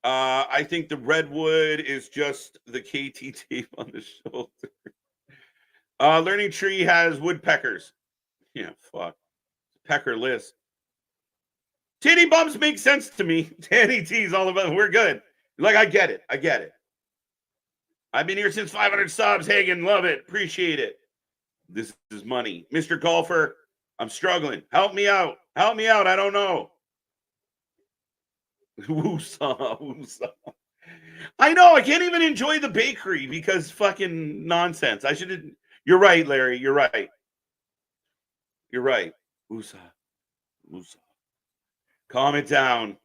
I think the redwood is just the KT tape on the shoulder. Learning Tree has woodpeckers. Yeah, fuck. Pecker list. Titty bumps make sense to me. Danny T's all about, we're good. Like, I get it. I've been here since 500 subs. Hagen, love it. Appreciate it. This is money. Mr. Golfer, I'm struggling. Help me out. I don't know. Woosah. I know. I can't even enjoy the bakery because fucking nonsense. I should. You're right, Larry. You're right. Woosah. Calm it down.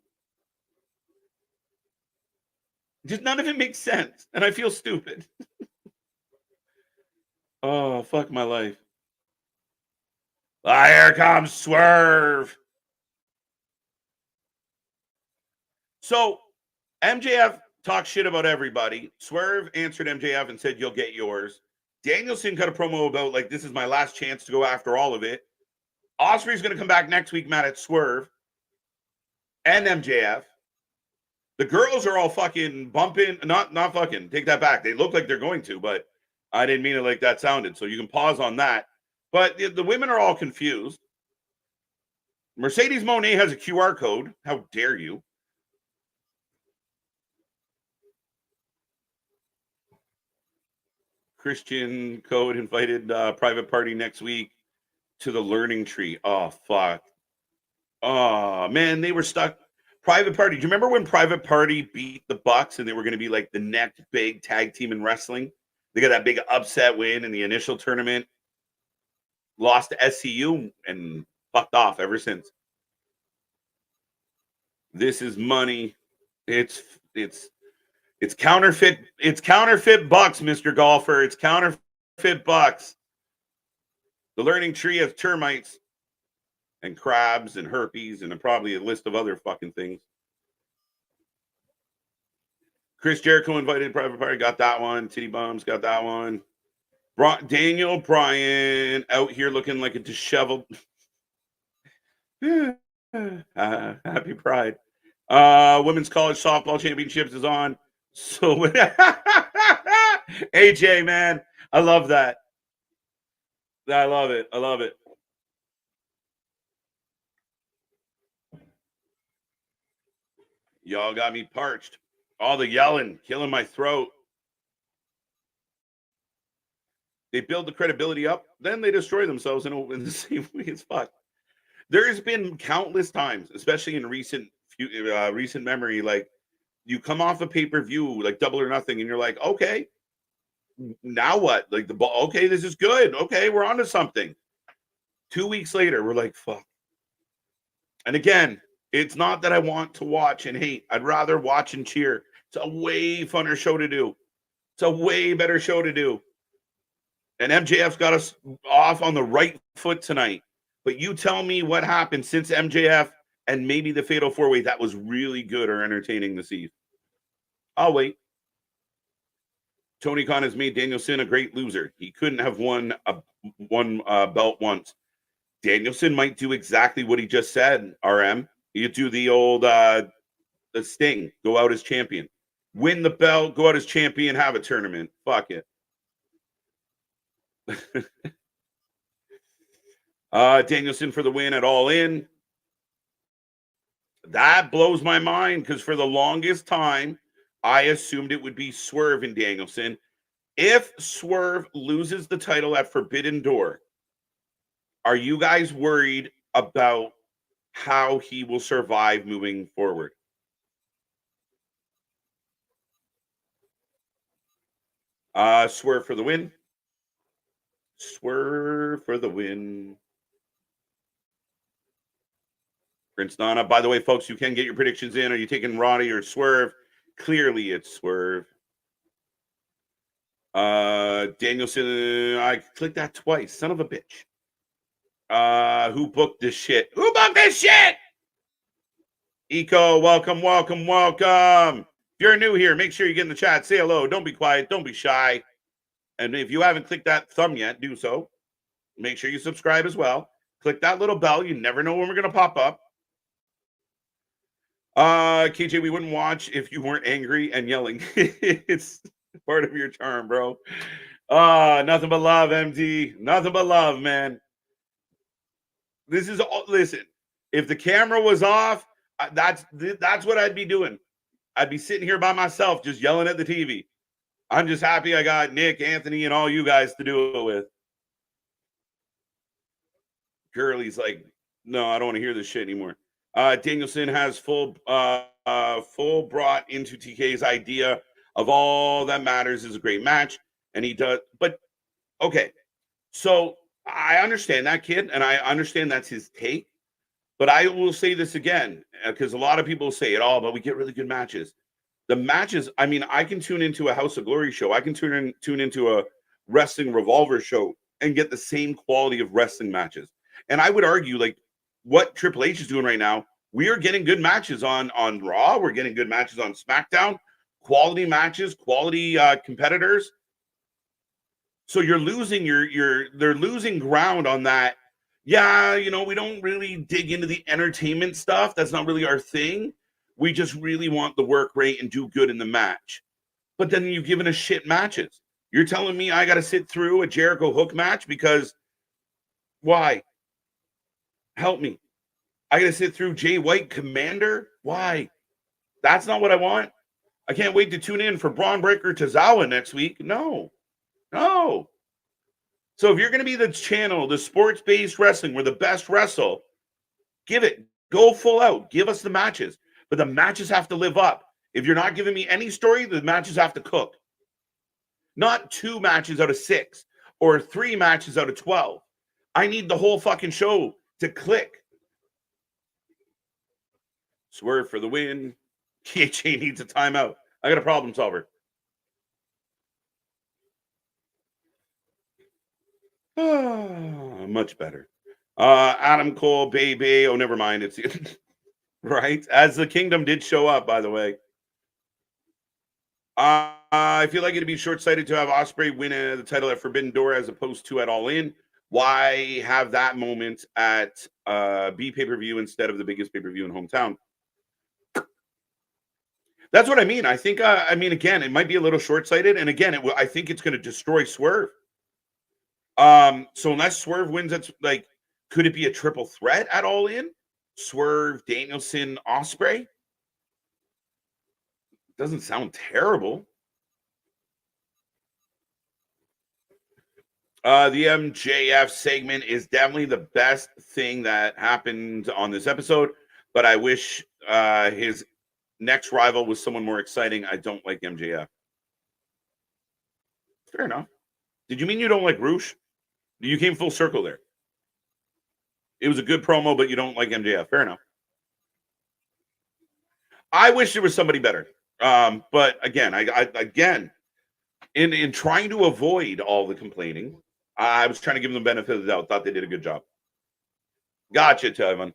Just none of it makes sense. And I feel stupid. Oh, fuck my life. Here comes Swerve. So MJF talked shit about everybody. Swerve answered MJF and said, you'll get yours. Danielson cut a promo about, like, this is my last chance to go after all of it. Osprey's going to come back next week, mad at Swerve and MJF. The girls are all fucking bumping. Not fucking. Take that back. They look like they're going to, but I didn't mean it like that sounded. So you can pause on that. But the women are all confused. Mercedes Moné has a QR code. How dare you? Christian Code invited Private Party next week to the Learning Tree. Oh, fuck. Oh, man, they were stuck. Private Party. Do you remember when Private Party beat the Bucks and they were going to be like the next big tag team in wrestling? They got that big upset win in the initial tournament. Lost to SCU and fucked off ever since. This is money. It's counterfeit. It's counterfeit bucks, Mr. Golfer. It's counterfeit bucks. The Learning Tree has termites and crabs and herpes and probably a list of other fucking things. Chris Jericho invited Private Party, got that one. Titty Bums got that one. Daniel Bryan out here looking like a disheveled. Happy Pride. Women's College Softball Championships is on. So AJ, man, I love that. I love it. Y'all got me parched. All the yelling, killing my throat. They build the credibility up, then they destroy themselves in the same way as fuck. There's been countless times, especially in recent recent memory, like you come off a pay-per-view like Double or Nothing, and you're like, okay, now what? Like okay, this is good. Okay, we're on to something. 2 weeks later, we're like, fuck. And again, it's not that I want to watch and hate. I'd rather watch and cheer. It's a way funner show to do. It's a way better show to do. And MJF's got us off on the right foot tonight. But you tell me what happened since MJF and maybe the Fatal 4-Way that was really good or entertaining this eve. I'll wait. Tony Khan has made Danielson a great loser. He couldn't have won one belt once. Danielson might do exactly what he just said, RM. You do the old the Sting, go out as champion. Win the belt, go out as champion, have a tournament. Fuck it. Danielson for the win at All In. That blows my mind because for the longest time, I assumed it would be Swerve and Danielson. If Swerve loses the title at Forbidden Door, are you guys worried about how he will survive moving forward? Swerve for the win. Swerve for the win. Prince Nana. By the way, folks, you can get your predictions in. Are you taking Roddy or Swerve? Clearly, it's Swerve. Danielson, I clicked that twice. Son of a bitch. Who booked this shit? Who booked this shit? Eco, welcome, welcome, welcome. If you're new here, make sure you get in the chat. Say hello. Don't be quiet. Don't be shy. And if you haven't clicked that thumb yet, do so. Make sure you subscribe as well. Click that little bell. You never know when we're going to pop up. KJ, we wouldn't watch if you weren't angry and yelling. It's part of your charm, bro. Nothing but love, MD. Nothing but love, man. This is all. Listen, if the camera was off, that's what I'd be doing. I'd be sitting here by myself, just yelling at the TV. I'm just happy I got Nick, Anthony, and all you guys to do it with. Gurley's like, no, I don't want to hear this shit anymore. Danielson has full brought into TK's idea of all that matters is a great match, and he does. But okay, so I understand that, kid, and I understand that's his take. But I will say this again, because a lot of people say it all, but we get really good matches. The matches, I mean, I can tune into a House of Glory show. I can tune into a Wrestling Revolver show and get the same quality of wrestling matches. And I would argue, like, what Triple H is doing right now, we are getting good matches on Raw. We're getting good matches on SmackDown. Quality matches, quality competitors. So you're losing they're losing ground on that. Yeah, you know, we don't really dig into the entertainment stuff. That's not really our thing. We just really want the work rate and do good in the match. But then you've given us shit matches. You're telling me I got to sit through a Jericho Hook match because why? Help me. I got to sit through Jay White Commander? Why? That's not what I want. I can't wait to tune in for Braun Breaker Tozawa next week. No. So if you're going to be the channel, the sports-based wrestling, where the best wrestle, give it. Go full out. Give us the matches. But the matches have to live up. If you're not giving me any story, the matches have to cook. Not 2 matches out of 6 or 3 matches out of 12. I need the whole fucking show to click. Swerve for the win. KJ needs a timeout. I got a problem solver. Much better. Adam Cole, baby. Oh, never mind. It's right. As the Kingdom did show up, by the way. I feel like it'd be short-sighted to have Ospreay win the title at Forbidden Door as opposed to at All In. Why have that moment at B pay-per-view instead of the biggest pay-per-view in hometown? That's what I mean. I think, again, it might be a little short-sighted. And again, I think it's going to destroy Swerve. So unless Swerve wins, that's like, could it be a triple threat at All In? Swerve, Danielson, Ospreay? Doesn't sound terrible. The MJF segment is definitely the best thing that happened on this episode. but I wish his next rival was someone more exciting. I don't like MJF. Fair enough. Did you mean you don't like Rush? You came full circle there. It was a good promo, but you don't like MJF. Fair enough. I wish there was somebody better. But again, again, in trying to avoid all the complaining, I was trying to give them the benefit of the doubt. Thought they did a good job. Gotcha, Tevin.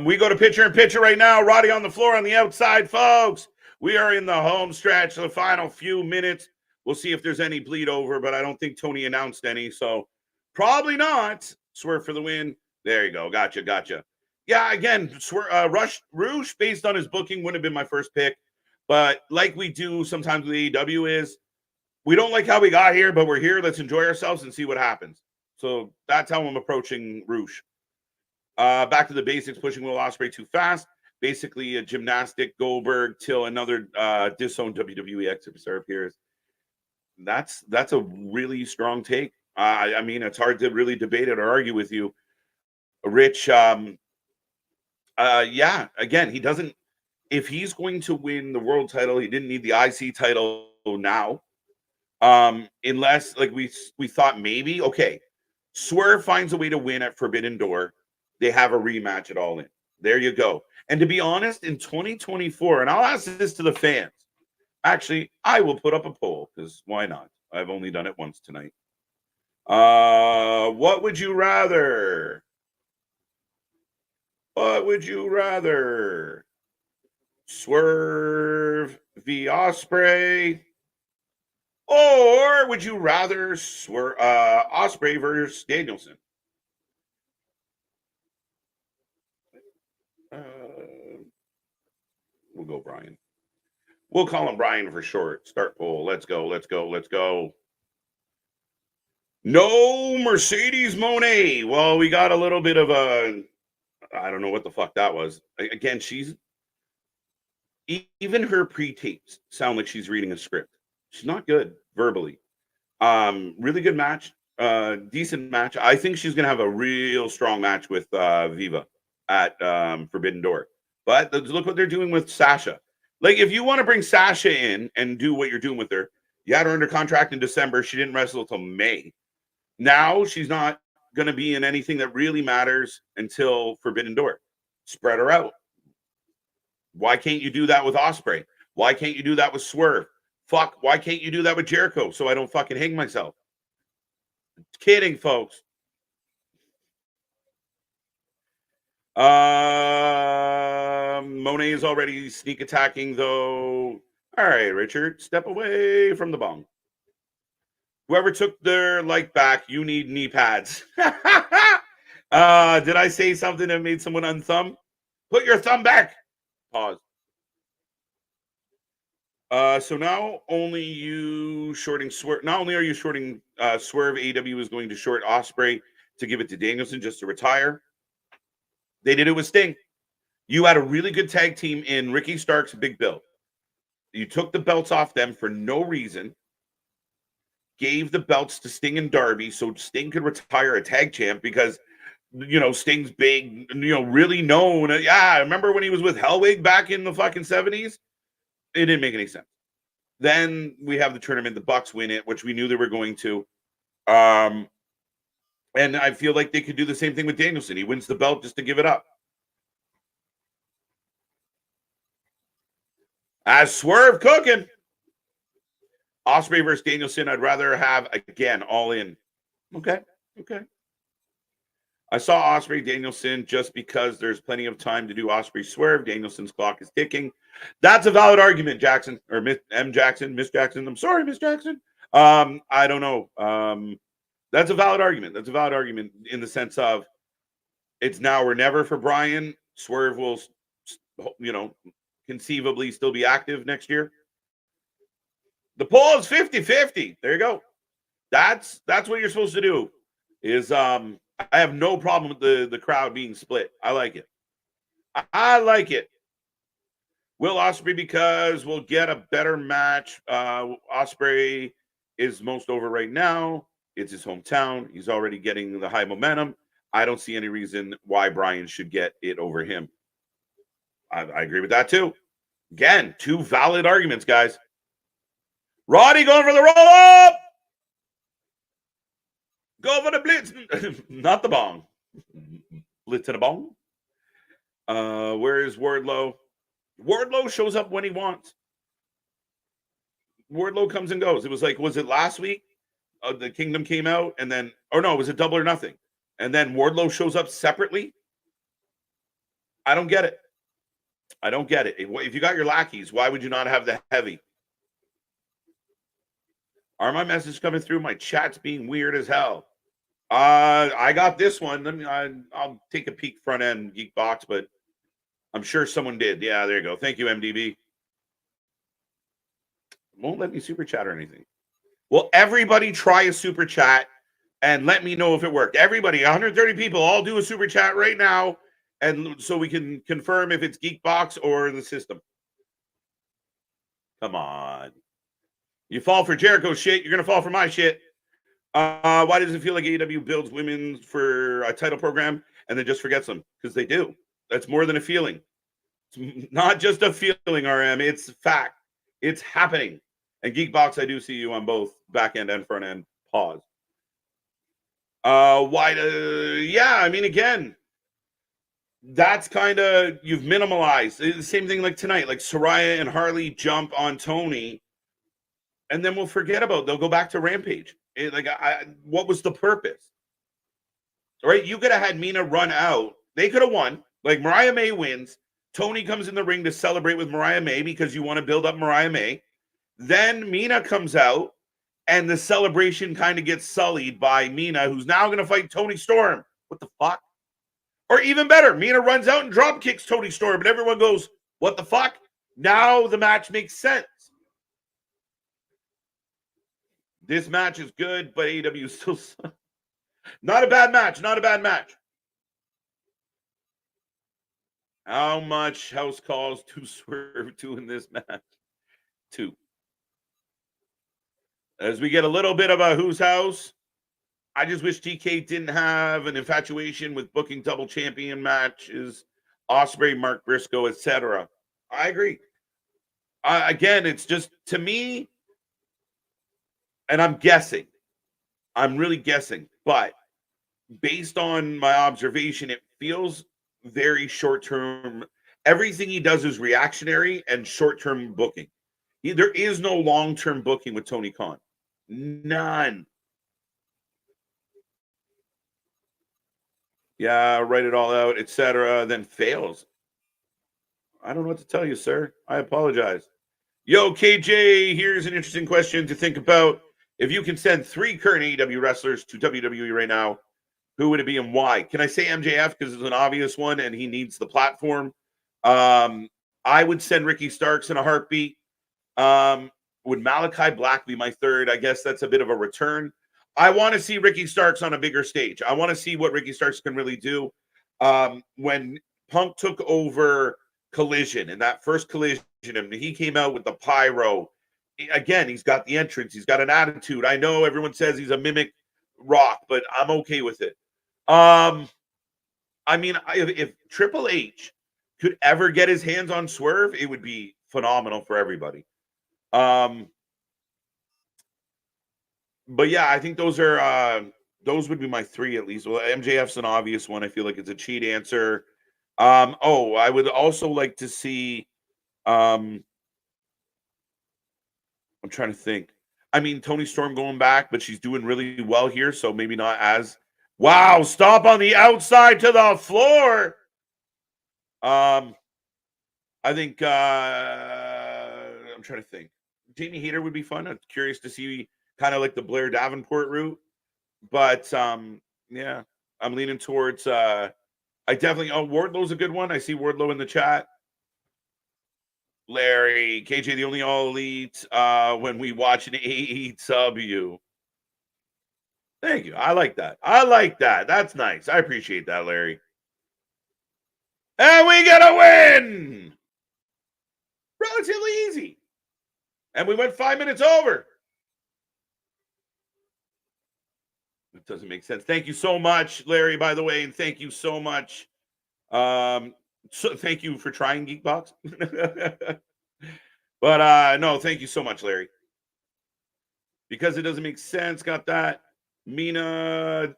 We go to pitcher and pitcher right now. Roddy on the floor on the outside, folks. We are in the home stretch, the final few minutes. We'll see if there's any bleed over, but I don't think Tony announced any, so probably not. Swerve for the win. There you go. Gotcha. Yeah, again, Rush, based on his booking, wouldn't have been my first pick. But like we do sometimes with AEW is, we don't like how we got here, but we're here. Let's enjoy ourselves and see what happens. So that's how I'm approaching Rush. Back to the basics, pushing Will Ospreay too fast. Basically a gymnastic Goldberg till another disowned WWE superstar appears. That's a really strong take. I mean, it's hard to really debate it or argue with you, Rich. Yeah, again, he doesn't. If he's going to win the world title, he didn't need the IC title now. Unless like we thought maybe, okay, Swerve finds a way to win at Forbidden Door. They have a rematch at All In. There you go. And to be honest, in 2024, and I'll ask this to the fans. Actually, I will put up a poll because why not? I've only done it once tonight. What would you rather? What would you rather? Swerve v. Ospreay? Or would you rather Ospreay versus Danielson? We'll go Brian. We'll call him Brian for short. Start poll. Let's go. No Mercedes Moné. Well, we got a little bit of a, I don't know what the fuck that was. Again, even her pre-tapes sound like she's reading a script. She's not good verbally. Really good match. Decent match. I think she's going to have a real strong match with Viva at Forbidden Door. But look what they're doing with Sasha. Like, if you want to bring Sasha in and do what you're doing with her, you had her under contract in December. She didn't wrestle until May. Now she's not going to be in anything that really matters until Forbidden Door. Spread her out. Why can't you do that with Ospreay? Why can't you do that with Swerve? Fuck, why can't you do that with Jericho so I don't fucking hang myself? Kidding, folks. Monet is already sneak attacking, though. All right, Richard, step away from the bong. Whoever took their like back, you need knee pads. Did I say something that made someone unthumb? Put your thumb back. Pause. So now only you shorting Swerve. Not only are you shorting Swerve, AEW is going to short Ospreay to give it to Danielson just to retire. They did it with Sting. You had a really good tag team in Ricky Starks, Big Bill. You took the belts off them for no reason. Gave the belts to Sting and Darby so Sting could retire a tag champ because, you know, Sting's big, you know, really known. Yeah, I remember when he was with Hellwig back in the fucking 70s? It didn't make any sense. Then we have the tournament. The Bucks win it, which we knew they were going to. And I feel like they could do the same thing with Danielson. He wins the belt just to give it up. As Swerve cooking. Ospreay versus Danielson, I'd rather have, again, All In. Okay. I saw Ospreay Danielson just because there's plenty of time to do Ospreay Swerve. Danielson's clock is ticking. That's a valid argument, Jackson, or Miss Jackson. I'm sorry, Miss Jackson. I don't know. That's a valid argument. That's a valid argument in the sense of it's now or never for Brian. Swerve will, you know, conceivably still be active next year. The poll is 50-50. There you go. That's what you're supposed to do. Is I have no problem with the crowd being split. I like it. I like it. Will Ospreay, because we'll get a better match. Ospreay is most over right now. It's his hometown. He's already getting the high momentum. I don't see any reason why Brian should get it over him. I agree with that too. Again, two valid arguments, guys. Roddy going for the roll up. Go for the blitz. Not the bong. Blitz and a bong. Where is Wardlow? Wardlow shows up when he wants. Wardlow comes and goes. It was like, was it last week? The Kingdom came out and then, or no, it was a Double or Nothing. And then Wardlow shows up separately. I don't get it. I don't get it. If you got your lackeys, why would you not have the heavy? Are my messages coming through? My chat's being weird as hell. I got this one. I'll take a peek front end Geek Box, but I'm sure someone did. Yeah, there you go. Thank you, MDB. Won't let me super chat or anything. Well, everybody try a super chat and let me know if it worked. Everybody, 130 people, all do a super chat right now, and so we can confirm if it's Geekbox or the system. Come on. You fall for Jericho shit, you're going to fall for my shit. Why does it feel like AEW builds women for a title program and then just forgets them? Because they do. That's more than a feeling. It's not just a feeling, RM. It's fact. It's happening. And Geekbox, I do see you on both back end and front end. Pause. Yeah, I mean, again, that's kind of, you've minimalized. It's the same thing like tonight, like Saraya and Harley jump on Tony, and then we'll forget about, they'll go back to Rampage. What was the purpose? All right, you could have had Mina run out. They could have won. Like, Mariah May wins. Tony comes in the ring to celebrate with Mariah May because you want to build up Mariah May. Then Mina comes out, and the celebration kind of gets sullied by Mina, who's now going to fight Toni Storm. What the fuck? Or even better, Mina runs out and drop kicks Toni Storm, and everyone goes, what the fuck? Now the match makes sense. This match is good, but AEW is still not a bad match. Not a bad match. How much house calls to Swerve to in this match? 2. As we get a little bit of a who's house, I just wish TK didn't have an infatuation with booking double champion matches, Ospreay, Mark Briscoe, etc. I agree. Again, it's just, to me, and I'm guessing, I'm really guessing, but based on my observation, it feels very short-term. Everything he does is reactionary and short-term booking. There is no long-term booking with Tony Khan. None. Yeah, write it all out, etc. Then fails. I don't know what to tell you, sir. I apologize. Yo, KJ, here's an interesting question to think about. If you can send 3 current AEW wrestlers to WWE right now, who would it be and why? Can I say MJF because it's an obvious one and he needs the platform? I would send Ricky Starks in a heartbeat. Would Malachi Black be my third? I guess that's a bit of a return. I want to see Ricky Starks on a bigger stage. I want to see what Ricky Starks can really do. When Punk took over Collision, in that first Collision, and he came out with the pyro. Again, he's got the entrance. He's got an attitude. I know everyone says he's a mimic Rock, but I'm okay with it. I mean, if Triple H could ever get his hands on Swerve, it would be phenomenal for everybody. But yeah, I think those would be my 3 at least. Well, MJF's an obvious one. I feel like it's a cheat answer. I would also like to see. I'm trying to think. I mean, Toni Storm going back, but she's doing really well here, so maybe not as. Wow! Stop on the outside to the floor. I think I'm trying to think. Jamie Hayter would be fun. I'm curious to see kind of like the Blair Davenport route, but yeah, I'm leaning towards. I definitely. Oh, Wardlow's a good one. I see Wardlow in the chat. Larry, KJ, the only all elite when we watch an AEW. Thank you. I like that. That's nice. I appreciate that, Larry. And we get a win. Relatively easy. And we went 5 minutes over. It doesn't make sense. Thank you so much, Larry, by the way. And thank you so much. So thank you for trying Geekbox. But no, thank you so much, Larry. Because it doesn't make sense. Got that. Mina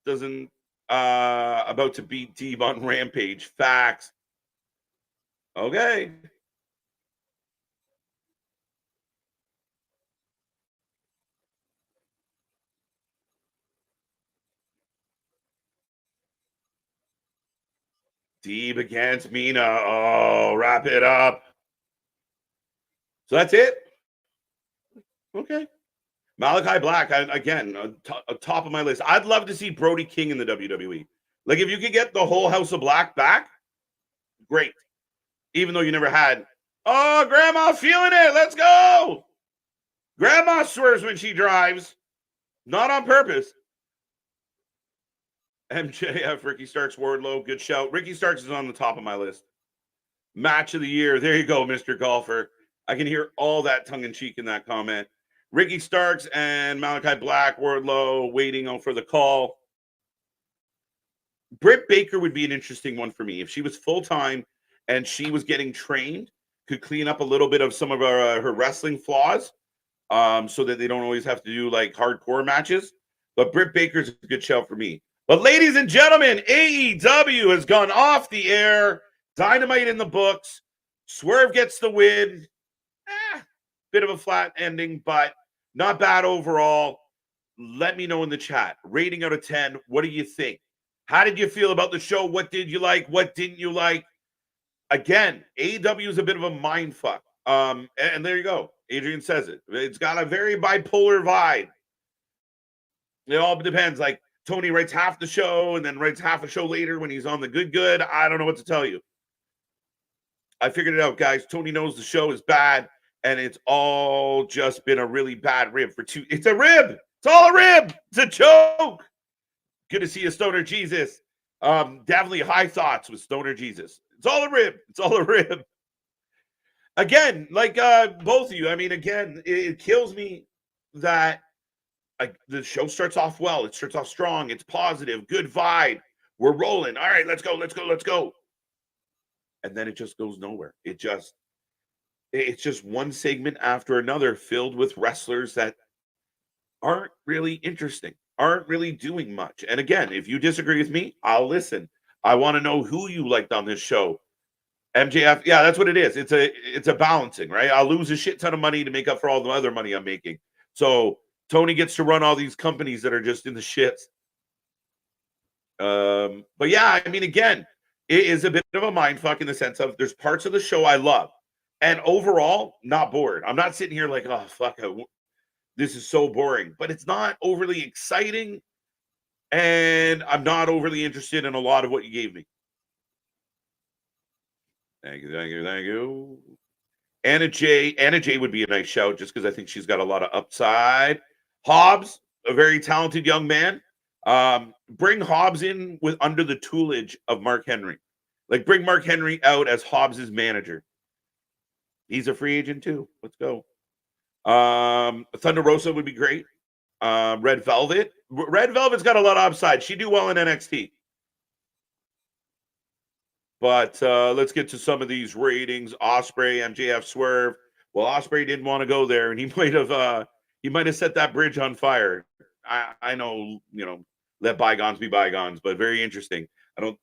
doesn't about to beat Deeb on Rampage. Facts. Okay. Deeb against Mina. Oh, wrap it up. So that's it. Okay. Malachi Black, again, top of my list. I'd love to see Brody King in the WWE. Like, if you could get the whole House of Black back, great. Even though you never had, oh, Grandma feeling it. Let's go. Grandma swears when she drives, not on purpose. MJF, Ricky Starks, Wardlow, good shout. Ricky Starks is on the top of my list. Match of the year. There you go, Mr. Golfer. I can hear all that tongue in cheek in that comment. Ricky Starks and Malachi Black, Wardlow, waiting on for the call. Britt Baker would be an interesting one for me. If she was full-time and she was getting trained, could clean up a little bit of some of her wrestling flaws so that they don't always have to do like hardcore matches. But Britt Baker's a good shout for me. But ladies and gentlemen, AEW has gone off the air. Dynamite in the books. Swerve gets the win. Bit of a flat ending, but not bad overall. Let me know in the chat. Rating out of 10. What do you think? How did you feel about the show? What did you like? What didn't you like? Again, AEW is a bit of a mind fuck. And there you go. Adrian says it. It's got a very bipolar vibe. It all depends. Like Tony writes half the show and then writes half a show later when he's on the good. I don't know what to tell you. I figured it out, guys. Tony knows the show is bad, and it's all just been a really bad rib for two. It's a rib. It's all a rib. It's a joke. Good to see you, Stoner Jesus. Definitely high thoughts with Stoner Jesus. It's all a rib. It's all a rib. Again, like both of you, I mean, again, it kills me that the show starts off well. It starts off strong. It's positive. Good vibe. We're rolling. All right, let's go. And then it just goes nowhere. It's just one segment after another filled with wrestlers that aren't really interesting, aren't really doing much. And again, if you disagree with me, I'll listen. I want to know who you liked on this show. MJF, yeah, that's what it is. It's a balancing, right? I'll lose a shit ton of money to make up for all the other money I'm making. So Tony gets to run all these companies that are just in the shits. But yeah, I mean, again, it is a bit of a mind fuck in the sense of there's parts of the show I love. And overall, not bored. I'm not sitting here like, oh, fuck, this is so boring. But it's not overly exciting. And I'm not overly interested in a lot of what you gave me. Thank you. Anna J would be a nice shout just because I think she's got a lot of upside. Hobbs, a very talented young man. Bring Hobbs in with under the tutelage of Mark Henry. Like bring Mark Henry out as Hobbs's manager. He's a free agent too. Let's go. Thunder Rosa would be great. Red Velvet. Red Velvet's got a lot of upside. She'd do well in NXT. But let's get to some of these ratings. Ospreay, MJF, Swerve. Well, Ospreay didn't want to go there, and he might have set that bridge on fire. I know, let bygones be bygones, but very interesting. I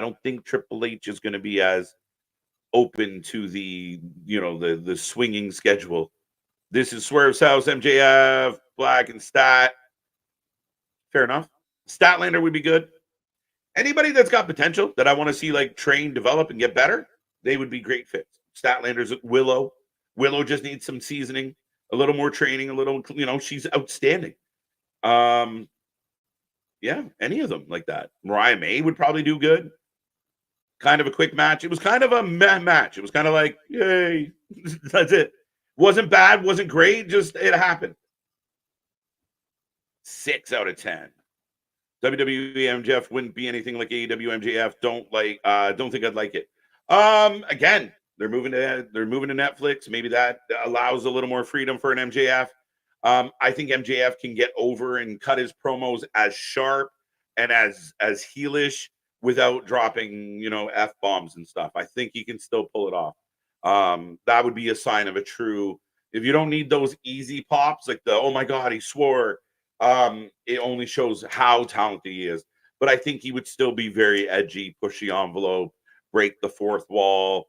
don't think Triple H is going to be as open to the swinging schedule. This is Swerve's house, MJF, Black and Stat. Fair enough. Statlander would be good. Anybody that's got potential that I want to see like train, develop, and get better, they would be great fits. Statlander's Willow. Willow just needs some seasoning, a little more training, a little, she's outstanding. Yeah, any of them like that. Mariah May would probably do good. Kind of a quick match. It was kind of a meh match. It was kind of like, yay. That's it. Wasn't bad, wasn't great, just it happened. 6 out of 10. WWE MJF wouldn't be anything like AEW MJF. Don't think I'd like it. Again, they're moving to Netflix. Maybe that allows a little more freedom for an MJF. I think MJF can get over and cut his promos as sharp and as heelish without dropping, F-bombs and stuff. I think he can still pull it off. That would be a sign of a true, if you don't need those easy pops, like the, oh my God, he swore, it only shows how talented he is. But I think he would still be very edgy, push the envelope, break the fourth wall.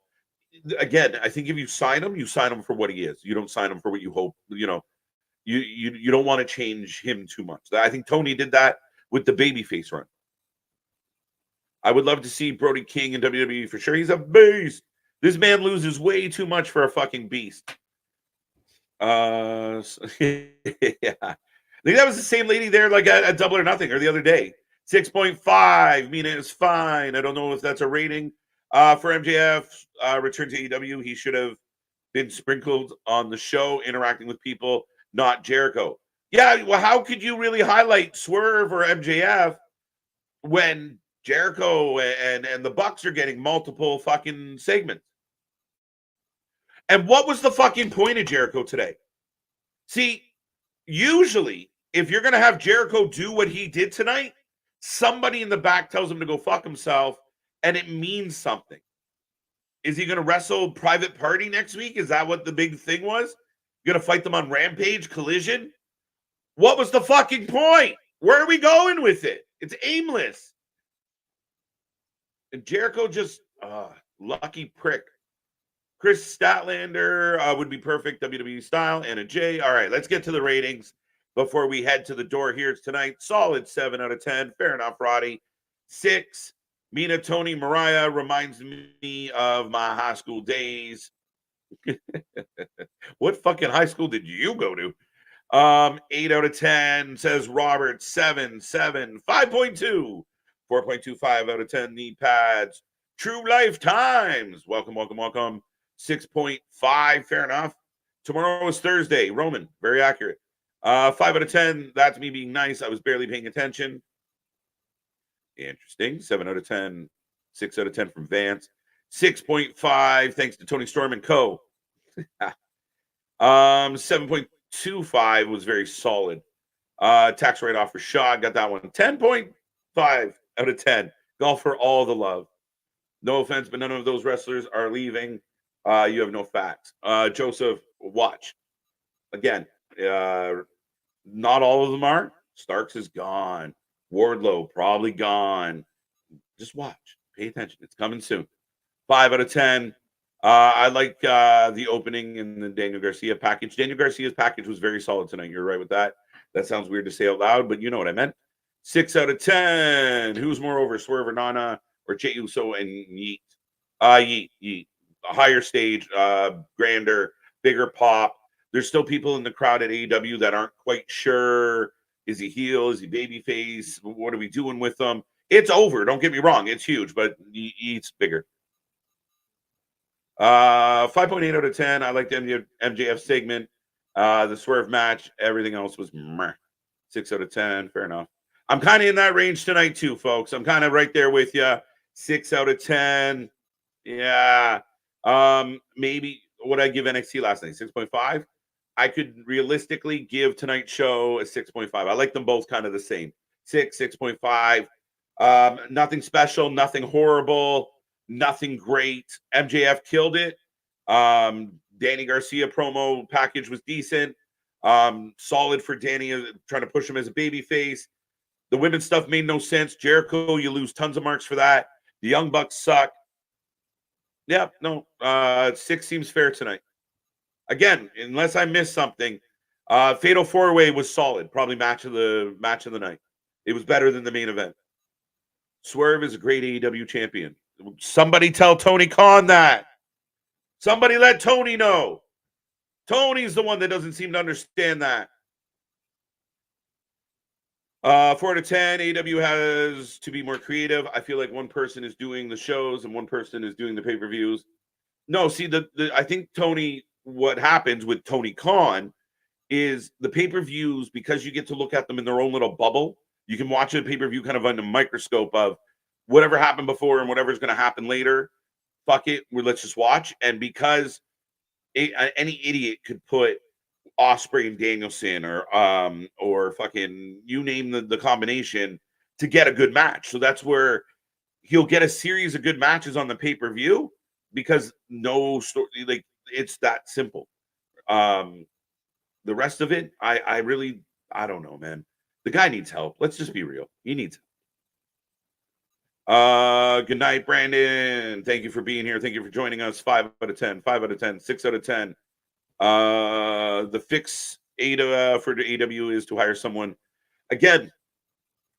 Again, I think if you sign him for what he is. You don't sign him for what you hope, you don't want to change him too much. I think Tony did that with the babyface run. I would love to see Brody King in WWE for sure. He's a beast. This man loses way too much for a fucking beast. Yeah. I think that was the same lady there, like at Double or Nothing, or the other day. 6.5. Mina is fine. I don't know if that's a rating. For MJF, return to AEW, he should have been sprinkled on the show, interacting with people, not Jericho. Yeah, well, how could you really highlight Swerve or MJF when Jericho and the Bucks are getting multiple fucking segments? And what was the fucking point of Jericho today? See, usually, if you're going to have Jericho do what he did tonight, somebody in the back tells him to go fuck himself, and it means something. Is he going to wrestle Private Party next week? Is that what the big thing was? You're going to fight them on Rampage, Collision? What was the fucking point? Where are we going with it? It's aimless. And Jericho just, lucky prick. Chris Statlander would be perfect WWE style, and a J. All right, let's get to the ratings before we head to the door here tonight. Solid 7 out of 10. Fair enough, Roddy. 6. Mina, Tony, Mariah reminds me of my high school days. What fucking high school did you go to? 8 out of 10, says Robert. 7. 5.2. 4.25 out of 10, knee pads. True Lifetimes. Welcome. 6.5, fair enough. Tomorrow is Thursday. Roman, very accurate. 5 out of 10, that's me being nice. I was barely paying attention. Interesting. 7 out of 10. 6 out of 10 from Vance. 6.5, thanks to Tony Storm and Co. 7.25 was very solid. Tax write-off for Shaw, got that one. 10.5 out of 10. Golf for all the love. No offense, but none of those wrestlers are leaving. You have no facts. Joseph, watch. Again, not all of them are. Starks is gone. Wardlow, probably gone. Just watch. Pay attention. It's coming soon. 5 out of 10. I like the opening in the Daniel Garcia package. Daniel Garcia's package was very solid tonight. You're right with that. That sounds weird to say out loud, but you know what I meant. 6 out of 10. Who's more over, Swerve or Nana or Jey Uso and Yeet? Yeet. A higher stage, grander, bigger pop. There's still people in the crowd at AEW that aren't quite sure. Is he heel? Is he babyface? What are we doing with them? It's over. Don't get me wrong. It's huge, but Yeet's bigger. 5.8 out of 10. I like the MJF segment. The Swerve match. Everything else was meh. 6 out of 10. Fair enough. I'm kind of in that range tonight too, folks. I'm kind of right there with you. 6 out of 10. Yeah. Maybe what I give NXT last night? 6.5. I could realistically give tonight's show a 6.5. I like them both kind of the same. 6.5. Nothing special, nothing horrible, nothing great. MJF killed it. Danny Garcia promo package was decent. Solid for Danny, trying to push him as a babyface. The women's stuff made no sense. Jericho, you lose tons of marks for that. The Young Bucks suck. Yeah, no. 6 seems fair tonight. Again, unless I missed something, Fatal 4-Way was solid. Probably match of the night. It was better than the main event. Swerve is a great AEW champion. Somebody tell Tony Khan that. Somebody let Tony know. Tony's the one that doesn't seem to understand that. 4 out of 10. AEW has to be more creative. I feel like one person is doing the shows and one person is doing the pay-per-views. No, see, I think Tony, what happens with Tony Khan is the pay-per-views, because you get to look at them in their own little bubble. You can watch a pay-per-view kind of under a microscope of whatever happened before and whatever's going to happen later. Fuck it. Let's just watch. And because any idiot could put Osprey and Danielson or fucking you name the combination to get a good match. So that's where he'll get a series of good matches on the pay-per-view because no story, like it's that simple. The rest of it, I don't know, man. The guy needs help. Let's just be real. He needs help. Good night, Brandon. Thank you for being here. Thank you for joining us. 5 out of 10, 5 out of 10, 6 out of 10. The fix for the AEW is to hire someone. Again,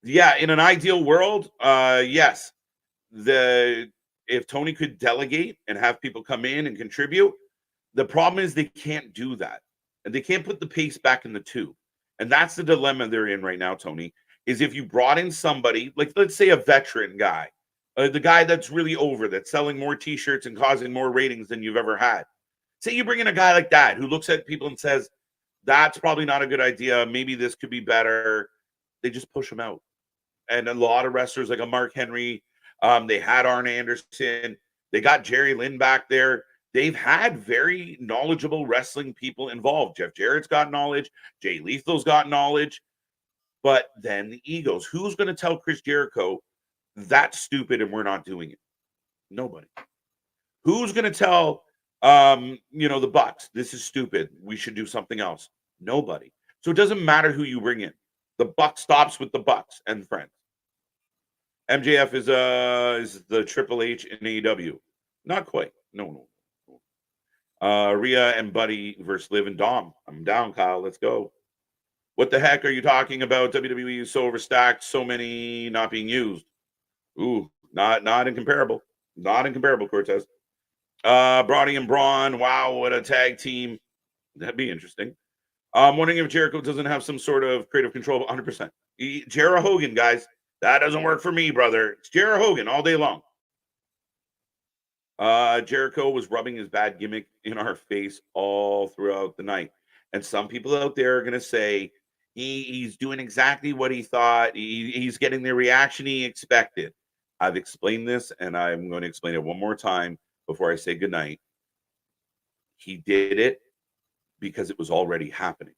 yeah, in an ideal world, yes. If Tony could delegate and have people come in and contribute, the problem is they can't do that. And they can't put the pace back in the tube. And that's the dilemma they're in right now, Tony, is if you brought in somebody, like let's say a veteran guy, the guy that's really over, that's selling more T-shirts and causing more ratings than you've ever had. Say you bring in a guy like that who looks at people and says, that's probably not a good idea. Maybe this could be better. They just push him out. And a lot of wrestlers like a Mark Henry, they had Arn Anderson. They got Jerry Lynn back there. They've had very knowledgeable wrestling people involved. Jeff Jarrett's got knowledge. Jay Lethal's got knowledge. But then the egos. Who's going to tell Chris Jericho that's stupid and we're not doing it? Nobody. Who's going to tell, the Bucks, this is stupid, we should do something else? Nobody. So it doesn't matter who you bring in. The buck stops with the Bucks and friends. MJF is the Triple H in AEW. Not quite. No. Rhea and Buddy versus Liv and Dom. I'm down, Kyle. Let's go. What the heck are you talking about? WWE is so overstacked, so many not being used. Ooh, not incomparable. Not incomparable, Cortez. Brody and Braun. Wow, what a tag team. That'd be interesting. I'm wondering if Jericho doesn't have some sort of creative control. 100%. Jericho Hogan, guys. That doesn't work for me, brother. It's Jericho Hogan all day long. Jericho was rubbing his bad gimmick in our face all throughout the night. And some people out there are going to say he's doing exactly what he thought. He's getting the reaction he expected. I've explained this, and I'm going to explain it one more time before I say goodnight. He did it because it was already happening.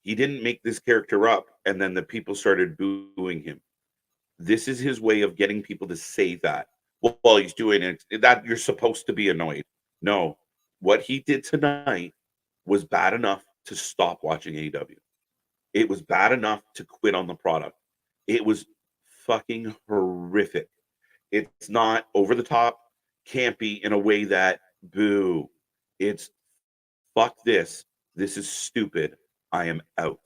He didn't make this character up, and then the people started booing him. This is his way of getting people to say that. Well, he's doing it, that you're supposed to be annoyed. No, what he did tonight was bad enough to stop watching AEW. It was bad enough to quit on the product. It was fucking horrific. It's not over the top, campy in a way that boo. It's fuck this. This is stupid. I am out.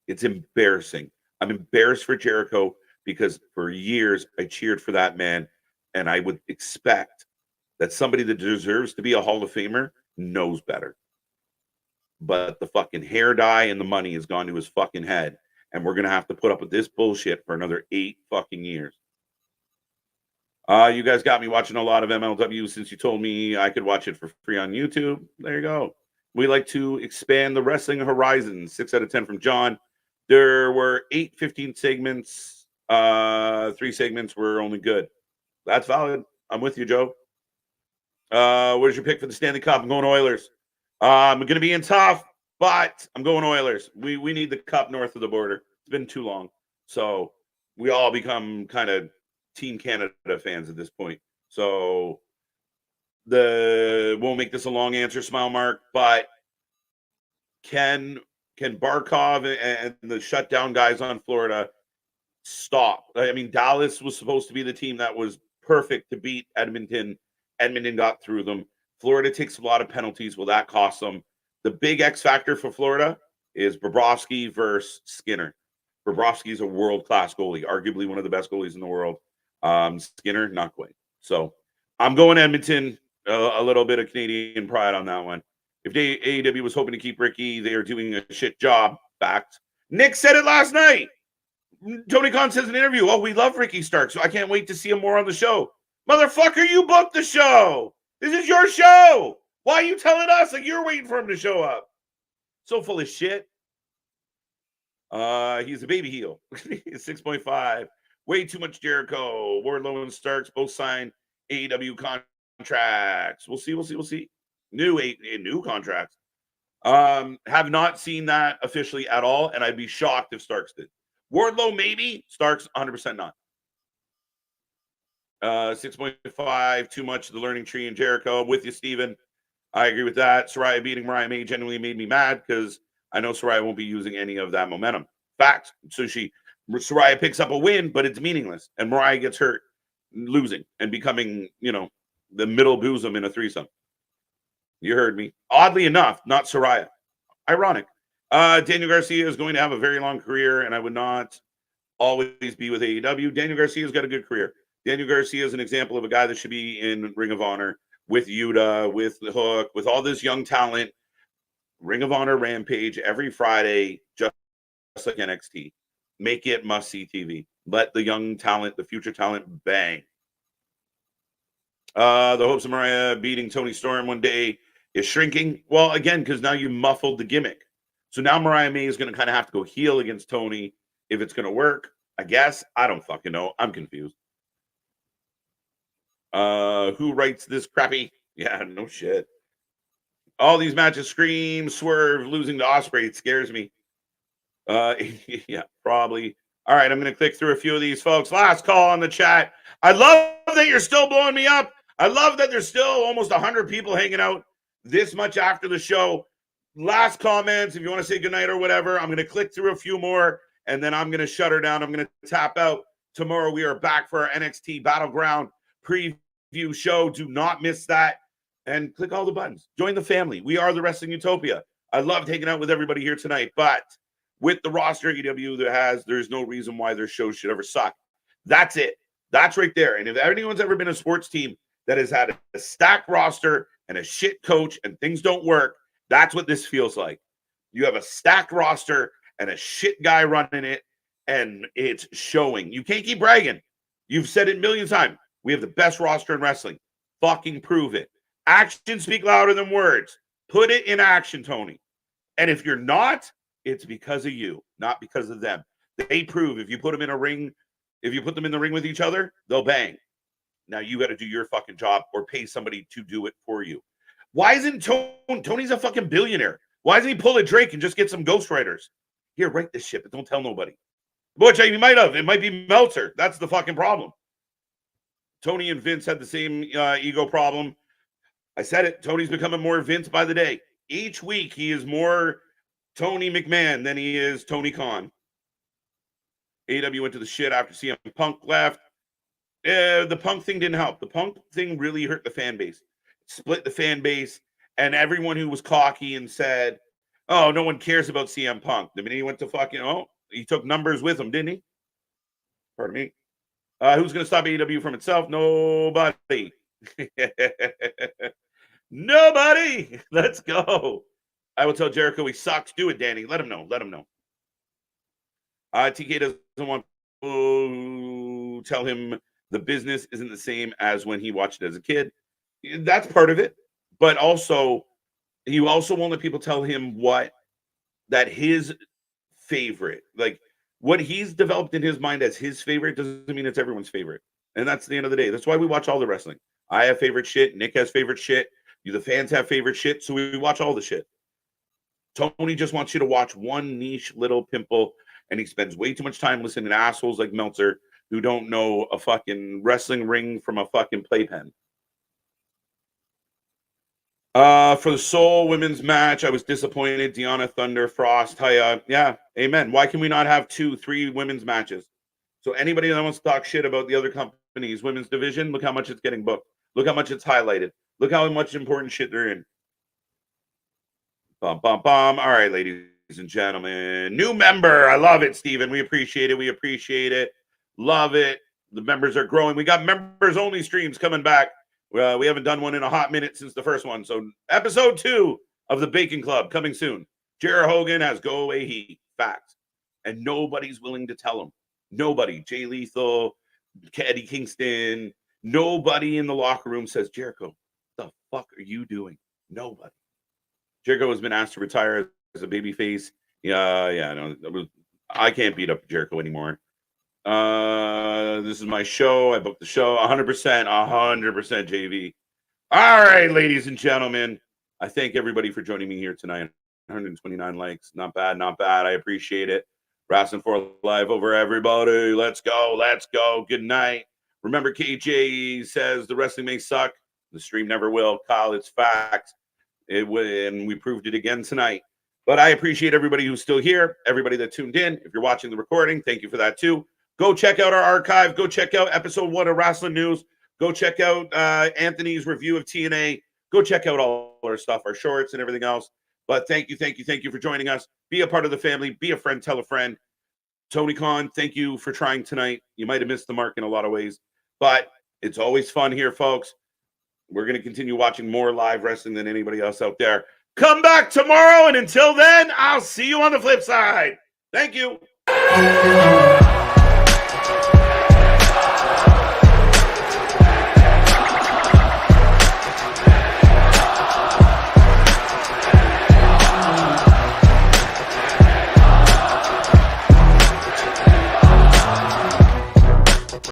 It's embarrassing. I'm embarrassed for Jericho because for years I cheered for that man. And I would expect that somebody that deserves to be a Hall of Famer knows better. But the fucking hair dye and the money has gone to his fucking head. And we're going to have to put up with this bullshit for another 8 fucking years. You guys got me watching a lot of MLW since you told me I could watch it for free on YouTube. There you go. We like to expand the wrestling horizons. 6 out of 10 from John. There were 8 15 segments. 3 segments were only good. That's valid. I'm with you, Joe. What is your pick for the Stanley Cup? I'm going Oilers. I'm going to be in tough, but I'm going Oilers. We need the cup north of the border. It's been too long. So we all become kind of Team Canada fans at this point. So won't make this a long answer, smile mark, but can Barkov and the shutdown guys on Florida stop? I mean, Dallas was supposed to be the team that was perfect to beat Edmonton. Edmonton got through them. Florida takes a lot of penalties. Will that cost them? The big X factor for Florida is Bobrovsky versus Skinner. Bobrovsky is a world-class goalie, arguably one of the best goalies in the world. Skinner, not quite. So I'm going Edmonton. A little bit of Canadian pride on that one. If AEW was hoping to keep Ricky, they are doing a shit job. Fact. Nick said it last night. Tony Khan says in an interview, oh, we love Ricky Stark, so I can't wait to see him more on the show. Motherfucker, you booked the show. This is your show. Why are you telling us like you're waiting for him to show up? So full of shit. He's a baby heel. 6.5. Way too much Jericho. Wardlow and Starks both signed AEW contracts. We'll see. New contracts. Have not seen that officially at all, and I'd be shocked if Starks did. Wardlow maybe, Starks 100% not. 6.5, too much of the learning tree in Jericho. I'm with you, Steven. I agree with that. Soraya beating Mariah May genuinely made me mad because I know Soraya won't be using any of that momentum. Fact. So Soraya picks up a win, but it's meaningless. And Mariah gets hurt losing and becoming, the middle bosom in a threesome. You heard me. Oddly enough, not Soraya. Ironic. Daniel Garcia is going to have a very long career, and I would not always be with AEW. Daniel Garcia's got a good career. Daniel Garcia is an example of a guy that should be in Ring of Honor with Yuta, with the Hook, with all this young talent. Ring of Honor Rampage every Friday, just like NXT. Make it must-see TV. Let the young talent, the future talent, bang. The hopes of Mariah beating Toni Storm one day is shrinking. Well, again, because now you muffled the gimmick. So now Mariah May is going to kind of have to go heel against Toni if it's going to work. I guess. I don't fucking know. I'm confused. Who writes this crappy? Yeah, no shit. All these matches scream Swerve losing to Ospreay. It scares me. Yeah, probably. All right, I'm going to click through a few of these, folks. Last call on the chat. I love that you're still blowing me up. I love that there's still almost 100 people hanging out this much after the show. Last comments, if you want to say goodnight or whatever, I'm going to click through a few more, and then I'm going to shut her down. I'm going to tap out. Tomorrow we are back for our NXT Battleground preview show. Do not miss that. And click all the buttons. Join the family. We are the Wrestling Utopia. I loved hanging out with everybody here tonight, but with the roster AEW there's no reason why their shows should ever suck. That's it. That's right there. And if anyone's ever been a sports team that has had a stacked roster and a shit coach and things don't work, that's what this feels like. You have a stacked roster and a shit guy running it, and it's showing. You can't keep bragging. You've said it millions of times. We have the best roster in wrestling. Fucking prove it. Actions speak louder than words. Put it in action, Tony. And if you're not, it's because of you, not because of them. They prove if you put them in a ring, if you put them in the ring with each other, they'll bang. Now you got to do your fucking job or pay somebody to do it for you. Why isn't Tony's a fucking billionaire? Why doesn't he pull a Drake and just get some ghostwriters? Here, write this shit, but don't tell nobody. Which he might have. It might be Meltzer. That's the fucking problem. Tony and Vince had the same ego problem. I said it. Tony's becoming more Vince by the day. Each week, he is more Tony McMahon than he is Tony Khan. AEW went to the shit after CM Punk left. The Punk thing didn't help. The Punk thing really hurt the fan base. Split the fan base, and everyone who was cocky and said, oh, no one cares about CM Punk. The minute he went to fucking, he took numbers with him, didn't he? Pardon me. Who's going to stop AEW from itself? Nobody. Nobody. Let's go. I will tell Jericho he sucks. Do it, Danny. Let him know. Let him know. TK doesn't want to tell him the business isn't the same as when he watched it as a kid. That's part of it. But also, you also won't let people tell him that his favorite, like what he's developed in his mind as his favorite doesn't mean it's everyone's favorite. And that's the end of the day. That's why we watch all the wrestling. I have favorite shit. Nick has favorite shit. You, the fans, have favorite shit. So we watch all the shit. Tony just wants you to watch one niche little pimple, and he spends way too much time listening to assholes like Meltzer who don't know a fucking wrestling ring from a fucking playpen. For the Soul women's match, I was disappointed. Deanna, Thunder, Frost, Haya. Yeah, amen. Why can we not have 2-3 women's matches? So anybody that wants to talk shit about the other company's women's division, look how much it's getting booked. Look how much it's highlighted. Look how much important shit they're in. Bum, bum, bum. All right, ladies and gentlemen. New member. I love it, Steven. We appreciate it. We appreciate it. Love it. The members are growing. We got members-only streams coming back. We haven't done one in a hot minute since the first one. So episode 2 of the Bacon Club coming soon. Jared Hogan has go away heat. Facts. And nobody's willing to tell him. Nobody. Jay Lethal, Eddie Kingston. Nobody in the locker room says, Jericho, what the fuck are you doing? Nobody. Jericho has been asked to retire as a babyface. No, I can't beat up Jericho anymore. This is my show. I booked the show. 100%, JV. All right, ladies and gentlemen. I thank everybody for joining me here tonight. 129 likes. Not bad, not bad. I appreciate it. Wrestling for Life over everybody. Let's go. Let's go. Good night. Remember, KJ says the wrestling may suck. The stream never will. Kyle, it's fact. And we proved it again tonight. But I appreciate everybody who's still here, everybody that tuned in. If you're watching the recording, thank you for that too. Go check out our archive. Go check out episode 1 of Wrestling News. Go check out Anthony's review of TNA. Go check out all our stuff, our shorts and everything else. But thank you for joining us. Be a part of the family. Be a friend. Tell a friend. Tony Khan, thank you for trying tonight. You might have missed the mark in a lot of ways, but it's always fun here, folks. We're going to continue watching more live wrestling than anybody else out there. Come back tomorrow, and until then, I'll see you on the flip side. Thank you.